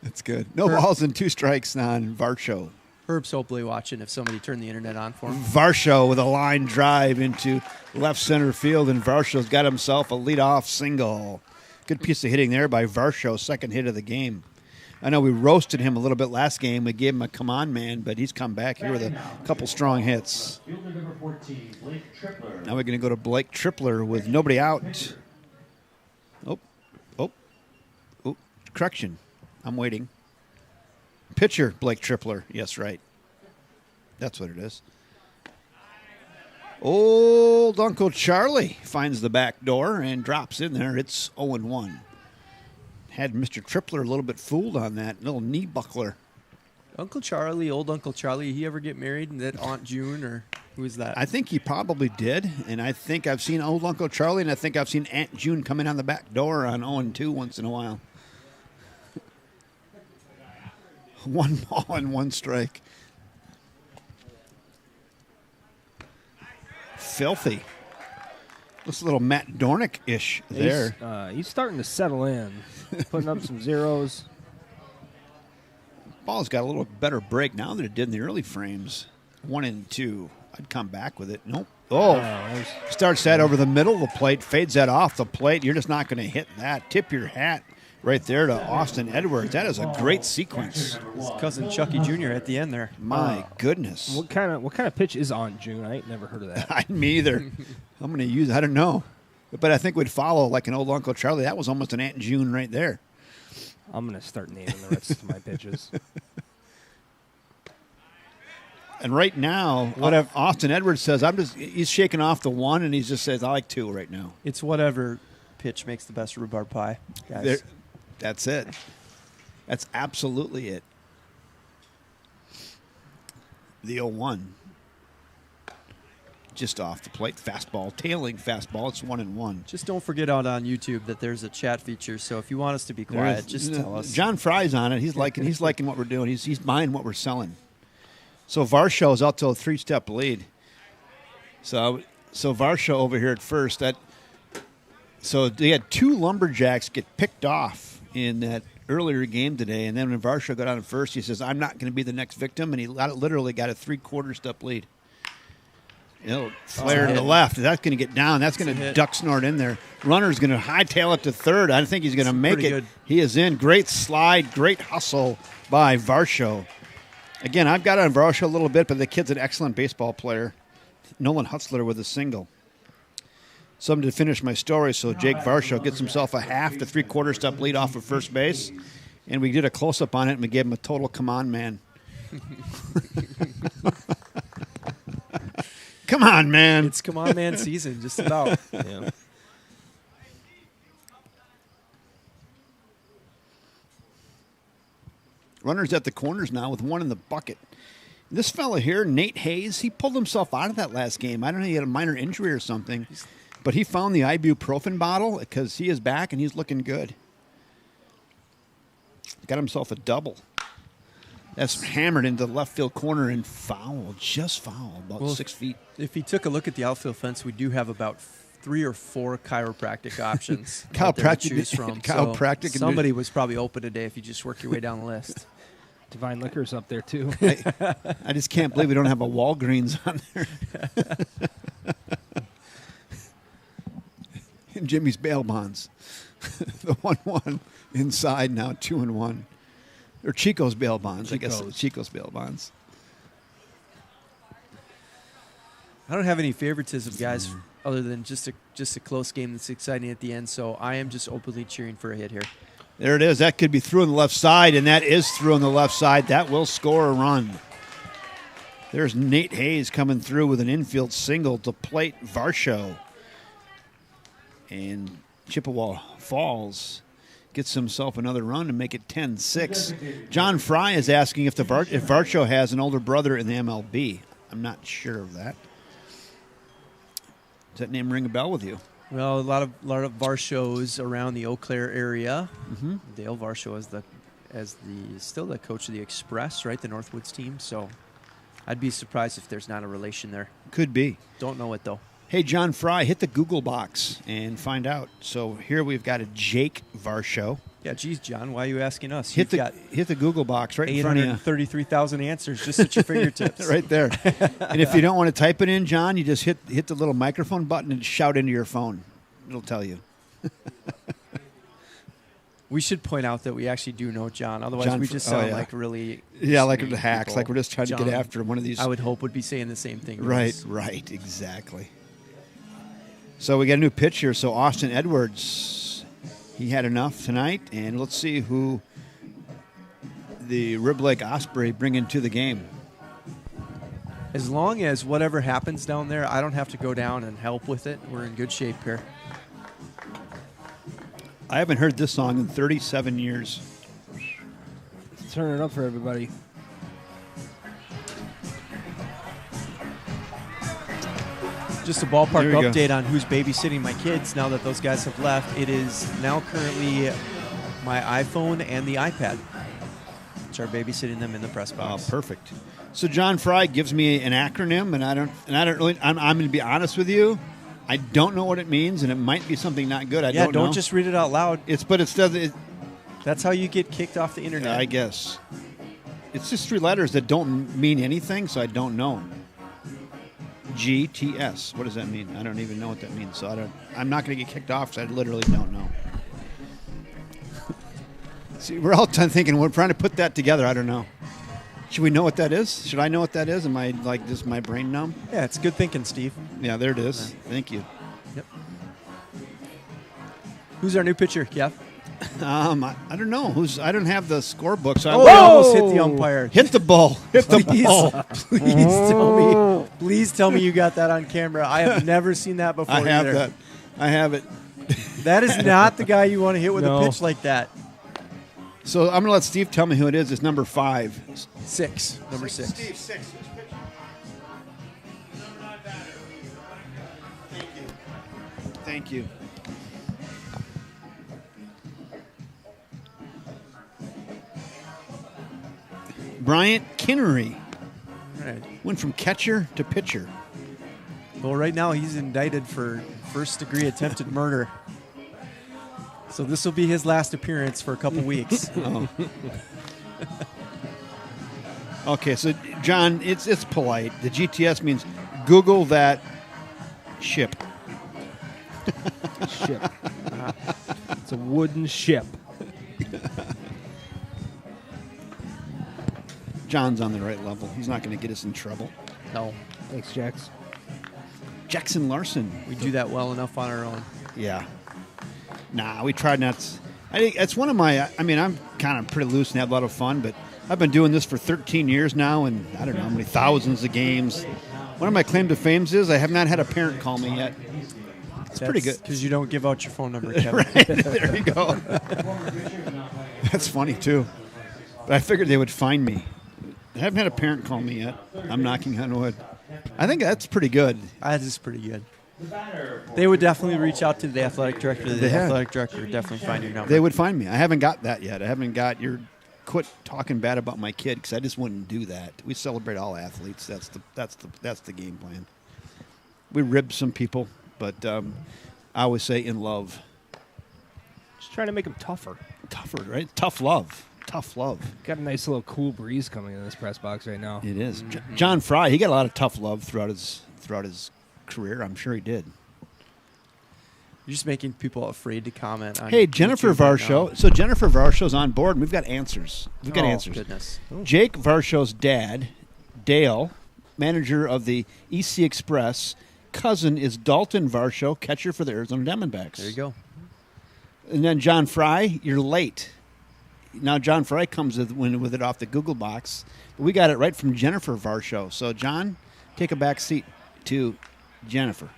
That's good. No balls and 2 strikes on Varsho. Herb's hopefully watching if somebody turned the internet on for him. Varsho with a line drive into left center field, and Varsho's got himself a leadoff single. Good piece of hitting there by Varsho, second hit of the game. I know we roasted him a little bit last game. We gave him a come on man, but he's come back here with a couple strong hits. Fielder number 14, Blake Tripler. Now we're going to go to Blake Tripler with nobody out. Oh, correction. I'm waiting. Pitcher, Blake Tripler. Yes, right. That's what it is. Old Uncle Charlie finds the back door and drops in there. It's 0-1. Had Mr. Tripler a little bit fooled on that little knee buckler. Uncle Charlie, old Uncle Charlie, he ever get married? That Aunt June, or who is that? I think he probably did, and I think I've seen old Uncle Charlie, and I think I've seen Aunt June come in on the back door on 0-2 once in a while. 1 ball and 1 strike. Filthy. Looks a little Matt Dornick-ish there. He's starting to settle in, putting up some zeros. Ball's got a little better break now than it did in the early frames. 1-2. I'd come back with it. Nope. Starts that over the middle of the plate, fades that off the plate. You're just not going to hit that. Tip your hat right there to Austin Edwards. That is a great sequence. His cousin Chucky Jr. at the end there. My goodness. What kind of pitch is Aunt June? I ain't never heard of that. Me either. I'm going to use it. I don't know. But I think we'd follow like an old Uncle Charlie. That was almost an Aunt June right there. I'm going to start naming the rest of my pitches. And right now, Austin Edwards says, he's shaking off the 1, and he just says, I like 2 right now. It's whatever pitch makes the best rhubarb pie, guys. That's it. That's absolutely it. The 0-1. Just off the plate. Fastball. Tailing fastball. It's 1-1. Just don't forget out on YouTube that there's a chat feature. So if you want us to be quiet, just tell us. John Fry's on it. He's liking what we're doing. He's buying what we're selling. So Varsho's out to a 3-step lead. So Varsho over here at first. So they had 2 Lumberjacks get picked off in that earlier game today, and then when Varsho got on at first, he says, I'm not going to be the next victim, and he literally got a 3/4 step lead. It'll flare to the left. That's going to get down. That's going to duck snort in there. Runner's going to hightail it to third. I think he's going to make it. Good. He is in. Great slide, great hustle by Varsho. Again, I've got on Varsho a little bit, but the kid's an excellent baseball player. Nolan Hutzler with a single. Something to finish my story, so Jake Varsho gets himself a 1/2 to 3/4 step lead off of first base, and we did a close-up on it, and we gave him a total come on, man. Come on, man. It's come on, man season, just about. Yeah. Runners at the corners now with 1 in the bucket. This fella here, Nate Hayes, he pulled himself out of that last game. I don't know, he had a minor injury or something. But he found the ibuprofen bottle because he is back and he's looking good. Got himself a double. That's hammered into the left field corner and foul, just foul, about 6 feet. If he took a look at the outfield fence, we do have about 3 or 4 chiropractic options to choose from. Chiropractic. Somebody was probably open today if you just work your way down the list. Divine Liquor's up there, too. I just can't believe we don't have a Walgreens on there. And Jimmy's bail bonds. The 1-1 inside now, 2-1. Or Chico's bail bonds, I guess. Chico's bail bonds. I don't have any favoritism, guys, other than just a close game that's exciting at the end. So I am just openly cheering for a hit here. There it is. That could be through on the left side, and that is through on the left side. That will score a run. There's Nate Hayes coming through with an infield single to plate Varsho. And Chippewa Falls gets himself another run to make it 10-6. John Fry is asking if Varsho has an older brother in the MLB. I'm not sure of that. Does that name ring a bell with you? Well, a lot of Varshos around the Eau Claire area. Mm-hmm. Dale Varsho is still the coach of the Express, right? The Northwoods team. So I'd be surprised if there's not a relation there. Could be. Don't know it though. Hey, John Fry, hit the Google box and find out. So here we've got a Jake Varsho. Yeah, geez, John, why are you asking us? Hit the Google box right in front of you. 833,000 answers just at your fingertips. Right there. And if you don't want to type it in, John, you just hit the little microphone button and shout into your phone. It'll tell you. We should point out that we actually do know John. Otherwise, John we Fr- just oh, sound yeah. like really like sweet the hacks, people. like we're just trying to John, get after one of these. I would hope would be saying the same thing. to Right, us. right, exactly. So we got a new pitch here. So Austin Edwards, he had enough tonight, and let's see who the Rib Lake Osprey bring into the game. As long as whatever happens down there, I don't have to go down and help with it. We're in good shape here. I haven't heard this song in 37 years. Let's turn it up for everybody. Just a ballpark There we go. update on who's babysitting my kids now that those guys have left. It is now currently my iPhone and the iPad, which are babysitting them in the press Oh, box. perfect. So John Fry gives me an acronym, and I don't really. I'm going to be honest with you. I don't know what it means, and it might be something not good. I Yeah, don't know. don't just read it out loud. It, That's how you get kicked off the internet. I guess. It's just 3 letters that don't mean anything, so I don't know. GTS. What does that mean? I don't even know what that means. So I'm not going to get kicked off, so I literally don't know. See, we're all thinking we're trying to put that together. I don't know. Should we know what that is? Should I know what that is? Am I like just my brain numb? Yeah, it's good thinking, Steve. Yeah, there it is. Thank you. Yep. Who's our new pitcher, Kev? I don't know. I don't have the scorebook, so Oh, I he almost hit the umpire. hit the ball. Hit the ball. Please tell me you got that on camera. I have never seen that before. I have either. that. I have it. That is not the guy you want to hit with No. a pitch like that. So I'm going to let Steve tell me who it is. It's number 5. Number six. Steve, 6. Thank you. Bryant Kinnery All right. went from catcher to pitcher. Well, right now he's indicted for first-degree attempted murder. So this will be his last appearance for a couple weeks. Okay, so John, it's polite. The GTS means Google that ship. Ship. It's a wooden ship. John's on the right level. He's not going to get us in trouble. No, Thanks, Jax. Jackson Larson. we do that well enough on our own. Yeah. Nah, we tried not. I think it's one of my. I mean, I'm kind of pretty loose and have a lot of fun, but I've been doing this for 13 years now, and I don't know how many thousands of games. One of my claim to fame is I have not had a parent call me yet. It's pretty good. Because you don't give out your phone number, Kevin. Right, there you go. That's funny too. But I figured they would find me. I haven't had a parent call me yet. I'm knocking on wood. I think that's pretty good. That is pretty good. They would definitely reach out to the athletic director. The They have. athletic director would definitely find your number. They would find me. I haven't got that yet. I haven't got your quit talking bad about my kid because I just wouldn't do that. We celebrate all athletes. That's the game plan. We rib some people, but I always say in love. Just trying to make him tougher. Tougher, right? Tough love. Tough love. Got a nice little cool breeze coming in this press box right now. It is. John Fry, he got a lot of tough love throughout his career. I'm sure he did. You're just making people afraid to comment on Hey, Jennifer YouTube right Varsho. now. So Jennifer Varsho's on board, and we've got answers. We've got Oh, answers. Goodness. Jake Varsho's dad, Dale, manager of the EC Express. Cousin is Dalton Varsho, catcher for the Arizona Diamondbacks. There you go. And then John Fry, you're late. Now John Fry comes with it off the Google box. We got it right from Jennifer Varsho. So John, take a back seat to Jennifer.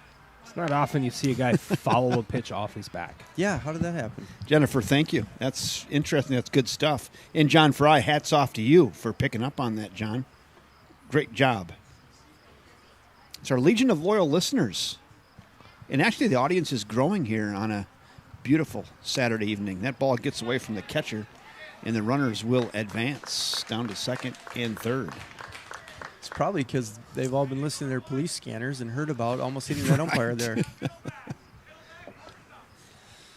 It's not often you see a guy foul a pitch off his back. Yeah, how did that happen? Jennifer, thank you. That's interesting. That's good stuff. And John Fry, hats off to you for picking up on that, John. Great job. It's our Legion of Loyal listeners. And actually, the audience is growing here on a beautiful Saturday evening. That ball gets away from the catcher, and the runners will advance down to second and third. It's probably because they've all been listening to their police scanners and heard about almost hitting that umpire there.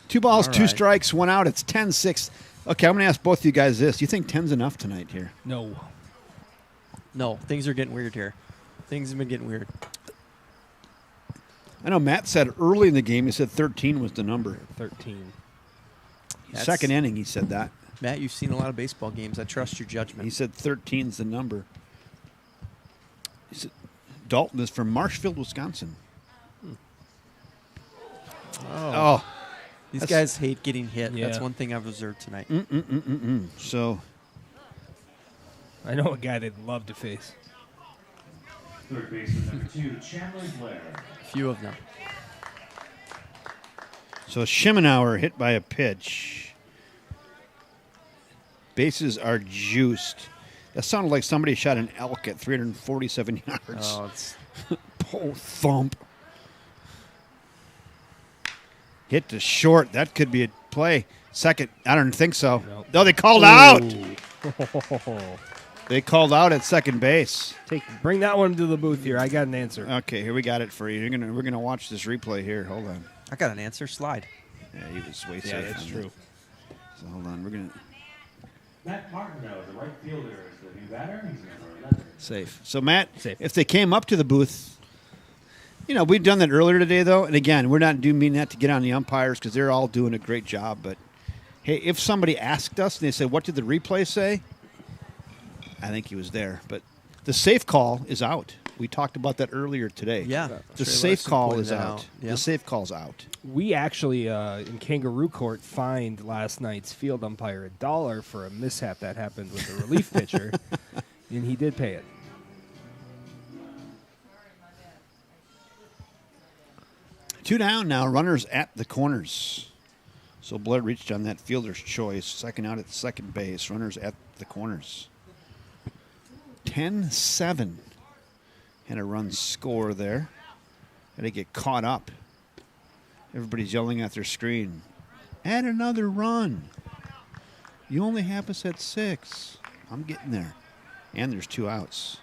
2 balls, All 2 right. strikes, 1 out. It's 10-6. Okay, I'm going to ask both of you guys this. Do you think 10's enough tonight here? No. No, things are getting weird here. Things have been getting weird. I know Matt said early in the game, he said 13 was the number. 13. Second inning, he said that. Matt, you've seen a lot of baseball games. I trust your judgment. He said 13's the number. He said Dalton is from Marshfield, Wisconsin. Oh. These guys hate getting hit. Yeah. That's one thing I've observed tonight. So I know a guy they'd love to face. Third baseman number 2, Chandler Blair. A few of them. So Schimenauer hit by a pitch. Bases are juiced. That sounded like somebody shot an elk at 347 yards. Oh, it's Oh, thump. Hit to short. That could be a play. Second. I don't think so. Nope. No, they called out. They called out at second base. Bring that one to the booth here. I got an answer. Okay, here we got it for you. We're gonna watch this replay here. Hold on. I got an answer. Slide. Yeah, he was way safe. Yeah, that's on true. that. So hold on. We're gonna Matt Martineau, the right fielder, is the new batter. He's number 11. safe. So Matt, Safe. if they came up to the booth, we've done that earlier today though, and again, we're not meaning that to get on the umpires because they're all doing a great job. But hey, if somebody asked us and they said, "What did the replay say?" I think he was there, but the safe call is out. We talked about that earlier today. Yeah. The Trey safe Larson call pointed is that out. Yeah. The safe call's out. We actually, in Kangaroo Court, fined last night's field umpire $1 for a mishap that happened with the relief pitcher, and he did pay it. Two down now, runners at the corners. So Blair reached on that fielder's choice. Second out at second base, runners at the corners. 10-7. And a run score there. Got to get caught up. Everybody's yelling at their screen. Add another run. You only have us at 6. I'm getting there. And there's 2 outs.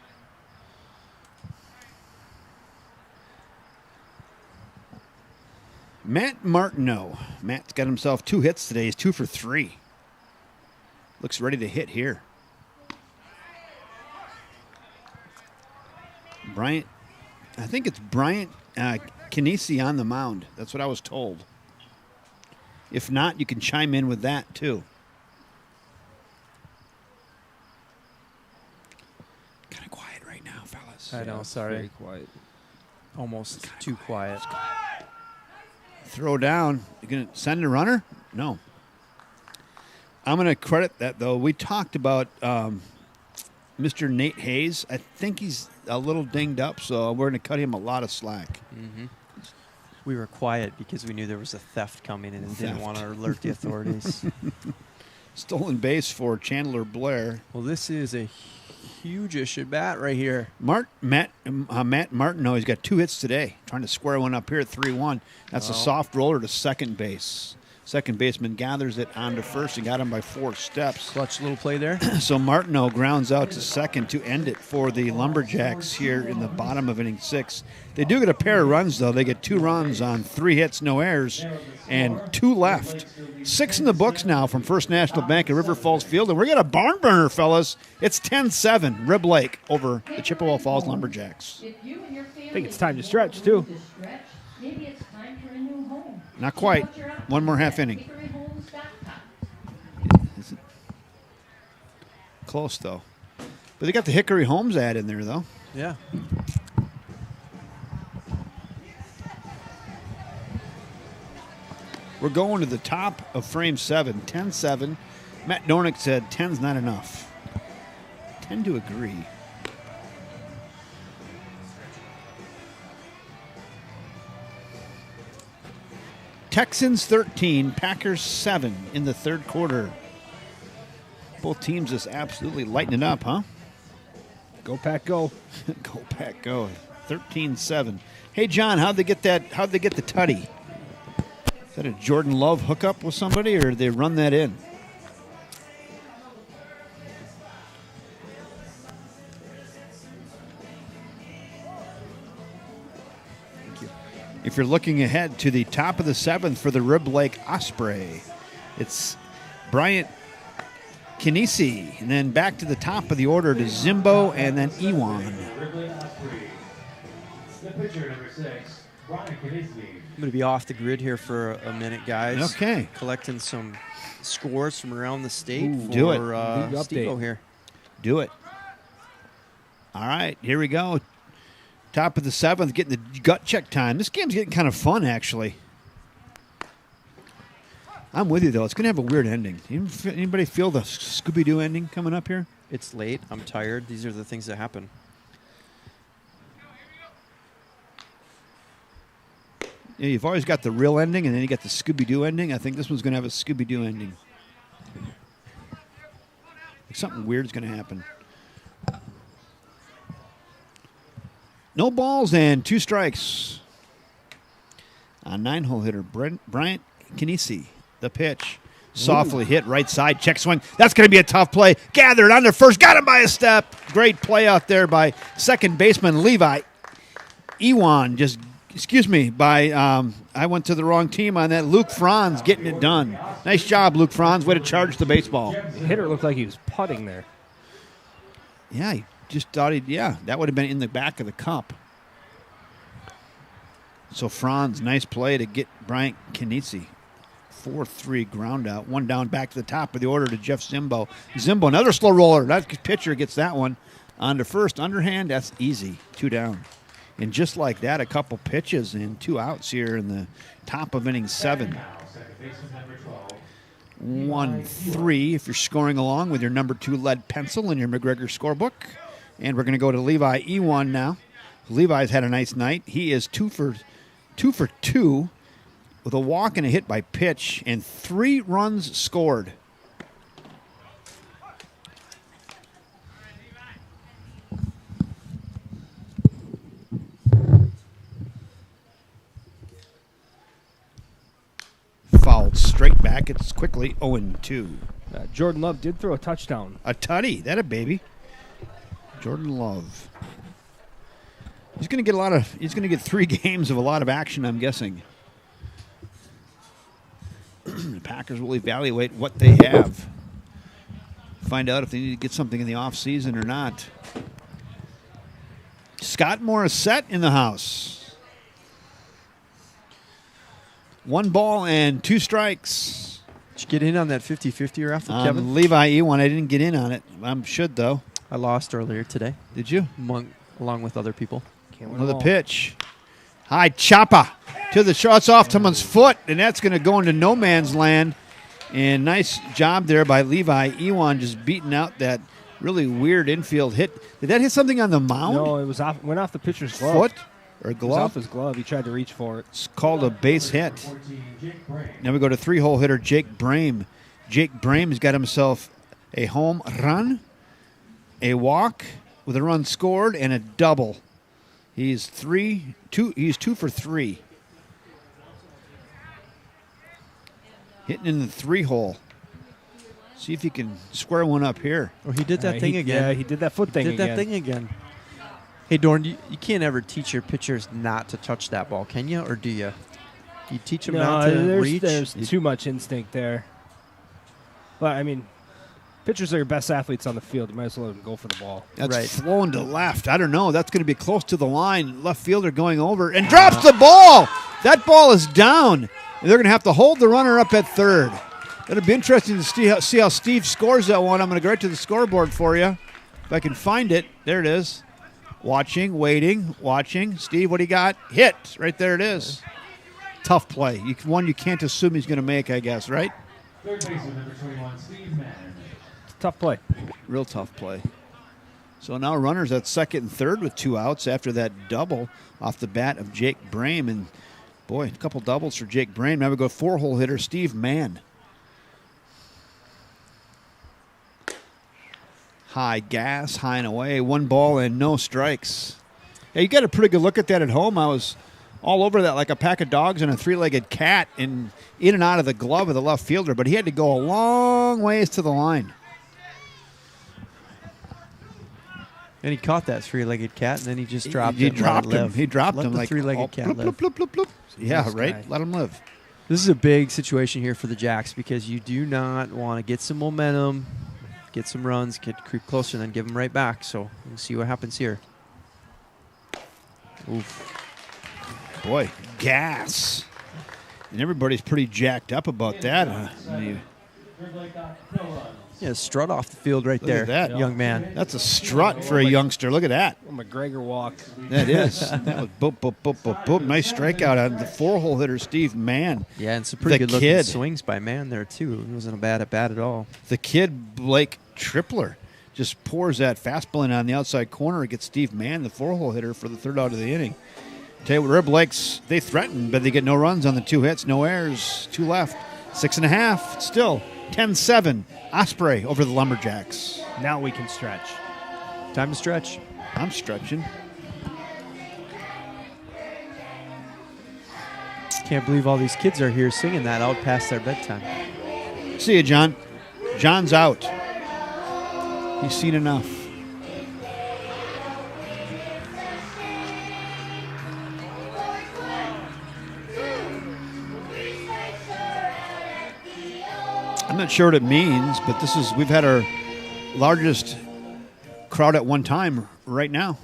Matt Martineau. Matt's got himself 2 hits today. He's 2 for 3. Looks ready to hit here. Bryant, I think it's Bryant Kinesi on the mound. That's what I was told. If not, you can chime in with that too. Kind of quiet right now, fellas. I know. Sorry. Very quiet. Almost too quiet. Throw down. You going to send a runner? No. I'm going to credit that, though. We talked about Mr. Nate Hayes. I think he's a little dinged up, so we're going to cut him a lot of slack. Mm-hmm. We were quiet because we knew there was a theft coming in and didn't want to alert the authorities. Stolen base for Chandler Blair. Well, this is a huge-ish at bat right here. Matt Martineau, he's got 2 hits today. Trying to square one up here at 3-1. That's a soft roller to second base. Second baseman gathers it onto first and got him by 4 steps. Clutch little play there. So Martineau grounds out to second to end it for the Lumberjacks here in the bottom of inning 6. They do get a pair of runs, though. They get 2 runs on 3 hits, no errors, and 2 left. 6 in the books now from First National Bank at River Falls Field. And we're going to barn burner, fellas. It's 10-7, Rib Lake over the Chippewa Falls Lumberjacks. If you and your family I think it's time to stretch, too. Maybe it's time for a new home. Not quite. One more half inning. Is it close, though. But they got the Hickory Homes ad in there, though. Yeah. We're going to the top of frame 7, 10-7. Matt Dornick said 10's not enough. Tend to agree. Texans 13, Packers 7 in the third quarter. Both teams just absolutely lighting it up, huh? Go Pack, go. Go Pack, go. 13-7. Hey John, how'd they get the tutty? Is that a Jordan Love hookup with somebody, or did they run that in? If you're looking ahead to the top of the 7th for the Rib Lake Osprey, it's Bryant Kinesi, and then back to the top of the order to Zimbo and then Ewan. Rib Lake Osprey. The pitcher, number 6, Brian Kinnisley. I'm going to be off the grid here for a minute, guys. Okay. Collecting some scores from around the state Ooh, for do it. League update. Steve-O here. Do it. All right, here we go. Top of the 7th, getting the gut check time. This game's getting kind of fun, actually. I'm with you, though. It's going to have a weird ending. Anybody feel the Scooby-Doo ending coming up here? It's late. I'm tired. These are the things that happen. Yeah, you've always got the real ending, and then you got the Scooby-Doo ending. I think this one's going to have a Scooby-Doo ending. Like something weird's going to happen. No balls and 2 strikes. A 9-hole hitter, Bryant Kinesi. The pitch. Softly hit right side. Check swing. That's going to be a tough play. Gathered under first. Got him by a step. Great play out there by second baseman Levi Ewan. I went to the wrong team on that. Luke Franz getting it done. Nice job, Luke Franz. Way to charge the baseball. The hitter looked like he was putting there. Yeah, he just thought that would have been in the back of the cup. So Franz, nice play to get Bryant Kinesi. 4-3 ground out. 1 down back to the top of the order to Jeff Zimbo. Zimbo, another slow roller. That pitcher gets that one on to first. Underhand, that's easy. 2 down. And just like that, a couple pitches and 2 outs here in the top of inning 7. 1-3 if you're scoring along with your number 2 lead pencil in your McGregor scorebook. And we're going to go to Levi Ewan now. Levi's had a nice night. He is 2 for 2 with a walk and a hit by pitch and 3 runs scored. Fouled straight back. It's quickly 0-2. Jordan Love did throw a touchdown. A tutty. That a baby. Jordan Love. He's going to get 3 games of a lot of action, I'm guessing. The Packers will evaluate what they have. Find out if they need to get something in the offseason or not. Scott Morissette in the house. 1 ball and 2 strikes. Did you get in on that 50-50 raffle, Kevin? Levi Ewan, I didn't get in on it. I should, though. I lost earlier today. Did you? Along with other people. Another pitch. High chopper to the shot. It's off someone's foot, and that's going to go into no man's land. And nice job there by Levi Ewan, just beating out that really weird infield hit. Did that hit something on the mound? No, it was went off the pitcher's glove. Foot or It was glove? off his glove. He tried to reach for it. It's called a base hit. Now we go to 3-hole hitter Jake Brame. Jake Brame has got himself a home run, a walk with a run scored, and a double. He's 2 for 3. Hitting in the 3-hole. See if he can square one up here. Oh, he did that thing again. Yeah, he did that foot thing Did again. that thing again. Hey, Dorn, you can't ever teach your pitchers not to touch that ball, can you? Or do you? You teach them not to reach? There's too much instinct there. But, I mean, pitchers are your best athletes on the field. You might as well let them go for the ball. That's Right. flowing to left. I don't know. That's going to be close to the line. Left fielder going over and drops the ball. That ball is down. And they're going to have to hold the runner up at third. It'll be interesting to see how Steve scores that one. I'm going to go right to the scoreboard for you. If I can find it. There it is. Watching, waiting, watching. Steve, what do you got? Hit. Right there it is. Tough play. One you can't assume he's going to make, I guess, right? Third baseman, number 21, Steve Mann. It's a tough play. Real tough play. So now runners at second and third with 2 outs after that double off the bat of Jake Brame. And, boy, a couple doubles for Jake Brame. Now we go 4-hole hitter Steve Mann. High gas, high and away. 1 ball and no strikes. Yeah, you got a pretty good look at that at home. I was all over that like a pack of dogs and a 3-legged cat and in and out of the glove of the left fielder, but he had to go a long ways to the line. And he caught that 3-legged cat, and then he just dropped He him. dropped him. He dropped Let him the like 3-legged cat bloop, live. bloop, bloop, bloop, bloop. Yeah, Nice right. guy. Let him live. This is a big situation here for the Jacks because you do not want to get some momentum, get some runs, creep closer, and then give them right back. So we'll see what happens here. Oof. Boy, gas. And everybody's pretty jacked up about that. Yeah, strut off the field right Look there. at that. Young man. That's a strut for a youngster. Look at that. McGregor walk. That is. That was boop, boop, boop, boop, boop. Nice strikeout on the 4-hole hitter, Steve Mann. Yeah, and some pretty The good looking kid. swings by Mann there, too. It wasn't a bad at bat at all. The kid, Blake Tripler, just pours that fastball in on the outside corner. It gets Steve Mann, the 4-hole hitter, for the third out of the inning. Tell you what, Rib Lakes, they threatened, but they get no runs on the 2 hits, no errors, 2 left. 6.5, still 10-7. Osprey over the Lumberjacks. Now we can stretch. Time to stretch. I'm stretching. Can't believe all these kids are here singing that out past their bedtime. See you, John. John's out. He's seen enough. I'm not sure what it means, but we've had our largest crowd at one time right now.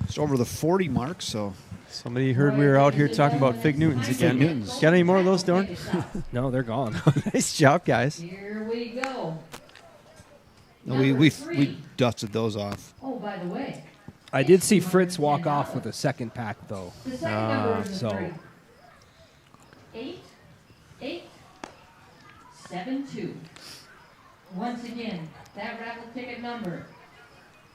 It's over the 40 mark, so. Somebody heard we were out here talking about Fig Newtons again. Fig Newtons. Got any more of those, Dorn? No, they're gone. Nice job, guys. Here we go. No, we dusted those off. Oh, by the way, I did see Fritz walk off with a second pack, though. the second number is the so- 3. 8, 8, 7, 2. Once again, that raffle ticket number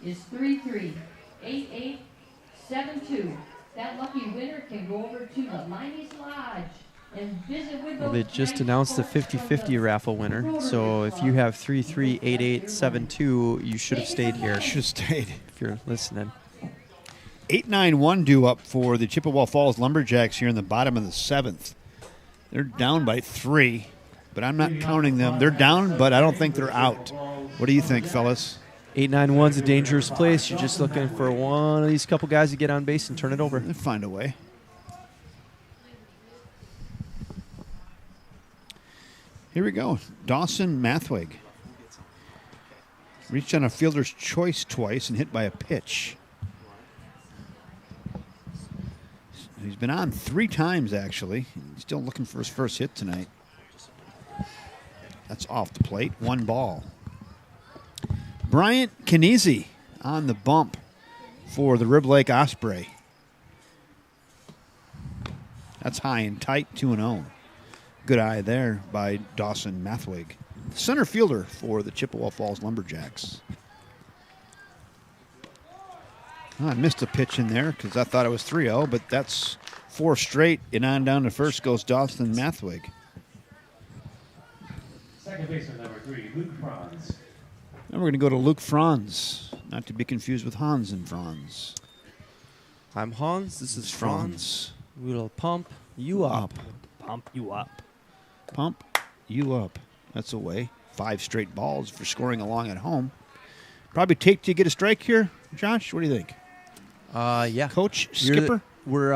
is 338872. That lucky winner can go over to the Miney's Lodge and visit with Well, those they just announced the 50-50 raffle winner. So if you have 338872, you should have stayed here Should have stayed. if you're listening. 8-9-1 due up for the Chippewa Falls Lumberjacks here in the bottom of the 7th. They're down by 3, but I'm not counting them. They're down, but I don't think they're out. What do you think, fellas? 8-9-1's a dangerous place. You're just looking for one of these couple guys to get on base and turn it over. They'll find a way. Here we go. Dawson Mathwig. Reached on a fielder's choice twice and hit by a pitch. He's been on 3 times, actually. He's still looking for his first hit tonight. That's off the plate. 1 ball. Bryant Kinesi on the bump for the Rib Lake Osprey. That's high and tight, 2-0. Good eye there by Dawson Mathwig. Center fielder for the Chippewa Falls Lumberjacks. Oh, I missed a pitch in there because I thought it was 3-0, but that's 4 straight, and on down to first goes Dawson Mathwig. Second baseman number 3, Luke Franz. Now we're going to go to Luke Franz, not to be confused with Hans and Franz. I'm Hans. This is Franz. We'll pump you up. Pump you up. Pump you up. That's a way. 5 straight balls for scoring along at home. Probably take to get a strike here, Josh. What do you think? Yeah. Coach, skipper? We're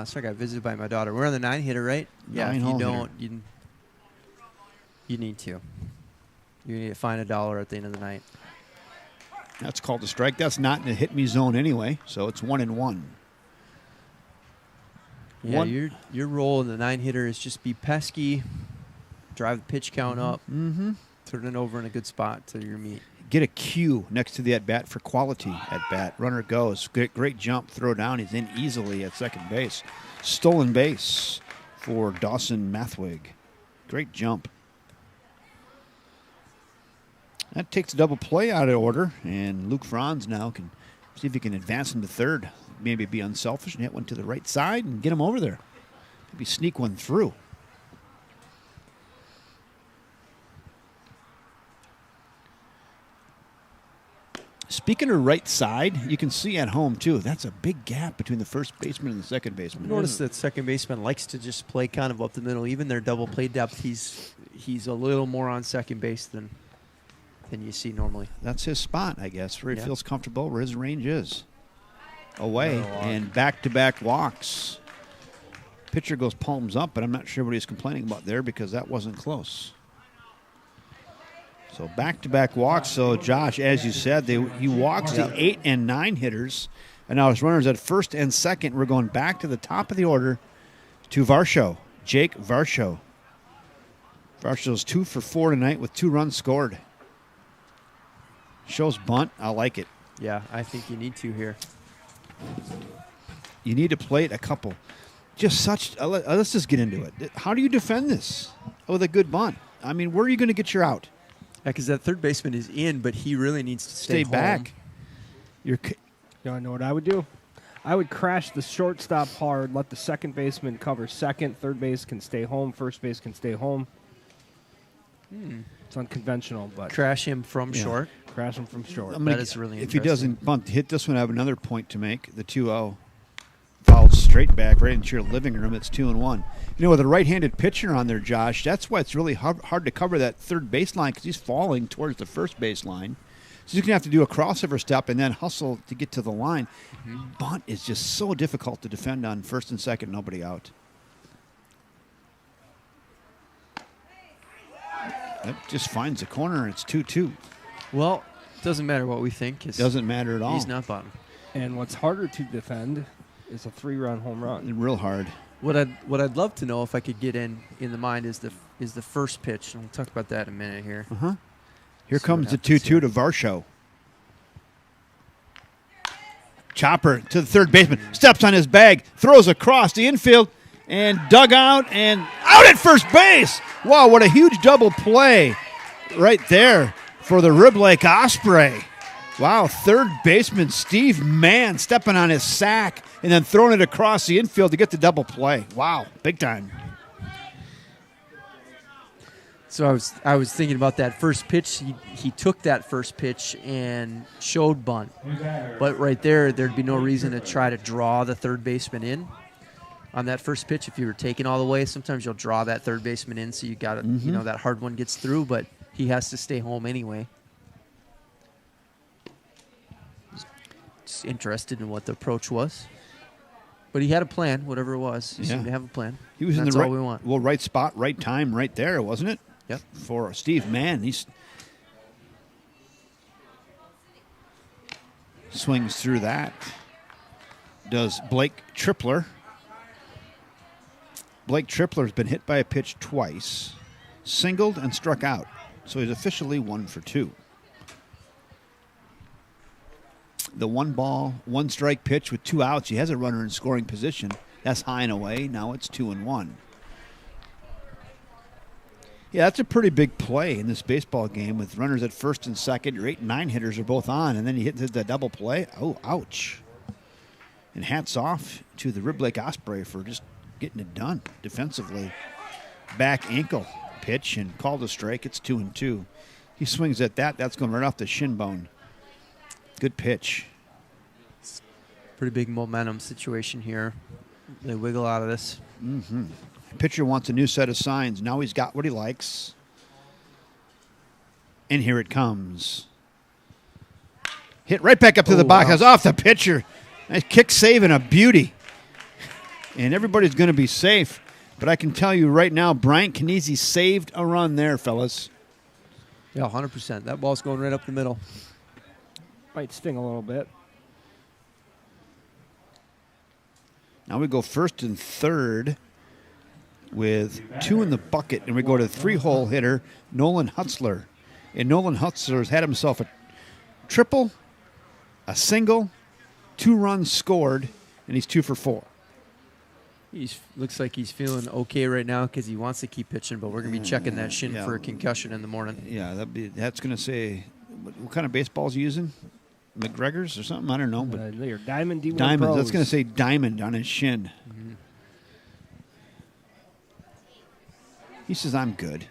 sorry, I got visited by my daughter. We're on the 9-hitter, right? Yeah. If you 9-hole don't, you need to. You need to find $1 at the end of the night. That's called a strike. That's not in the hit me zone anyway, so it's 1-1. Yeah, your role in the 9-hitter is just be pesky, drive the pitch count up, turn it over in a good spot to your meat. Get a Q next to the at-bat for quality at-bat. Runner goes. Great jump, throw down. He's in easily at second base. Stolen base for Dawson Mathwig. Great jump. That takes a double play out of order, and Luke Franz now can see if he can advance him to third. Maybe be unselfish and hit one to the right side and get him over there. Maybe sneak one through. Speaking of right side, you can see at home, too. That's a big gap between the first baseman and the second baseman. Notice that second baseman likes to just play kind of up the middle. Even their double play depth, he's a little more on second base than you see normally. That's his spot, I guess, where he Yeah. feels comfortable, where his range is. Away and back-to-back walks. Pitcher goes palms up, but I'm not sure what he's complaining about there because that wasn't close. So back-to-back walks. So, Josh, as you said, he walks the 8 and 9 hitters, And now as runners at first and second, we're going back to the top of the order to Varsho, Jake Varsho. Varsho's 2 for 4 tonight with 2 runs scored. Shows bunt. I like it. Yeah, I think you need to here. You need to plate a couple. Just such. Let's just get into it. How do you defend this with a good bunt? I mean, where are you going to get your out? Yeah, because that third baseman is in, but he really needs to Stay home. back. You want to know what I would do? I would crash the shortstop hard, let the second baseman cover second, third base can stay home, first base can stay home. It's unconventional, but Crash him from short. crash him from short. That is really If he interesting. doesn't bunt, hit this one, I have another point to make. The 2-0. Fouled straight back right into your living room. It's 2-1. You know, with a right-handed pitcher on there, Josh, that's why it's really hard to cover that third baseline because he's falling towards the first baseline. So you're going to have to do a crossover step and then hustle to get to the line. Bunt is just so difficult to defend on first and second, nobody out. That just finds the corner, and it's 2-2. Well, doesn't matter what we think. Doesn't matter at all. He's not bottom. And what's harder to defend is a 3-run home run. Real hard. What I'd love to know if I could get in the mind is the first pitch, and we'll talk about that in a minute here. Here See comes what the happens 2-2 to Varsho. Chopper to the third baseman. Steps on his bag. Throws across the infield. And dug out and out at first base. Wow, what a huge double play right there for the Rib Lake Osprey. Wow, third baseman Steve Mann stepping on his sack and then throwing it across the infield to get the double play. Wow, big time. So I was thinking about that first pitch. He took that first pitch and showed bunt. But right there'd be no reason to try to draw the third baseman in on that first pitch. If you were taking all the way, sometimes you'll draw that third baseman in so you got that hard one gets through, but he has to stay home anyway. Just interested in what the approach was. But he had a plan, whatever it was. He seemed to have a plan. He was That's in the all we want. right spot, right time, right there, wasn't it? Yep. For Steve Mann. He swings through that. Does Blake Tripler. Blake Tripler's been hit by a pitch twice, singled and struck out. So he's officially 1 for 2. The 1-ball, 1-strike pitch with 2 outs. He has a runner in scoring position. That's high and away. Now it's 2-1. Yeah, that's a pretty big play in this baseball game with runners at first and second. Your 8 and 9 hitters are both on, and then he hit the double play. Oh, ouch. And hats off to the Rib Lake Osprey for just getting it done defensively. Back ankle pitch and called a strike. It's 2-2. He swings at that. That's going right off the shin bone. Good pitch. Pretty big momentum situation here. They wiggle out of this. Pitcher wants a new set of signs. Now he's got what he likes. And here it comes. Hit right back up to the box. Wow. That's off the pitcher. Nice kick save and a beauty. And everybody's going to be safe. But I can tell you right now, Bryant Kinesi saved a run there, fellas. Yeah, 100%. That ball's going right up the middle. Might sting a little bit. Now we go first and third with 2 in the bucket, and we go to 3-hole hitter, Nolan Hutzler. And Nolan Hutzler's had himself a triple, a single, 2 runs scored, and he's 2 for 4. Looks like he's feeling okay right now because he wants to keep pitching, but we're going to be checking that shin Yeah. for a concussion in the morning. Yeah, that's going to say, what kind of baseball is he using? McGregor's or something? I don't know. But They're Diamond D1 Diamond. Pros. That's going to say diamond on his shin. He says, I'm good.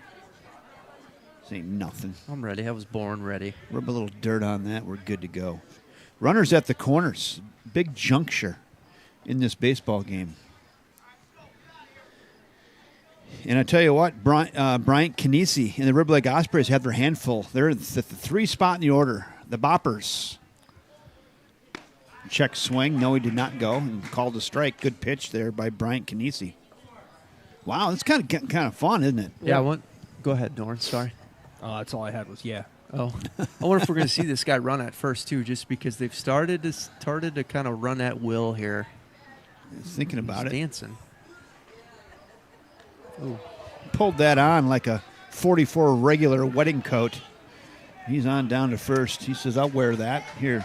This ain't nothing. I'm ready. I was born ready. Rub a little dirt on that. We're good to go. Runners at the corners. Big juncture in this baseball game. And I tell you what, Bryant Kinesi and the Rib Lake Ospreys have their handful. They're at the 3 spot in the order. The Boppers. Check swing. No, he did not go. And called a strike. Good pitch there by Bryant Kinesi. Wow, it's kind of fun, isn't it? Yeah, go ahead, Norn. Sorry. That's all I had was yeah. Oh, I wonder if we're going to see this guy run at first too, just because they've started to kind of run at will here. Thinking about He's it. dancing. Ooh. Pulled that on like a 44 regular wedding coat. He's on down to first. He says, I'll wear that. Here.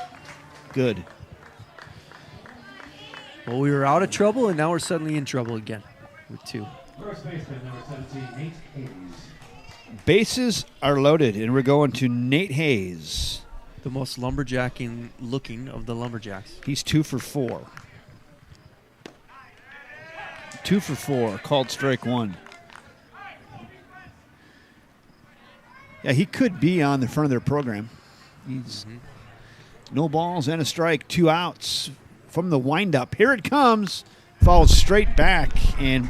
Good. Well, we were out of trouble, and now we're suddenly in trouble again with 2. First baseman, number 17, Nate Hayes. Bases are loaded, and we're going to Nate Hayes. The most lumberjacking looking of the Lumberjacks. He's 2 for 4. 2 for 4, called strike 1. Yeah, he could be on the front of their program. He's no balls and a strike, 2 outs from the windup. Here it comes. Falls straight back, and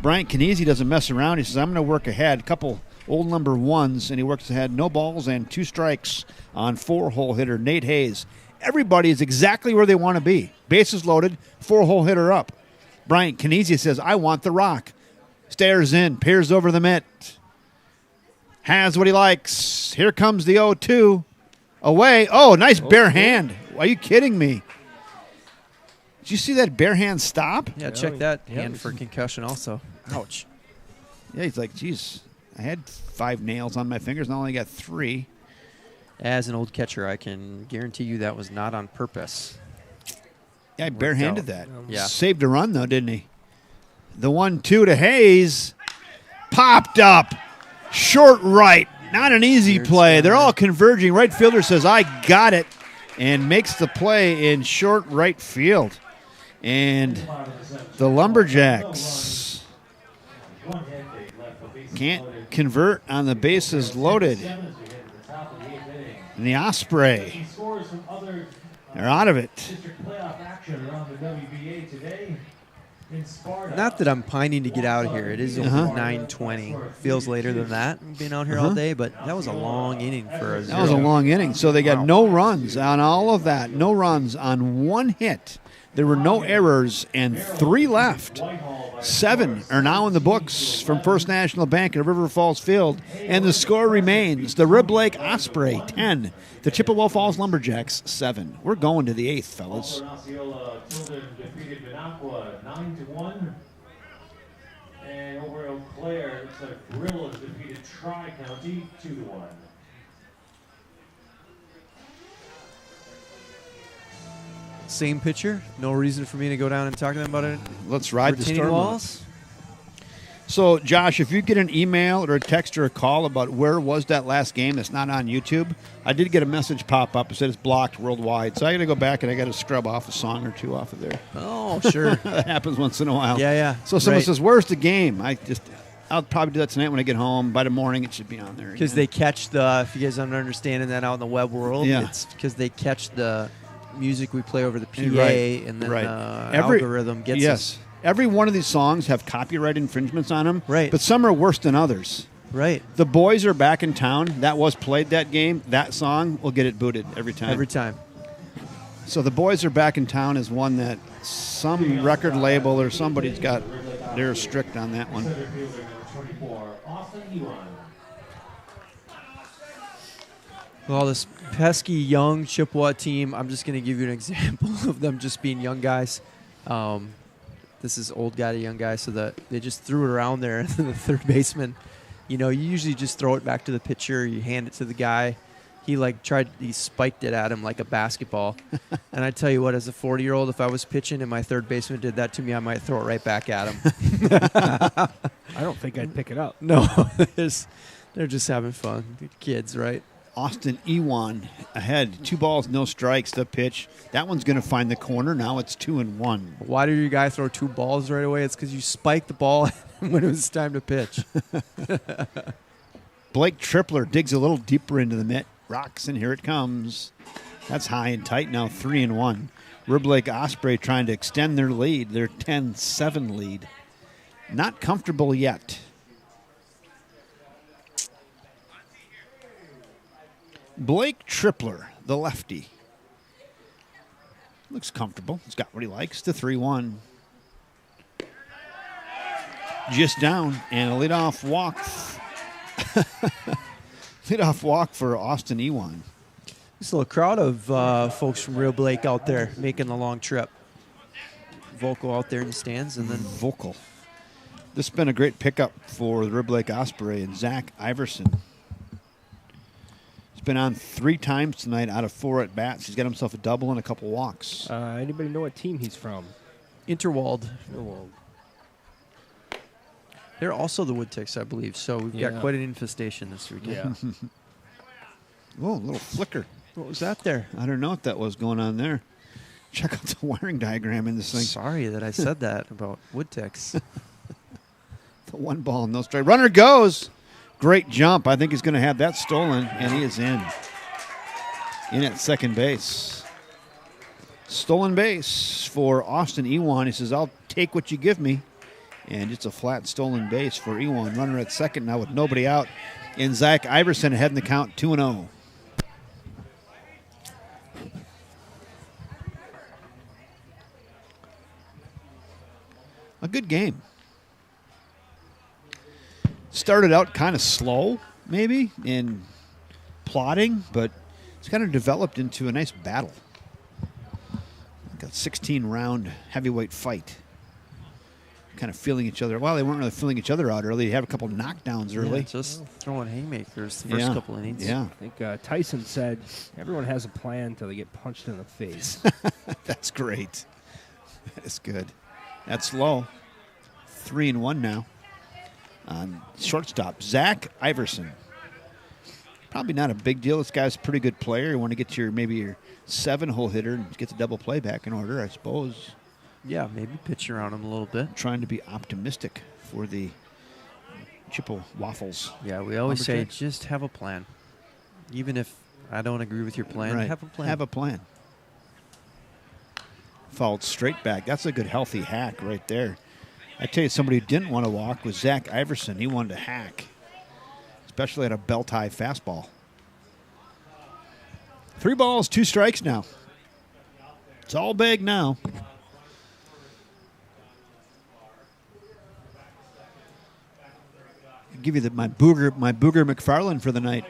Bryant Kniese doesn't mess around. He says, I'm going to work ahead. A couple old number 1s, and he works ahead. No balls and 2 strikes on 4-hole hitter Nate Hayes. Everybody is exactly where they want to be. Bases loaded, 4-hole hitter up. Bryant Kniese says, I want the rock. Stares in, peers over the mitt. Has what he likes. Here comes the 0-2. Away. Oh, nice bare hand. Are you kidding me? Did you see that bare hand stop? Yeah, check that hand for concussion also. Ouch. Yeah, he's like, geez, I had 5 nails on my fingers and I only got 3. As an old catcher, I can guarantee you that was not on purpose. Yeah, he barehanded that. Yeah. Saved a run, though, didn't he? The 1-2 to Hayes. Popped up. Short right. Not an easy play. They're all converging. Right fielder says, I got it, and makes the play in short right field. And the Lumberjacks can't convert on the bases loaded. And the Osprey are out of it. Not that I'm pining to get out of here. It is only 9:20. Feels later than that, being out here all day, but that was a long inning for a 0. That was a long inning. So they got no runs on all of that. No runs on 1 hit. There were no errors and 3 left. 7 are now in the books from First National Bank at River Falls Field. And the score remains the Rib Lake Osprey 10, the Chippewa Falls Lumberjacks 7. We're going to the 8th, fellas. Defeated Minocqua 9-1. And over Eau Claire, looks like Brill has defeated Tri-County 2-1. Same pitcher. No reason for me to go down and talk to them about it. Let's ride the Retaining storm. walls. So, Josh, if you get an email or a text or a call about where was that last game that's not on YouTube, I did get a message pop up that said it's blocked worldwide. So I got to go back and I got to scrub off a song or 2 off of there. Oh, sure. That happens once in a while. Yeah. So someone says, "Where's the game?" I'll probably do that tonight when I get home. By the morning, it should be on there. Because they catch the, if you guys aren't understanding that out in the web world, it's because they catch the music we play over the PA, and then the algorithm gets us. Every one of these songs have copyright infringements on them, right? But some are worse than others. Right. The Boys Are Back in Town. That was played that game. That song will get it booted every time. Every time. So The Boys Are Back in Town is one that some record label or somebody's got. They're strict on that one. Well, this pesky young Chippewa team, I'm just going to give you an example of them just being young guys. This is old guy to young guy, so that they just threw it around there. The third baseman, you usually just throw it back to the pitcher. You hand it to the guy. He spiked it at him like a basketball. And I tell you what, as a 40-year-old, if I was pitching and my third baseman did that to me, I might throw it right back at him. I don't think I'd pick it up. No, they're just having fun. Kids, right? Austin Ewan ahead. 2 balls, no strikes. The pitch. That one's going to find the corner. Now it's 2-1. Why did your guy throw 2 balls right away? It's because you spiked the ball when it was time to pitch. Blake Tripler digs a little deeper into the mitt. Rocks, and here it comes. That's high and tight now, 3-1. Rib Lake Osprey trying to extend their lead, their 10-7 lead. Not comfortable yet. Blake Tripler, the lefty. Looks comfortable. He's got what he likes. The 3-1. Just down, and a leadoff walk. Leadoff walk for Austin Ewan. Just a little crowd of folks from Rib Lake out there making the long trip. Vocal out there in the stands, and then Vocal. This has been a great pickup for the Rib Lake Osprey and Zach Iverson. He's been on 3 times tonight out of 4 at bats. He's got himself a double and a couple walks. Anybody know what team he's from? Interwald. Interwald. They're also the Woodticks, I believe. So we've got quite an infestation this weekend. Yeah. Oh, a little flicker. What was that there? I don't know what that was going on there. Check out the wiring diagram in this thing. Sorry that I said that about Woodticks. The 1 ball, no strike. Runner goes. Great jump. I think he's going to have that stolen, and he is in. In at second base. Stolen base for Austin Ewan. He says, I'll take what you give me. And it's a flat stolen base for Ewan. Runner at second now with nobody out. And Zach Iverson ahead in the count, 2-0. A good game. Started out kind of slow, maybe, in plotting, but it's kind of developed into a nice battle. Like a 16-round heavyweight fight. Kind of feeling each other. Well, they weren't really feeling each other out early. They had a couple knockdowns early. Yeah, just throwing haymakers the first couple innings. Yeah. I think Tyson said everyone has a plan until they get punched in the face. That's great. That is good. That's low. 3-1 now. On shortstop, Zach Iverson. Probably not a big deal. This guy's a pretty good player. You want to get your 7-hole hitter and get the double play back in order, I suppose. Yeah, maybe pitch around him a little bit. Trying to be optimistic for the Chippewa Waffles. Yeah, we always say just have a plan. Even if I don't agree with your plan, have a plan. Have a plan. Fouled straight back. That's a good healthy hack right there. I tell you, somebody who didn't want to walk was Zach Iverson. He wanted to hack, especially at a belt-high fastball. 3 balls, 2 strikes now. It's all big now. I'll give you my Booger McFarland for the night.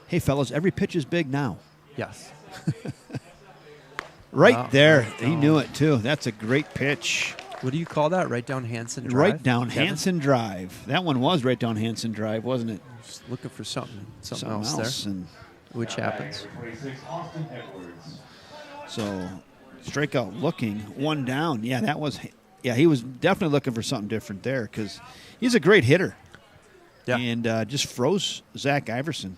Hey, fellas, every pitch is big now. Yes. Right there. He knew it, too. That's a great pitch. What do you call that? Right down Hanson Drive? Right down Kevin? Hanson Drive. That one was right down Hanson Drive, wasn't it? Just looking for something Something else there, and which happens. 26, Austin Edwards. so strikeout looking, 1 down. Yeah, that was. Yeah, he was definitely looking for something different there because he's a great hitter. Yeah. And just froze Zach Iverson.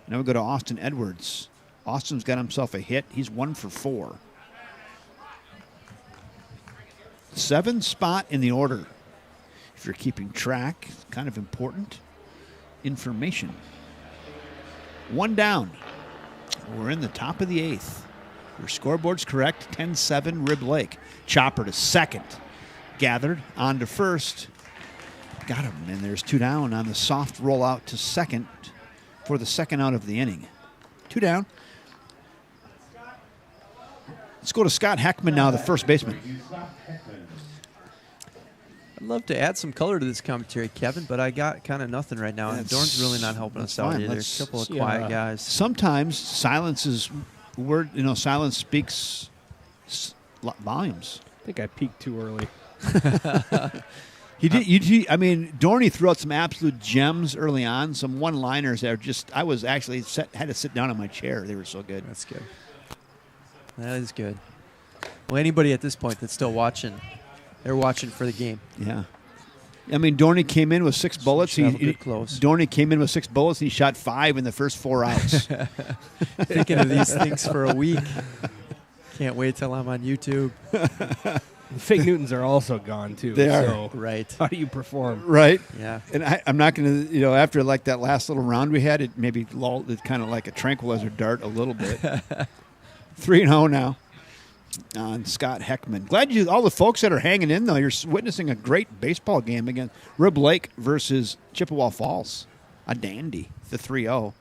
Now we go to Austin Edwards. Austin's got himself a hit. He's 1 for 4. 7th spot in the order. If you're keeping track, it's kind of important information. 1 down. We're in the top of the 8th. Your scoreboard's correct. 10-7 Rib Lake. Chopper to second. Gathered on to first. Got him. And there's 2 down on the soft rollout to second for the second out of the inning. 2 down. Let's go to Scott Heckman now, the first baseman. I'd love to add some color to this commentary, Kevin, but I got kind of nothing right now. And Dorn's really not helping us out fine. either. A couple of quiet guys. Sometimes silence is word. Silence speaks volumes. I think I peaked too early. He did. I mean, Dorney threw out some absolute gems early on. Some one-liners that are just. I was actually had to sit down in my chair. They were so good. That's good. That is good. Well, anybody at this point that's still watching, they're watching for the game. Yeah. I mean, Dorney came in with 6 bullets. Should have a good close. Dorney came in with 6 bullets, and he shot 5 in the first 4 outs. Thinking of these things for a week. Can't wait till I'm on YouTube. The fake Newtons are also gone, too. They are. So Right. how do you perform? Right. Yeah. And I'm not going to, after like that last little round we had, it maybe lulled it kind of like a tranquilizer dart a little bit. 3-0 now on Scott Heckman. Glad all the folks that are hanging in, though. You're witnessing a great baseball game against Rib Lake versus Chippewa Falls. A dandy, the 3-0.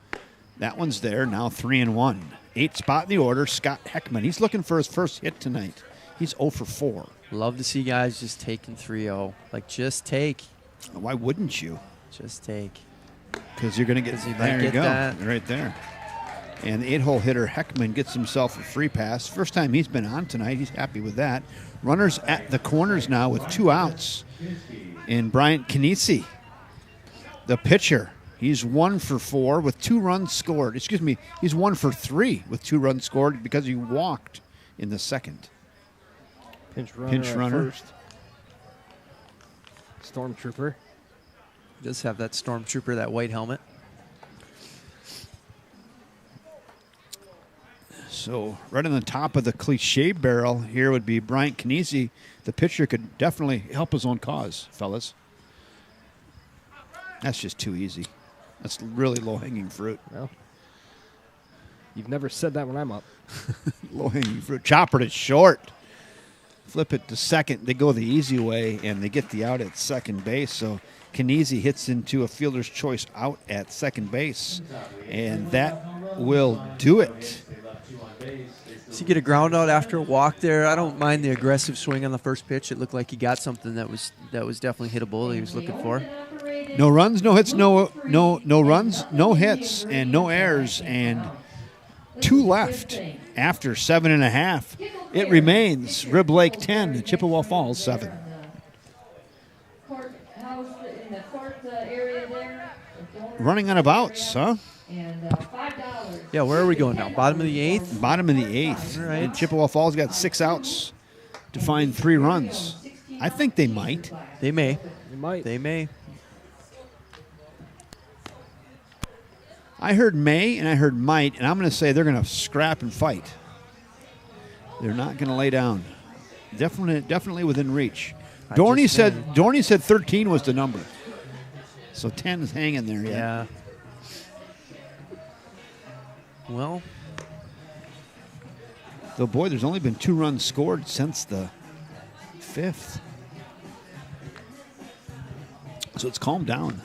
That one's there, now 3-1. 8th spot in the order, Scott Heckman. He's looking for his first hit tonight. He's 0 for 4. Love to see guys just taking 3-0. Like, just take. Why wouldn't you? Just take. Because you're going to get, 'Cause you might there you get go, that. right there. And the 8-hole hitter Heckman gets himself a free pass. First time he's been on tonight. He's happy with that. Runners at the corners now with 2 outs. And Bryant Kinesi, the pitcher, he's 1 for 4 with 2 runs scored. Excuse me, he's 1 for 3 with 2 runs scored because he walked in the second. Pinch runner. Pinch at runner. First. Stormtrooper. Does have that stormtrooper, that white helmet. So right on the top of the cliche barrel here would be Bryant Kinesi. The pitcher could definitely help his own cause, fellas. That's just too easy. That's really low-hanging fruit. Well, you've never said that when I'm up. Low-hanging fruit. Chopper it short. Flip it to second. They go the easy way, and they get the out at second base. So Kinesi hits into a fielder's choice out at second base, and that will do it. So you get a ground out after a walk there. I don't mind the aggressive swing on the first pitch. It looked like he got something that was definitely hittable that he was looking for. No runs, no hits, no runs, no hits, and no errors, and 2 left after 7.5. It remains Rib Lake 10, Chippewa Falls 7. Running out of outs, huh? Yeah, where are we going now? Bottom of the 8th? Bottom of the 8th. All right. And Chippewa Falls got 6 outs to find 3 runs. I think they might. They may. You might. They may. I heard may and I heard might, and I'm going to say they're going to scrap and fight. They're not going to lay down. Definitely within reach. Dorney said 13 was the number. So 10 is hanging there. Yeah. Well, though, boy, there's only been 2 runs scored since the 5th. So it's calmed down.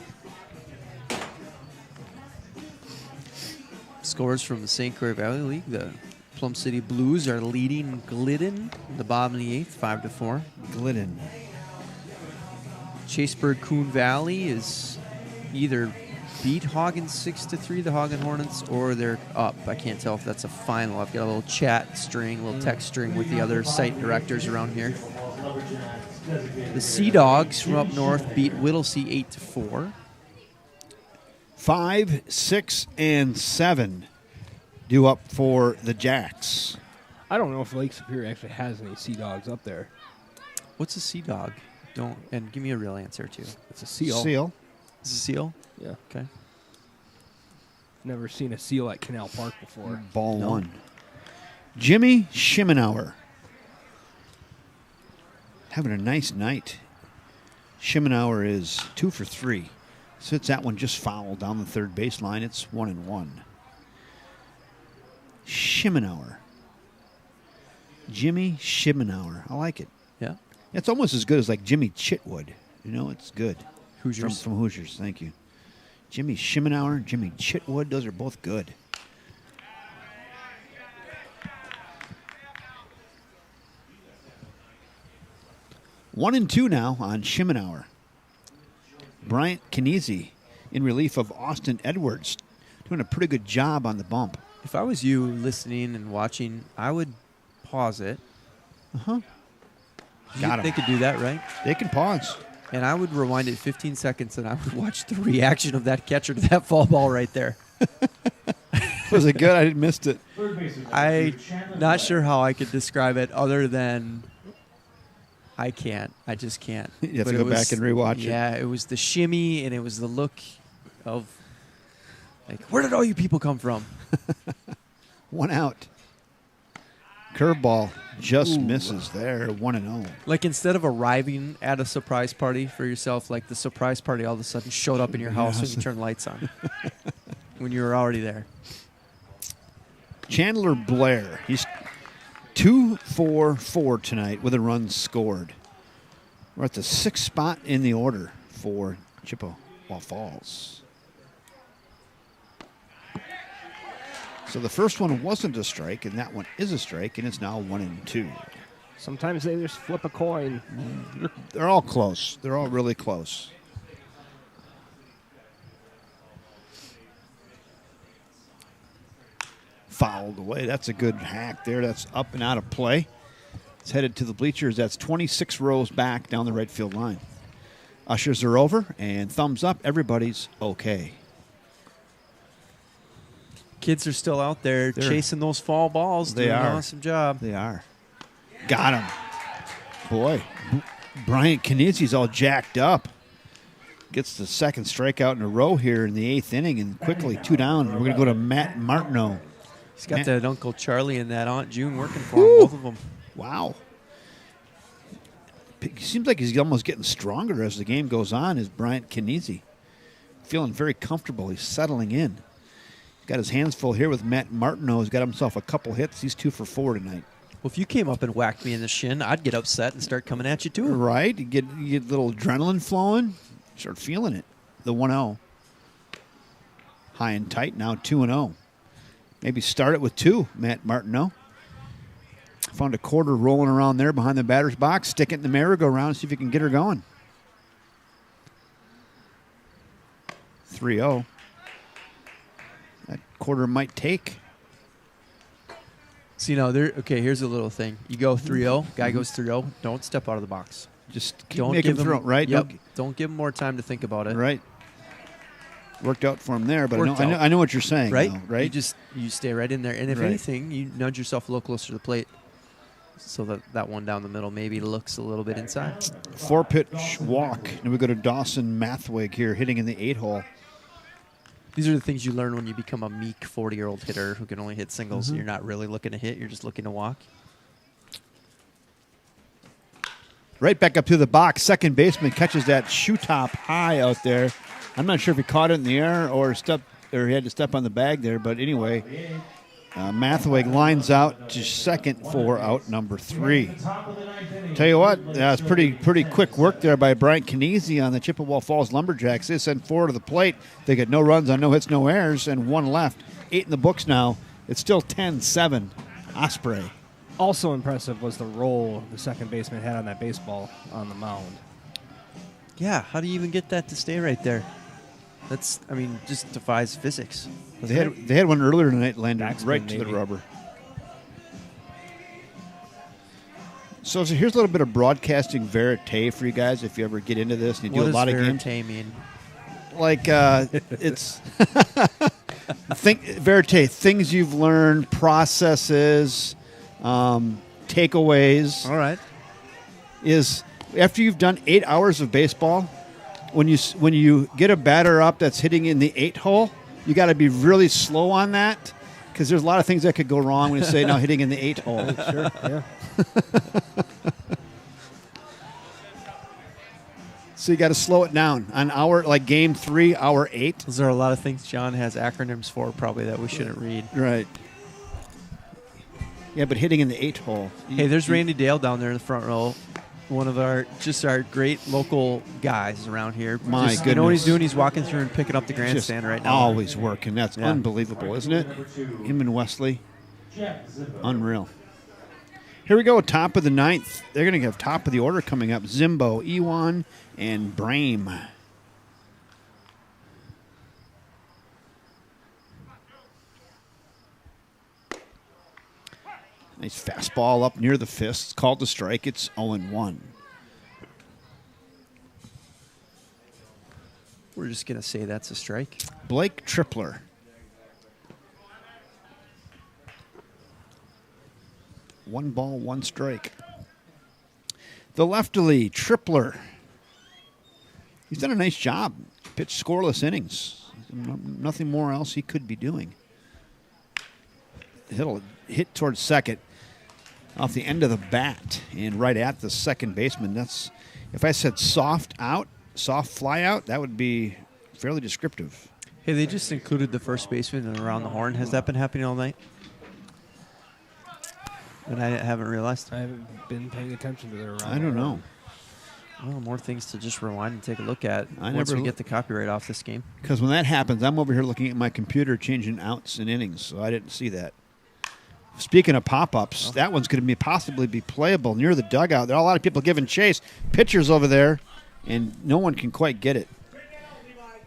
scores from the St. Croix Valley League. The Plum City Blues are leading Glidden in the bottom of the 8th, 5-4. Glidden. Chaseburg Coon Valley is either beat Hagen 6-3, the Hagen Hornets, or they're up. I can't tell if that's a final. I've got a little chat string, a little text string with the other site directors around here. The Sea Dogs from up north beat Whittlesea 8-4. 5, 6, and 7 due up for the Jacks. I don't know if Lake Superior actually has any Sea Dogs up there. What's a Sea Dog? Don't, and give me a real answer too. It's a seal. Seal. Is it a seal? Yeah. Okay. Never seen a seal at Canal Park before. Ball No. 1. Jimmy Schimenauer. Having a nice night. Schimenauer is 2 for 3. Sits that one just foul down the third baseline. It's 1-1. Schimenauer. Jimmy Schimenauer. I like it. Yeah. It's almost as good as like Jimmy Chitwood. You know, it's good. Hoosiers. From Hoosiers, thank you. Jimmy Schimenauer, Jimmy Chitwood, those are both good. One and 2 now on Schimenauer. Bryant Kinesi in relief of Austin Edwards. Doing a pretty good job on the bump. If I was you listening and watching, I would pause it. Uh-huh. Got 'em. They could do that, right? They can pause. And I would rewind it 15 seconds, and I would watch the reaction of that catcher to that fall ball right there. Was it good? I missed it. I'm not sure how I could describe it other than I can't. I just can't. You have But to it go back and rewatch it. Yeah, it was the shimmy, and it was the look of, like, where did all you people come from? 1 out. Curveball just misses there. 1-0. Like, instead of arriving at a surprise party for yourself, like the surprise party all of a sudden showed up in your house when you turned lights on. When you were already there. Chandler Blair. He's 2 for 4 tonight with a run scored. We're at the 6th spot in the order for Chippewa Falls. So the first one wasn't a strike, and that one is a strike, and it's now 1-2. Sometimes they just flip a coin. They're all close. They're all really close. fouled away. That's a good hack there. That's up and out of play. It's headed to the bleachers. That's 26 rows back down the right field line. Ushers are over, and thumbs up. Everybody's okay. Kids are still out there chasing those fall balls. They doing are. an awesome job. They are. Got him. Boy, Bryant Knizzi's all jacked up. Gets the second strikeout in a row here in the 8th inning, and quickly 2 down. We're going to go to Matt Martineau. He's got that Uncle Charlie and that Aunt June working for him, both of them. Wow. It seems like he's almost getting stronger as the game goes on, is Bryant Knizzi. Feeling very comfortable. He's settling in. He's got his hands full here with Matt Martineau. He's got himself a couple hits. He's 2 for 4 tonight. Well, if you came up and whacked me in the shin, I'd get upset and start coming at you, too. Right. You get a little adrenaline flowing. Start feeling it. The 1-0. High and tight, now 2-0. Maybe start it with 2, Matt Martineau. Found a quarter rolling around there behind the batter's box. Stick it in the merry-go-round, see if you can get her going. 3-0. That quarter might take. See, now, here's a little thing. You go 3-0, guy goes 3-0, don't step out of the box. Just keep Don't making give him, throw, right? Yep, don't give him more time to think about it. Right. Worked out for him there, but Worked I know what you're saying. Right? Though, right? You stay right in there. And if Right. anything, you nudge yourself a little closer to the plate so that one down the middle maybe looks a little bit inside. 4-pitch walk. And we go to Dawson Mathwig here, hitting in the 8-hole. These are the things you learn when you become a meek 40-year-old hitter who can only hit singles. Mm-hmm. You're not really looking to hit. You're just looking to walk. Right back up to the box. Second baseman catches that shoe top high out there. I'm not sure if he caught it in the air or he had to step on the bag there. But anyway, Mathwig lines out to second for out number 3. Tell you what, it's pretty quick work there by Bryant Knizzi on the Chippewa Falls Lumberjacks. They sent 4 to the plate. They get no runs on no hits, no errors, and 1 left. 8 in the books now. It's still 10-7. Osprey. Also impressive was the roll the second baseman had on that baseball on the mound. Yeah, how do you even get that to stay right there? Just defies physics. They had one earlier tonight landed Backspin, right to the maybe. rubber. So here's a little bit of broadcasting verite for you guys if you ever get into this and you do a lot of games. What does verite mean? Like it's verite, things you've learned, processes, takeaways. All right. Is after you've done 8 hours of baseball, when you get a batter up that's hitting in the 8-hole, you got to be really slow on that because there's a lot of things that could go wrong when you say now hitting in the 8-hole. Sure, yeah. So you got to slow it down. On like game 3, hour 8. Those are a lot of things John has acronyms for probably that we shouldn't read. Right. Yeah, but hitting in the 8-hole. Hey, there's Randy Dale down there in the front row. One of our great local guys around here. My You know what he's goodness. doing? He's walking through and picking up the Just grandstand right now. always working. That's Yeah. unbelievable, isn't it? Him and Wesley. Unreal. Here we go, top of the 9th. They're going to have top of the order coming up. Zimbo, Ewan, and Brame. Nice fastball up near the fist. It's called the strike. It's 0-1. We're just going to say that's a strike. Blake Tripler. One ball, one strike. The leftily, Tripler. He's done a nice job. Pitched scoreless innings. Nothing more else he could be doing. He'll hit towards second off the end of the bat and right at the second baseman. That's, if I said soft fly out, that would be fairly descriptive. Hey, they just included the first baseman and around the horn. Has that been happening all night? And I haven't realized. I haven't been paying attention to their round. I don't know. Well, more things to just rewind and take a look at I once never we get the copyright off this game. Because when that happens, I'm over here looking at my computer changing outs and innings, so I didn't see that. Speaking of pop-ups, that one's going to possibly be playable near the dugout. There are a lot of people giving chase. Pitchers over there, and no one can quite get it.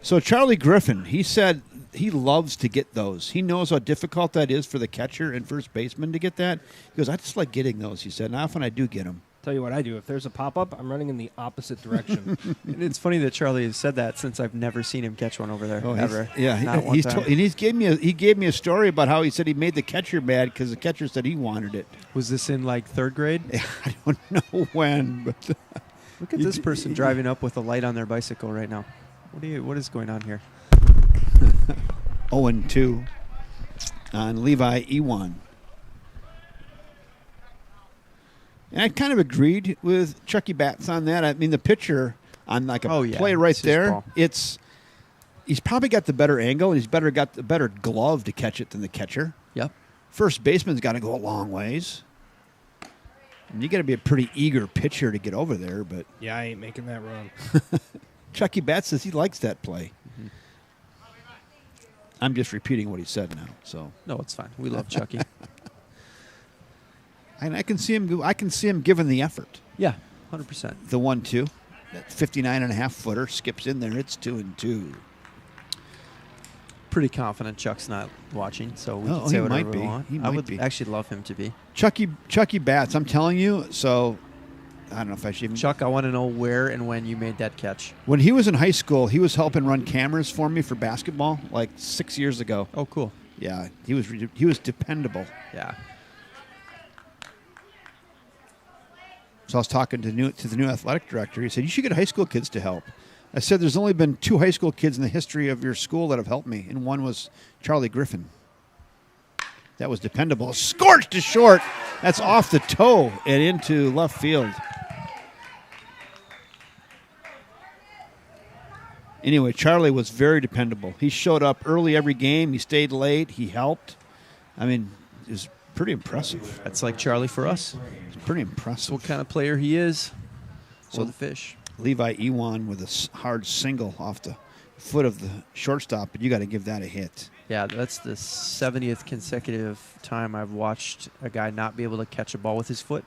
So Charlie Griffin, he said he loves to get those. He knows how difficult that is for the catcher and first baseman to get that. He goes, I just like getting those, he said, and often I do get them. Tell you what I do. If there's a pop-up, I'm running in the opposite direction. And it's funny that Charlie has said that since I've never seen him catch one over there, ever. Yeah, Not one time. and he gave me a story about how he said he made the catcher mad because the catcher said he wanted it. Was this in like 3rd grade? I don't know when, but Look at this person driving up with a light on their bicycle right now. What is going on here? 0-2 on Levi Ewan. And I kind of agreed with Chucky Batts on that. I mean, the pitcher on like a play right it's his there, ball. he's probably got the better angle, and he's got the better glove to catch it than the catcher. Yep. First baseman's got to go a long ways. And you got to be a pretty eager pitcher to get over there, but Yeah, I ain't making that run. Chucky Batts says he likes that play. Mm-hmm. I'm just repeating what he said now. So No, it's fine. We love Chucky. and I can see him giving the effort. Yeah, 100%. The 1-2, that 59.5 footer skips in there. It's 2-2. Pretty confident Chuck's not watching, so we Oh, can say he whatever might we be. want. He I might would be. actually love him to be. Chucky Batts, I'm telling you. So I don't know if I should even. Chuck, I want to know where and when you made that catch. When he was in high school, he was helping run cameras for me for basketball like 6 years ago. Oh, cool. Yeah, he was dependable. Yeah. So I was talking to the new athletic director. He said, you should get high school kids to help. I said, there's only been 2 high school kids in the history of your school that have helped me, and one was Charlie Griffin. That was dependable. Scorched to short. That's off the toe and into left field. Anyway, Charlie was very dependable. He showed up early every game. He stayed late. He helped. I mean, it was pretty impressive. That's like Charlie for us. It's pretty That's impressive. what kind of player he is. So- So the fish. Levi Ewan with a hard single off the foot of the shortstop, but you got to give that a hit. Yeah, that's the 70th consecutive time I've watched a guy not be able to catch a ball with his foot.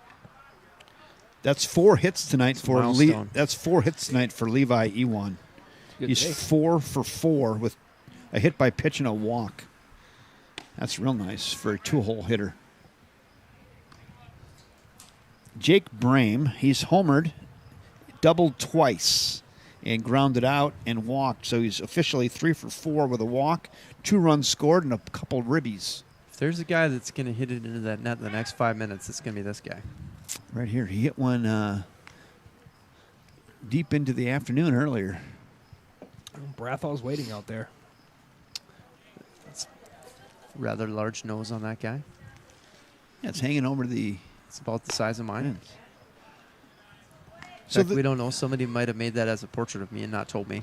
That's 4 hits tonight for milestone. That's 4 hits tonight for Levi Ewan. Good He's day. 4 for 4 with a hit by pitch and a walk. That's real nice for a 2-hole hitter. Jake Brame, he's homered, doubled twice, and grounded out and walked. So he's officially 3 for 4 with a walk, 2 runs scored, and a couple ribbies. If there's a guy that's going to hit it into that net in the next 5 minutes, it's going to be this guy. Right here, he hit one deep into the afternoon earlier. Brathal's waiting out there. Rather large nose on that guy. Yeah, it's hanging over the It's about the size of mine. fence. So So we don't know. Somebody might have made that as a portrait of me and not told me.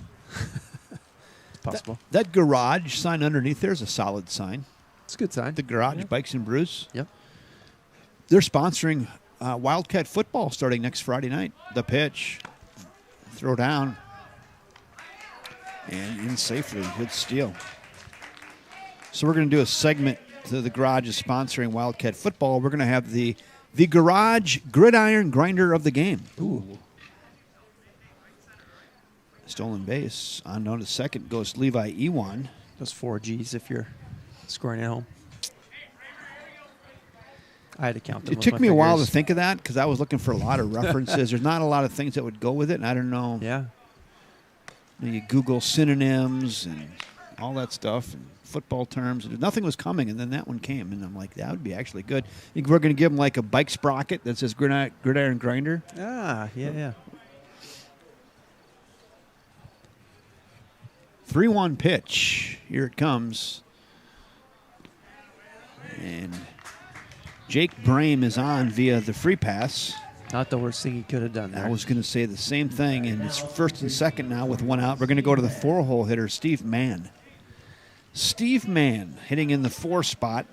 It's possible. that garage sign underneath there is a solid sign. It's a good sign. The garage, Yeah. Bikes and Brews. Yep. They're sponsoring Wildcat football starting next Friday night. The pitch, throw down, and in safely. Good steal. So we're going to do a segment to the garage is sponsoring Wildcat football. We're going to have the garage gridiron grinder of the game. Ooh. Stolen base. On to second goes Levi Ewan. Those 4 Gs if you're scoring at home. I had to count them. It with took my me a while to fingers. think of that because I was looking for a lot of references. There's not a lot of things that would go with it, and I don't know. Yeah. You Google synonyms and all that stuff and football terms. And nothing was coming, and then that one came, and I'm like, that would be actually good. Think we're going to give them like a bike sprocket that says gridiron grinder. Ah, yeah. 3-1 pitch. Here it comes. And Jake Brame is on via the free pass. Not the worst thing he could have done there. I was going to say the same thing, and it's first and second now with 1 out. We're going to go to the 4-hole hitter, Steve Mann. Steve Mann hitting in the 4 spot.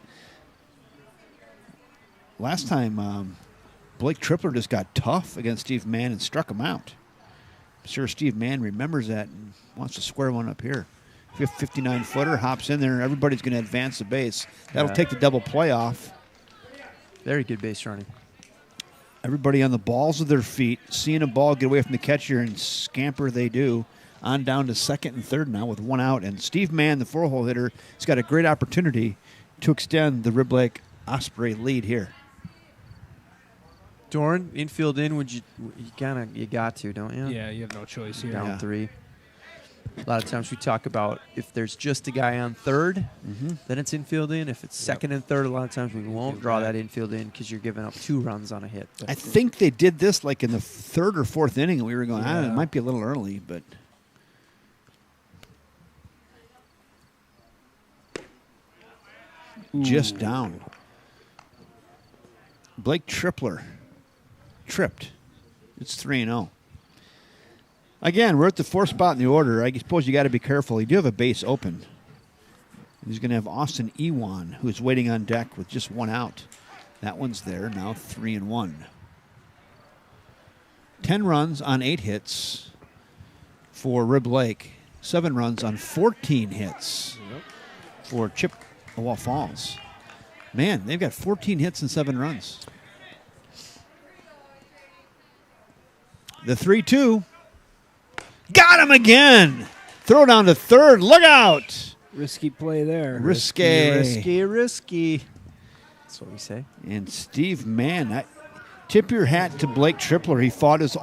Last time, Blake Tripler just got tough against Steve Mann and struck him out. I'm sure Steve Mann remembers that and wants to square one up here. 59-footer, hops in there, and everybody's going to advance the base. That'll Yeah. take the double play off. Very good base running. Everybody on the balls of their feet, seeing a ball get away from the catcher, and scamper they do on down to second and third now with one out. And Steve Mann, the 4-hole hitter, has got a great opportunity to extend the Rib Lake Osprey lead here. Dorn, infield in, you got to, don't you? Yeah, you have no choice here. Down 3. A lot of times we talk about if there's just a guy on third, then it's infield in. If it's second and third, a lot of times we won't draw that infield in because you're giving up 2 runs on a hit. But I think they did this like in the 3rd or 4th inning, and we were going, it might be a little early, but... Just down. Blake Tripler tripped. It's 3-0. Again, we're at the 4th spot in the order. I suppose you got to be careful. You do have a base open. He's going to have Austin Ewan, who's waiting on deck with just 1 out. That one's there, now 3-1. 10 runs on 8 hits for Rib Lake. 7 runs on 14 hits for Chippewa Falls. Man, they've got 14 hits and 7 runs. The 3-2. Got him again. Throw down to third. Look out. Risky play there. Risky. That's what we say. And Steve Mann, tip your hat to Blake Tripler. He fought us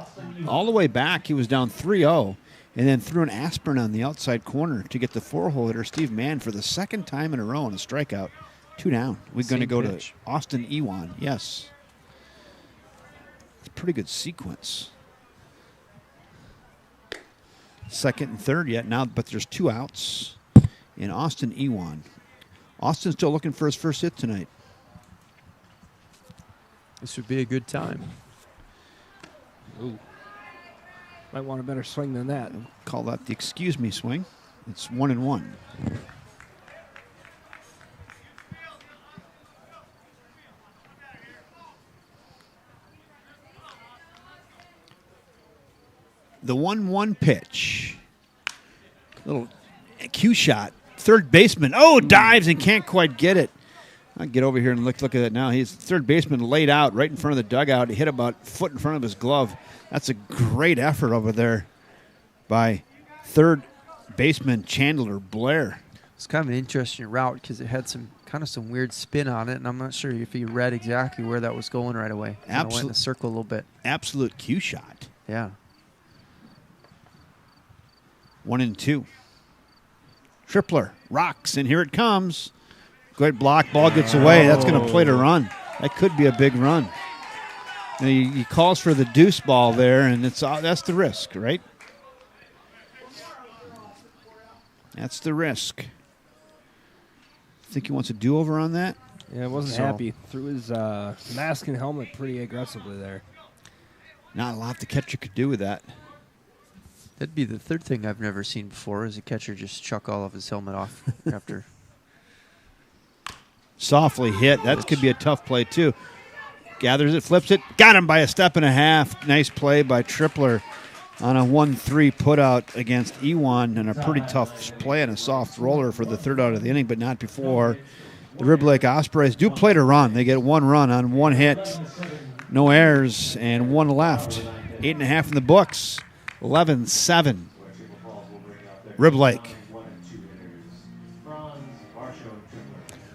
all the way back. He was down 3-0 and then threw an aspirin on the outside corner to get the 4-hole hitter, Steve Mann, for the 2nd time in a row in a strikeout. 2 down. We're going to go to Austin Ewan. Yes. It's a pretty good sequence. 2nd and 3rd yet now, but there's 2 outs in Austin Ewan. Austin's still looking for his first hit tonight. This would be a good time. Ooh. Might want a better swing than that. Call that the excuse me swing. It's 1-1. The 1-1 pitch. Little cue shot. Third baseman. Oh, dives and can't quite get it. I'll get over here and look at it now. His third baseman laid out right in front of the dugout. He hit about a foot in front of his glove. That's a great effort over there by third baseman Chandler Blair. It's kind of an interesting route because it had some weird spin on it, and I'm not sure if he read exactly where that was going right away. Went in a circle a little bit. Absolute cue shot. Yeah. 1-2. Tripler rocks, and here it comes. Great block. Ball gets away. That's going to play to run. That could be a big run. Now, he calls for the deuce ball there, and that's the risk, right? That's the risk. Think he wants a do-over on that? Yeah, I wasn't happy. Threw his mask and helmet pretty aggressively there. Not a lot the catcher could do with that. That'd be the third thing I've never seen before is a catcher just chuck all of his helmet off after. Softly hit. That could be a tough play, too. Gathers it, flips it. Got him by a step and a half. Nice play by Tripler on a 1-3 putout against Ewan, and a pretty tough play and a soft roller for the 3rd out of the inning, but not before. The Rib Lake Ospreys do play to run. They get 1 run on 1 hit. No errors and 1 left. 8.5 in the books. 11-7. Rib Lake.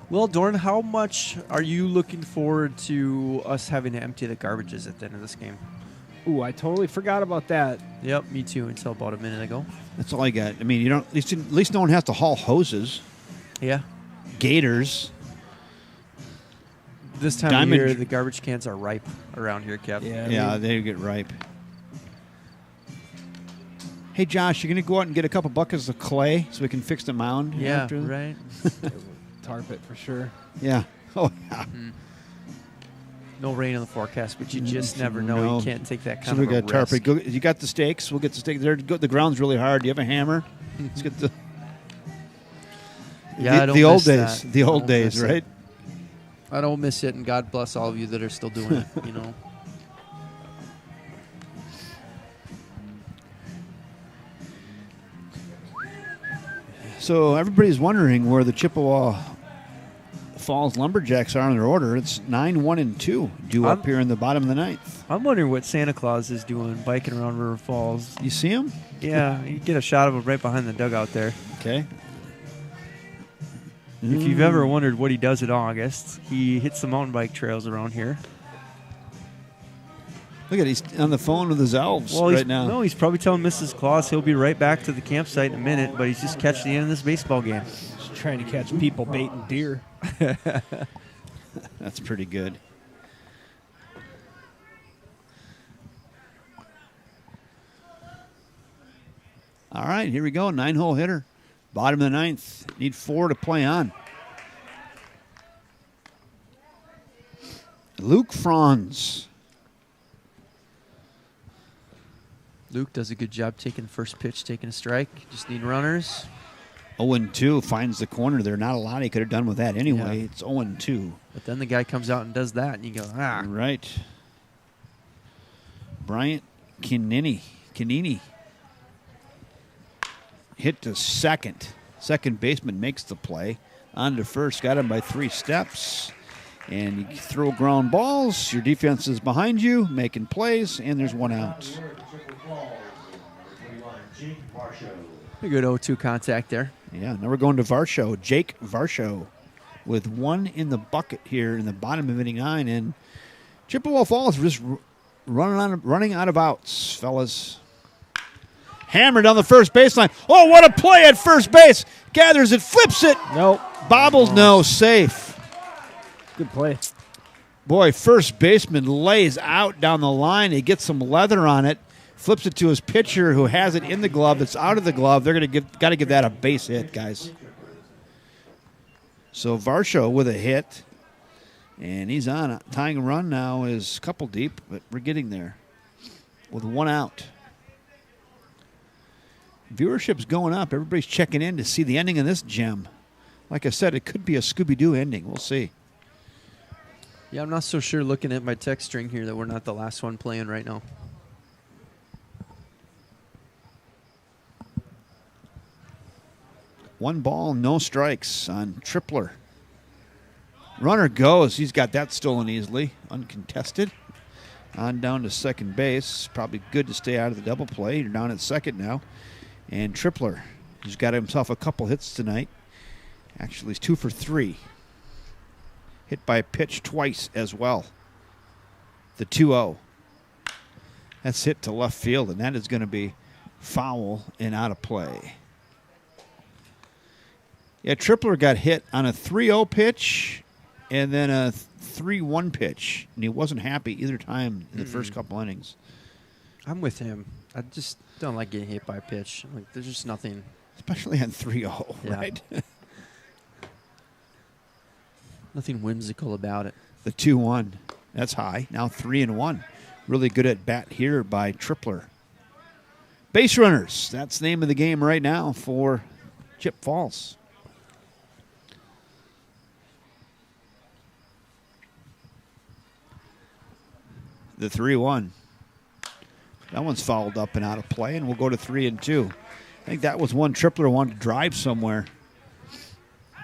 Well, Dorn, how much are you looking forward to us having to empty the garbages at the end of this game? Ooh, I totally forgot about that. Yep, me too, until about a minute ago. That's all I got. I mean, you don't. At least no one has to haul hoses. Yeah. Gators. This time of year, the garbage cans are ripe around here, Kev. Yeah, they get ripe. Hey, Josh, you're going to go out and get a couple buckets of clay so we can fix the mound? Yeah, after? right. Tarp it for sure. Yeah. Oh, yeah. No rain in the forecast, but you just never know. No. You can't take that So kind we of a got tarp. risk. You got the stakes. We'll get the stakes. The ground's really hard. Do you have a hammer? Let's get the. Yeah, I don't the old miss days. that. The I old don't days, miss it. right? I don't miss it, and God bless all of you that are still doing it, you know. So everybody's wondering where the Chippewa Falls Lumberjacks are in their order. It's 9-1-2 due up here in the bottom of the ninth. I'm wondering what Santa Claus is doing biking around River Falls. You see him? Yeah, you get a shot of him right behind the dugout there. Okay. If you've ever wondered what he does in August, he hits the mountain bike trails around here. Look at he's on the phone with his elves Well, now. No, he's probably telling Mrs. Claus he'll be right back to the campsite in a minute, but he's just catching the end of this baseball game. Just trying to catch people baiting deer. That's pretty good. All right, here we go. 9-hole hitter. Bottom of the ninth. Need 4 to play on. Luke Franz. Luke does a good job taking the first pitch, taking a strike. Just need runners. 0-2 finds the corner there. Not a lot he could have done with that anyway. Yeah. It's 0-2. But then the guy comes out and does that, and you go, ah. Right. Bryant Kinini. Hit to second. Second baseman makes the play. On to first. Got him by 3 steps. And you throw ground balls. Your defense is behind you, making plays, and there's 1 out. A good 0-2 contact there. Yeah, now we're going to Varsho. Jake Varsho with 1 in the bucket here in the bottom of inning 9. And Chippewa Falls just running out of outs, fellas. Hammered on the first baseline. Oh, what a play at first base. Gathers it, flips it. Nope. Bobbles, no, safe. Good play. Boy, first baseman lays out down the line. He gets some leather on it, flips it to his pitcher who has it in the glove. It's out of the glove. They're got to give that a base hit, guys. So Varsho with a hit, and he's on. Tying a run now is a couple deep, but we're getting there with 1 out. Viewership's going up. Everybody's checking in to see the ending of this gem. Like I said, it could be a Scooby-Doo ending. We'll see. Yeah, I'm not so sure looking at my text string here that we're not the last one playing right now. One ball, no strikes on Tripler. Runner goes. He's got that stolen easily, uncontested. On down to second base. Probably good to stay out of the double play. You're down at second now. And Tripler has got himself a couple hits tonight. Actually, he's 2 for 3. Hit by a pitch twice as well. The 2-0. That's hit to left field, and that is going to be foul and out of play. Yeah, Tripler got hit on a 3-0 pitch and then a 3-1 pitch, and he wasn't happy either time in the first couple innings. I'm with him. I just don't like getting hit by a pitch. Like, there's just nothing. Especially on 3-0, Yeah. right? Nothing whimsical about it. The 2-1. That's high. Now 3-1. Really good at bat here by Tripler. Base runners. That's the name of the game right now for Chip Falls. The 3-1. That one's fouled up and out of play, and we'll go to 3-2. I think that was one Tripler wanted to drive somewhere.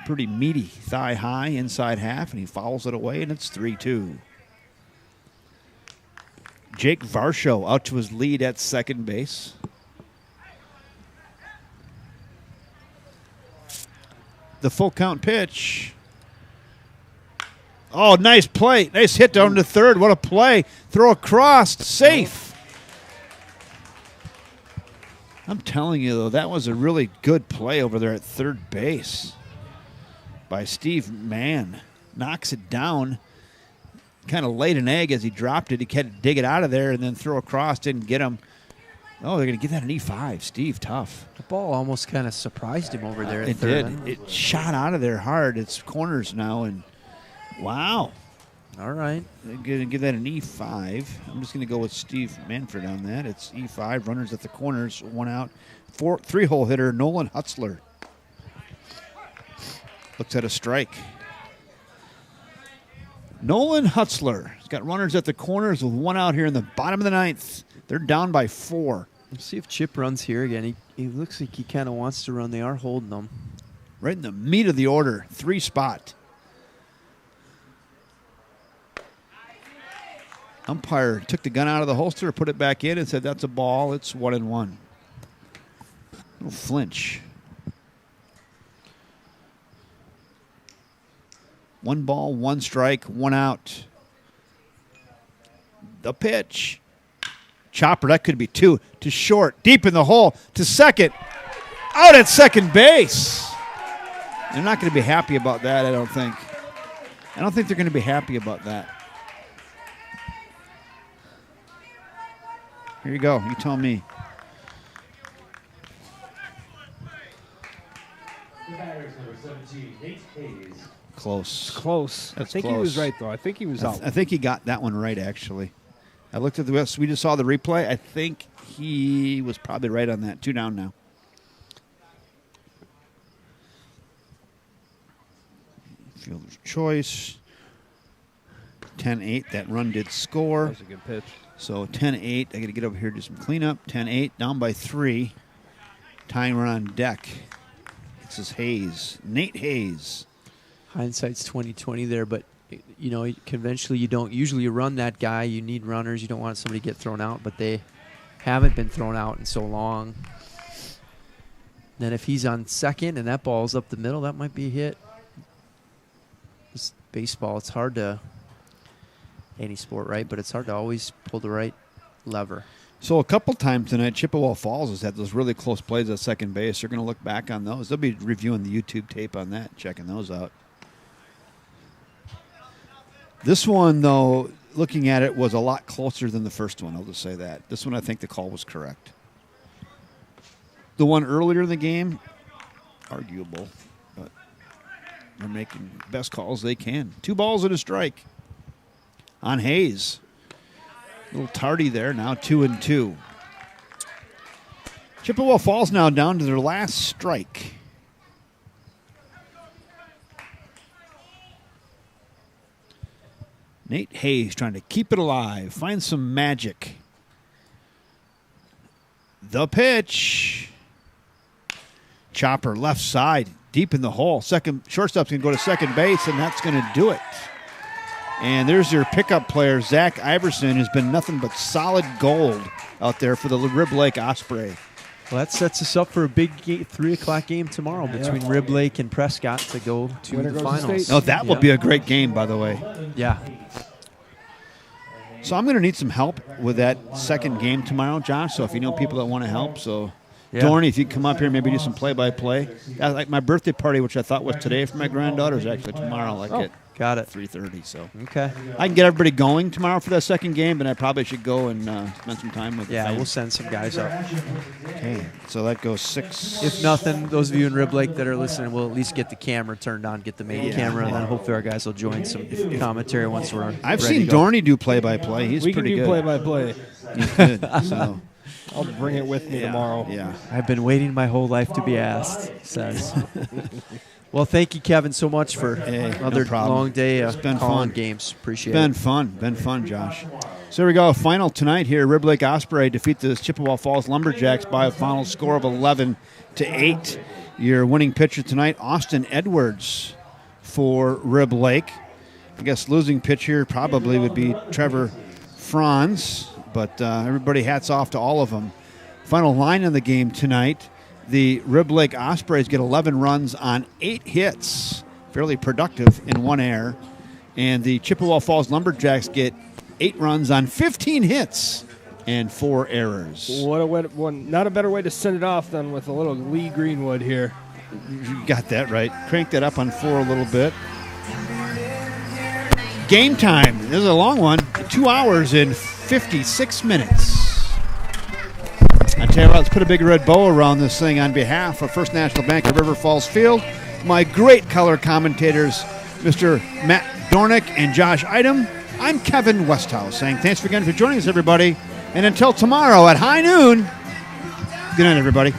Pretty meaty, thigh high, inside half, and he fouls it away, and it's 3-2. Jake Varsho out to his lead at second base. The full count pitch. Oh, nice play. Nice hit down to third. What a play. Throw across. Safe. I'm telling you, though, that was a really good play over there at third base by Steve Mann. Knocks it down. Kind of laid an egg as he dropped it. He had to dig it out of there and then throw across. Didn't get him. Oh, they're going to give that an E5. Steve, tough. The ball almost kind of surprised him over there at It third. did. It shot out of there hard. It's corners now, and wow. All right. I'm going to give that an E5. I'm just going to go with Steve Manfred on that. It's E5. Runners at the corners. 1 out. 3-hole hitter, Nolan Hutzler. Looks at a strike. Nolan Hutzler. He's got runners at the corners with 1 out here in the bottom of the ninth. They're down by 4. Let's see if Chip runs here again. He looks like he kind of wants to run. They are holding them. Right in the meat of the order. 3 spot. Umpire took the gun out of the holster, put it back in, and said, that's a ball. It's 1-1. Little flinch. 1 ball, 1 strike, 1 out. The pitch. Chopper, that could be 2. To short, deep in the hole, to second. Out at second base. They're not going to be happy about that, I don't think. I don't think they're going to be happy about that. Here you go. You tell me. The batter is number 17, Nate Hayes. Close. Close. That's I think close. he was right, though. I think he was out. I think he got that one right, actually. I looked at the rest. We just saw the replay. I think he was probably right on that. 2 down now. Fielder's choice. 10-8. That run did score. That was a good pitch. So 10-8. I got to get over here, do some cleanup. 10-8. Down by 3. Tying run on deck. This is Hayes. Nate Hayes. Hindsight's 20/20 there, but you know, conventionally you don't usually run that guy. You need runners. You don't want somebody to get thrown out, but they haven't been thrown out in so long. Then if he's on second and that ball's up the middle, that might be a hit. It's baseball. It's hard to any sport, right? But it's hard to always pull the right lever. So a couple times tonight, Chippewa Falls has had those really close plays at second base. They're going to look back on those. They'll be reviewing the YouTube tape on that, checking those out. This one, though, looking at it, was a lot closer than the first one. I'll just say that. This one, I think the call was correct. The one earlier in the game, arguable, but they're making the best calls they can. 2 balls and a strike on Hayes. A little tardy there, now 2-2. Chippewa Falls now down to their last strike. Nate Hayes trying to keep it alive, find some magic. The pitch. Chopper left side, deep in the hole. Shortstop's going to go to second base, and that's going to do it. And there's your pickup player, Zach Iverson, who's been nothing but solid gold out there for the Rib Lake Osprey. Well, that sets us up for a big 3 o'clock game tomorrow between Rib Lake and Prescott to go to Winner the goes to finals. state. Oh, that will be a great game, by the way. Yeah. So I'm going to need some help with that second game tomorrow, Josh. So if you know people that want to help, so Dorney, if you come up here, maybe do some play-by-play. Like my birthday party, which I thought was today for my granddaughter, is actually tomorrow, at got it. 3:30. So Okay. I can get everybody going tomorrow for that second game, but I probably should go and spend some time with. Yeah, the we'll send some guys up. Okay, so that goes 6. If nothing, those of you in Rib Lake that are listening will at least get the camera turned on, get the main camera, and then hopefully our guys will join some commentary once we're I've ready seen to go. Dorney do play-by-play. He's We can pretty do good. play-by-play. He's good. So I'll bring it with me tomorrow. yeah. I've been waiting my whole life to be asked, says. Well, thank you, Kevin, so much for another problem. long day of It's been calling fun. games. Appreciate Been it. Been fun, Josh. So here we go. Final tonight here. Rib Lake Osprey defeat the Chippewa Falls Lumberjacks by a final score of 11-8. Your winning pitcher tonight, Austin Edwards for Rib Lake. I guess losing pitcher probably would be Trevor Franz, but everybody hats off to all of them. Final line in the game tonight. The Rib Lake Ospreys get 11 runs on 8 hits, fairly productive in 1 error. And the Chippewa Falls Lumberjacks get 8 runs on 15 hits and 4 errors. What a one! Not a better way to send it off than with a little Lee Greenwood here. You got that right. Crank that up on 4 a little bit. Game time. This is a long one. 2 hours and 56 minutes. I tell you what, let's put a big red bow around this thing on behalf of First National Bank of River Falls Field. My great color commentators, Mr. Matt Dornick and Josh Idem. I'm Kevin Westhouse saying thanks again for joining us, everybody. And until tomorrow at high noon, good night, everybody.